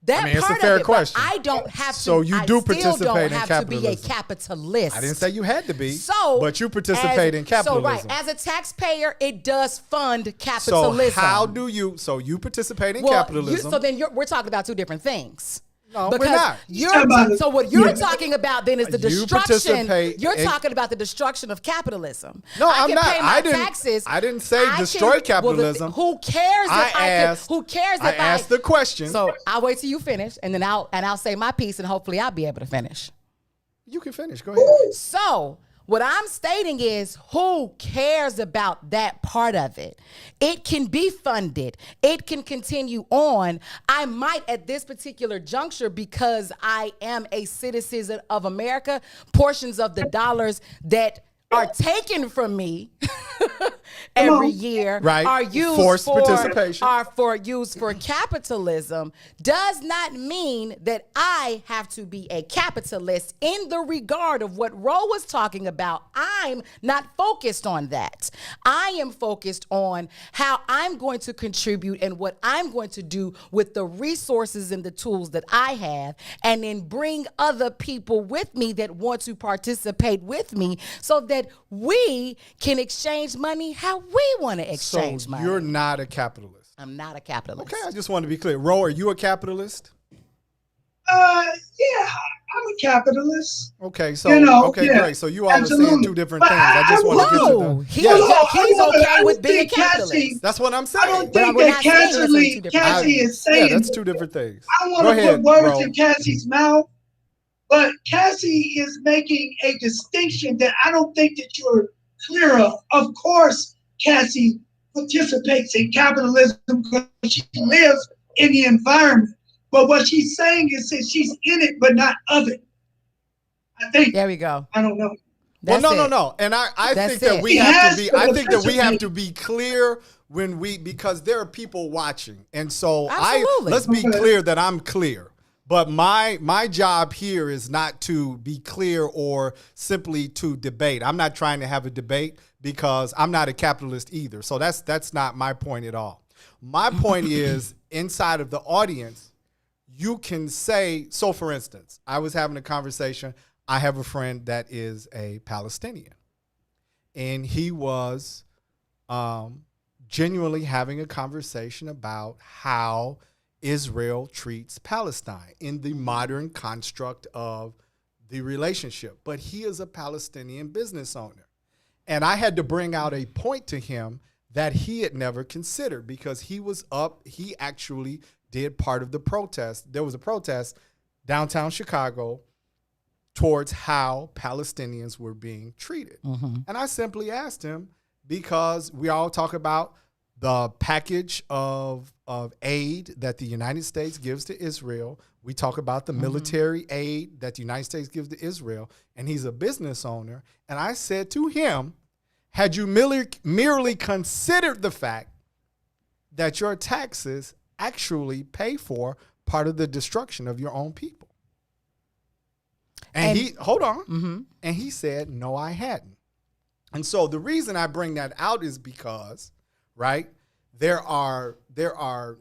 [SPEAKER 6] That
[SPEAKER 5] it's
[SPEAKER 6] part
[SPEAKER 5] a fair
[SPEAKER 6] of it,
[SPEAKER 5] question.
[SPEAKER 6] But I don't have to.
[SPEAKER 5] So you do participate
[SPEAKER 6] don't
[SPEAKER 5] in
[SPEAKER 6] have
[SPEAKER 5] capitalism.
[SPEAKER 6] To be a capitalist.
[SPEAKER 5] I didn't say you had to be.
[SPEAKER 6] So,
[SPEAKER 5] but you participate in capitalism.
[SPEAKER 6] So as a taxpayer, it does fund capitalism.
[SPEAKER 5] So how do you? So you participate in capitalism.
[SPEAKER 6] So then we're talking about two different things.
[SPEAKER 5] No, because
[SPEAKER 6] we're not. So what you're talking about then is the destruction. You're
[SPEAKER 5] in,
[SPEAKER 6] talking about the destruction of capitalism.
[SPEAKER 5] No, I'm not.
[SPEAKER 6] I didn't
[SPEAKER 5] say destroy capitalism.
[SPEAKER 6] Who cares? Who cares if
[SPEAKER 5] I asked the question?
[SPEAKER 6] So I'll wait till you finish, and then I'll say my piece, and hopefully I'll be able to finish.
[SPEAKER 5] You can finish. Go ahead.
[SPEAKER 6] So what I'm stating is, who cares about that part of it? It can be funded. It can continue on. I might at this particular juncture, because I am a citizen of America, portions of the dollars that are taken from me every year are used for capitalism, does not mean that I have to be a capitalist in the regard of what Ro was talking about. I'm not focused on that. I am focused on how I'm going to contribute and what I'm going to do with the resources and the tools that I have, and then bring other people with me that want to participate with me so that we can exchange money how we want to exchange money.
[SPEAKER 5] You're not a capitalist.
[SPEAKER 6] I'm not a capitalist.
[SPEAKER 5] Okay, I just want to be clear. Ro, are you a capitalist?
[SPEAKER 14] Yeah, I I'm a capitalist.
[SPEAKER 5] Okay, so great. So you all
[SPEAKER 14] absolutely.
[SPEAKER 5] are saying two different
[SPEAKER 14] But
[SPEAKER 5] things. I just want to get to
[SPEAKER 6] No,
[SPEAKER 5] the.
[SPEAKER 6] he's
[SPEAKER 14] I
[SPEAKER 6] okay with
[SPEAKER 14] don't
[SPEAKER 6] being a
[SPEAKER 14] think
[SPEAKER 6] capitalist.
[SPEAKER 14] Cassie-
[SPEAKER 5] That's what I'm saying.
[SPEAKER 14] I don't
[SPEAKER 6] But
[SPEAKER 14] think
[SPEAKER 6] we're
[SPEAKER 14] that
[SPEAKER 6] not saying those are two different
[SPEAKER 14] Cassie
[SPEAKER 6] things.
[SPEAKER 14] is saying.
[SPEAKER 5] Yeah, that's two different things.
[SPEAKER 14] I don't want
[SPEAKER 5] Go
[SPEAKER 14] to
[SPEAKER 5] ahead,
[SPEAKER 14] put words
[SPEAKER 5] bro.
[SPEAKER 14] in Cassie's mouth, but Cassie is making a distinction that I don't think that you're clear of. Of course, Cassie participates in capitalism because she lives in the environment. But what she's saying is that she's in it, but not of it. I think.
[SPEAKER 6] There we go.
[SPEAKER 14] I don't know.
[SPEAKER 6] That's
[SPEAKER 5] well, no,
[SPEAKER 6] it.
[SPEAKER 5] no. And I
[SPEAKER 6] That's
[SPEAKER 5] think that
[SPEAKER 6] it.
[SPEAKER 5] we
[SPEAKER 14] He
[SPEAKER 5] have
[SPEAKER 14] has
[SPEAKER 5] to be.
[SPEAKER 14] to
[SPEAKER 5] I think that we have
[SPEAKER 14] participate.
[SPEAKER 5] to be clear when because there are people watching, and so
[SPEAKER 6] Absolutely.
[SPEAKER 5] let's be
[SPEAKER 14] Okay.
[SPEAKER 5] clear that I'm clear. But my job here is not to be clear or simply to debate. I'm not trying to have a debate because I'm not a capitalist either. So that's not my point at all. My point is inside of the audience, you can say, so for instance, I was having a conversation. I have a friend that is a Palestinian, and he was genuinely having a conversation about how Israel treats Palestine in the modern construct of the relationship. But he is a Palestinian business owner. And I had to bring out a point to him that he had never considered because he was up, he actually did part of the protest. There was a protest downtown Chicago towards how Palestinians were being treated. And I simply asked him, because we all talk about the package of aid that the United States gives to Israel. We talk about the military aid that the United States gives to Israel, and he's a business owner. And I said to him, had you merely considered the fact that your taxes actually pay for part of the destruction of your own people? And he, hold on, and he said, no, I hadn't. And so the reason I bring that out is because, right, there are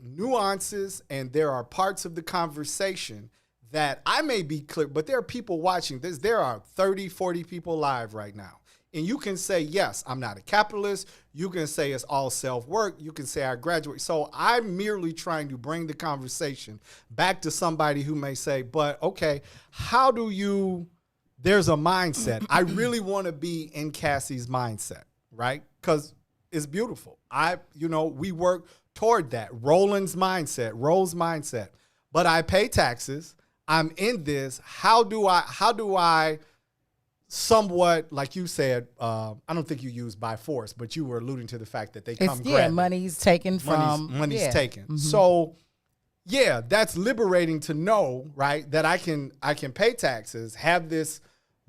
[SPEAKER 5] nuances and there are parts of the conversation that I may be clear, but there are people watching this. There are 30, 40 people live right now. And you can say, yes, I'm not a capitalist. You can say it's all self-work. You can say I graduate. So I'm merely trying to bring the conversation back to somebody who may say, but okay, how do you, there's a mindset. I really want to be in Cassie's mindset, right? Because it's beautiful. We work toward that. Roland's mindset, Roll's mindset. But I pay taxes. I'm in this. How do I somewhat, like you said, I don't think you used by force, but you were alluding to the fact that they come grab.
[SPEAKER 6] Money's taken from.
[SPEAKER 5] Money's taken. So, yeah, that's liberating to know, right, that I can pay taxes, have this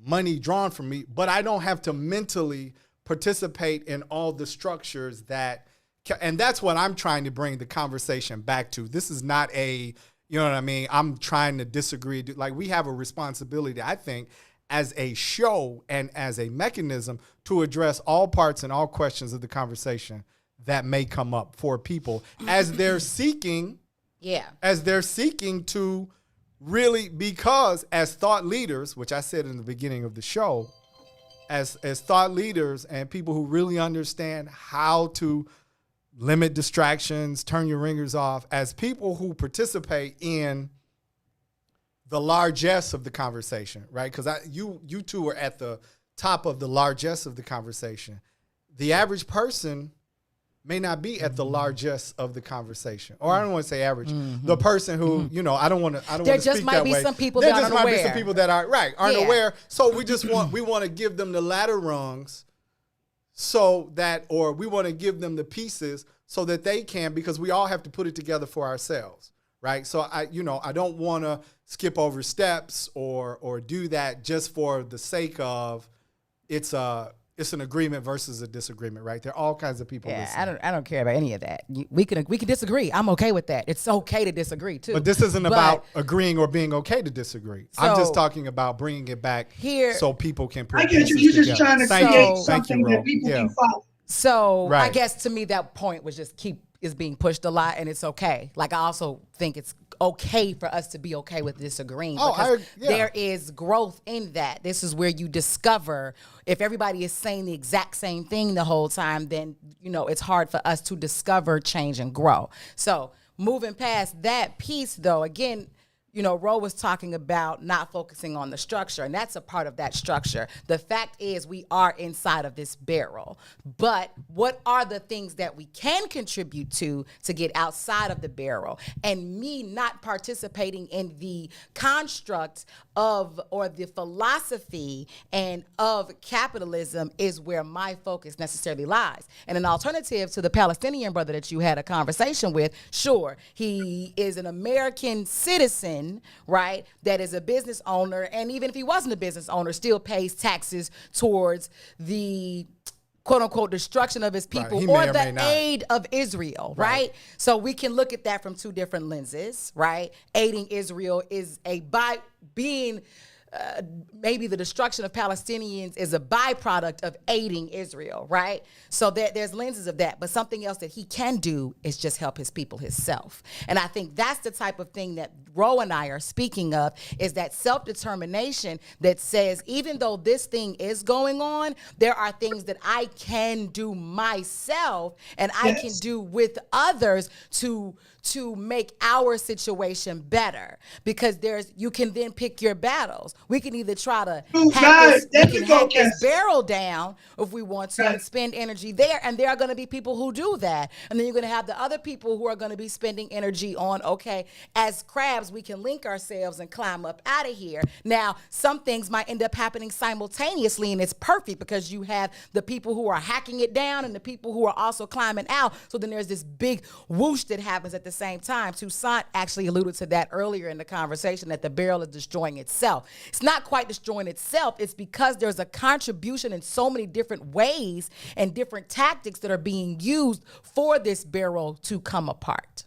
[SPEAKER 5] money drawn from me, but I don't have to mentally participate in all the structures that, and that's what I'm trying to bring the conversation back to. This is not you know what I mean? I'm trying to disagree. Like, we have a responsibility, I think, as a show and as a mechanism to address all parts and all questions of the conversation that may come up for people as they're seeking, to really, because as thought leaders, which I said in the beginning of the show, as thought leaders and people who really understand how to limit distractions, turn your ringers off, as people who participate in the largesse of the conversation, right? Because you two are at the top of the largesse of the conversation. The average person may not be at the largesse of the conversation, or I don't want to say average. The person who, I don't want to.
[SPEAKER 6] There just might be some people that aren't aware.
[SPEAKER 5] There just might be some people that aren't aware. So we just want to give them the ladder rungs, so that, or we want to give them the pieces so that they can, because we all have to put it together for ourselves, right? So I don't want to skip over steps or do that just for the sake of it's an agreement versus a disagreement, right? There are all kinds of people listening.
[SPEAKER 6] I don't care about any of that. We can disagree. I'm okay with that. It's okay to disagree too.
[SPEAKER 5] But this isn't about agreeing or being okay to disagree. I'm just talking about bringing it back here so people can put
[SPEAKER 14] I get you. You're just trying to create something that people can follow.
[SPEAKER 6] So I guess to me that point was just is being pushed a lot, and it's okay. Like, I also think it's okay for us to be okay with disagreeing. There is growth in that. This is where you discover, if everybody is saying the exact same thing the whole time, then, it's hard for us to discover, change, and grow. So moving past that piece, though, again, Ro was talking about not focusing on the structure, and that's a part of that structure. The fact is we are inside of this barrel. But what are the things that we can contribute to get outside of the barrel? And me not participating in the construct of or the philosophy and of capitalism is where my focus necessarily lies. And an alternative to the Palestinian brother that you had a conversation with, sure, he is an American citizen, right, that is a business owner, and even if he wasn't a business owner, still pays taxes towards the quote-unquote destruction of his people,
[SPEAKER 5] right.
[SPEAKER 6] or the aid of Israel, right? So we can look at that from two different lenses, right? Aiding Israel is maybe the destruction of Palestinians is a byproduct of aiding Israel, right? So there's lenses of that. But something else that he can do is just help his people himself. And I think that's the type of thing that Ro and I are speaking of, is that self-determination that says, even though this thing is going on, there are things that I can do myself and I can do with others to make our situation better, because you can then pick your battles. We can either try to hack this barrel down if we want to and spend energy there, and there are going to be people who do that, and then you're going to have the other people who are going to be spending energy on, okay, as crabs we can link ourselves and climb up out of here. Now some things might end up happening simultaneously, and it's perfect because you have the people who are hacking it down and the people who are also climbing out, so then there's this big whoosh that happens at the same time. Toussaint actually alluded to that earlier in the conversation, that the barrel is destroying itself. It's not quite destroying itself. It's because there's a contribution in so many different ways and different tactics that are being used for this barrel to come apart.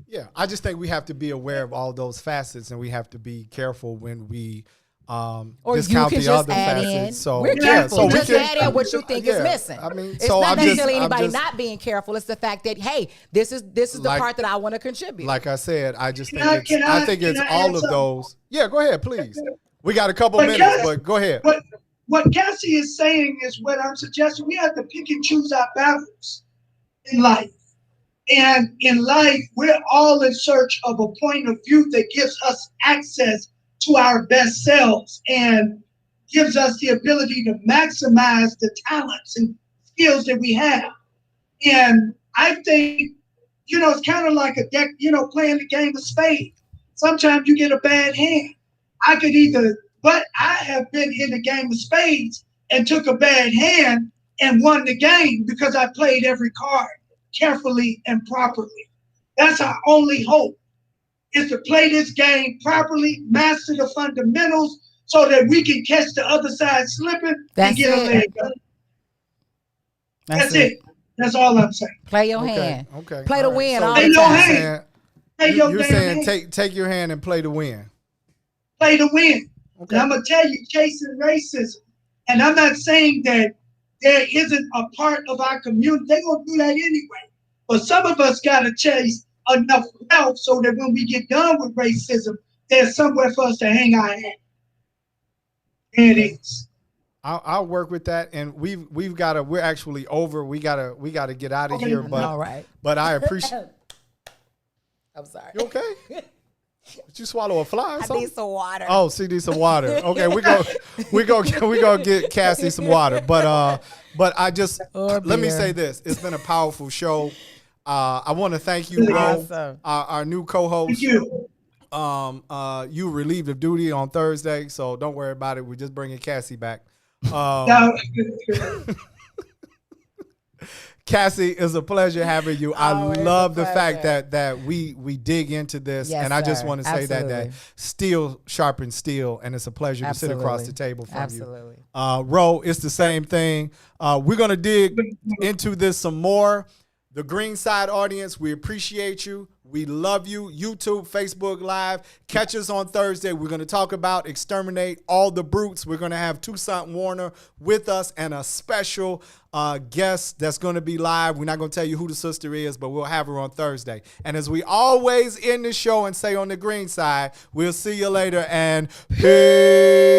[SPEAKER 5] Yeah, I just think we have to be aware of all those facets, and we have to be careful when we
[SPEAKER 6] or
[SPEAKER 5] discount
[SPEAKER 6] you can
[SPEAKER 5] the
[SPEAKER 6] just
[SPEAKER 5] other
[SPEAKER 6] add
[SPEAKER 5] facets.
[SPEAKER 6] in.
[SPEAKER 5] So
[SPEAKER 6] we're careful.
[SPEAKER 5] So
[SPEAKER 6] just add in what you think is missing.
[SPEAKER 5] I mean,
[SPEAKER 6] it's
[SPEAKER 5] so
[SPEAKER 6] not necessarily anybody
[SPEAKER 5] just,
[SPEAKER 6] not being careful. It's the fact that, hey, this is the part that I want to contribute.
[SPEAKER 5] Like I said, I just think I think it's all of those. Yeah, go ahead, please. We got a couple minutes, but go ahead.
[SPEAKER 14] What Cassie is saying is what I'm suggesting. We have to pick and choose our battles in life. And in life, we're all in search of a point of view that gives us access to our best selves and gives us the ability to maximize the talents and skills that we have. And I think, it's kind of like a deck, playing the game of spades. Sometimes you get a bad hand. But I have been in the game of spades and took a bad hand and won the game because I played every card carefully and properly. That's our only hope, is to play this game properly, master the fundamentals, so that we can catch the other side slipping and get a leg up. That's it. That's all I'm saying.
[SPEAKER 6] Play your hand.
[SPEAKER 5] Okay.
[SPEAKER 6] Play to win all
[SPEAKER 14] play
[SPEAKER 6] the
[SPEAKER 14] your
[SPEAKER 6] time.
[SPEAKER 14] hand.
[SPEAKER 5] You're saying take your hand and play to win.
[SPEAKER 14] Play to win.
[SPEAKER 5] Okay.
[SPEAKER 14] And I'm going to tell you, chasing racism. And I'm not saying that there isn't a part of our community. They're going to do that anyway. But some of us got to chase enough wealth so that when we get done with racism, there's somewhere for us to hang our hat. There it is.
[SPEAKER 5] I'll work with that, and we've got to. We're actually over. We gotta get out of here. But
[SPEAKER 6] all right.
[SPEAKER 5] But I appreciate.
[SPEAKER 6] I'm sorry.
[SPEAKER 5] You okay? Did you swallow a fly? Or
[SPEAKER 6] I need some water.
[SPEAKER 5] Oh, she needs some water. Okay, we go get Cassie some water. But I just let me say this: it's been a powerful show. I want to thank you, Ro, our new co-host.
[SPEAKER 14] Thank you.
[SPEAKER 5] You relieved of duty on Thursday, so don't worry about it. We're just bringing Cassie back. Cassie, it's a pleasure having you. I love the fact that we dig into this, and I just want to say that steel sharpens steel, and it's a pleasure to sit across the table from you. Ro, it's the same thing. We're gonna dig into this some more. The Green Side audience, we appreciate you. We love you. YouTube, Facebook Live. Catch us on Thursday. We're going to talk about Exterminate All the Brutes. We're going to have Toussaint Warner with us and a special guest that's going to be live. We're not going to tell you who the sister is, but we'll have her on Thursday. And as we always end the show and say on the Green Side, we'll see you later and peace.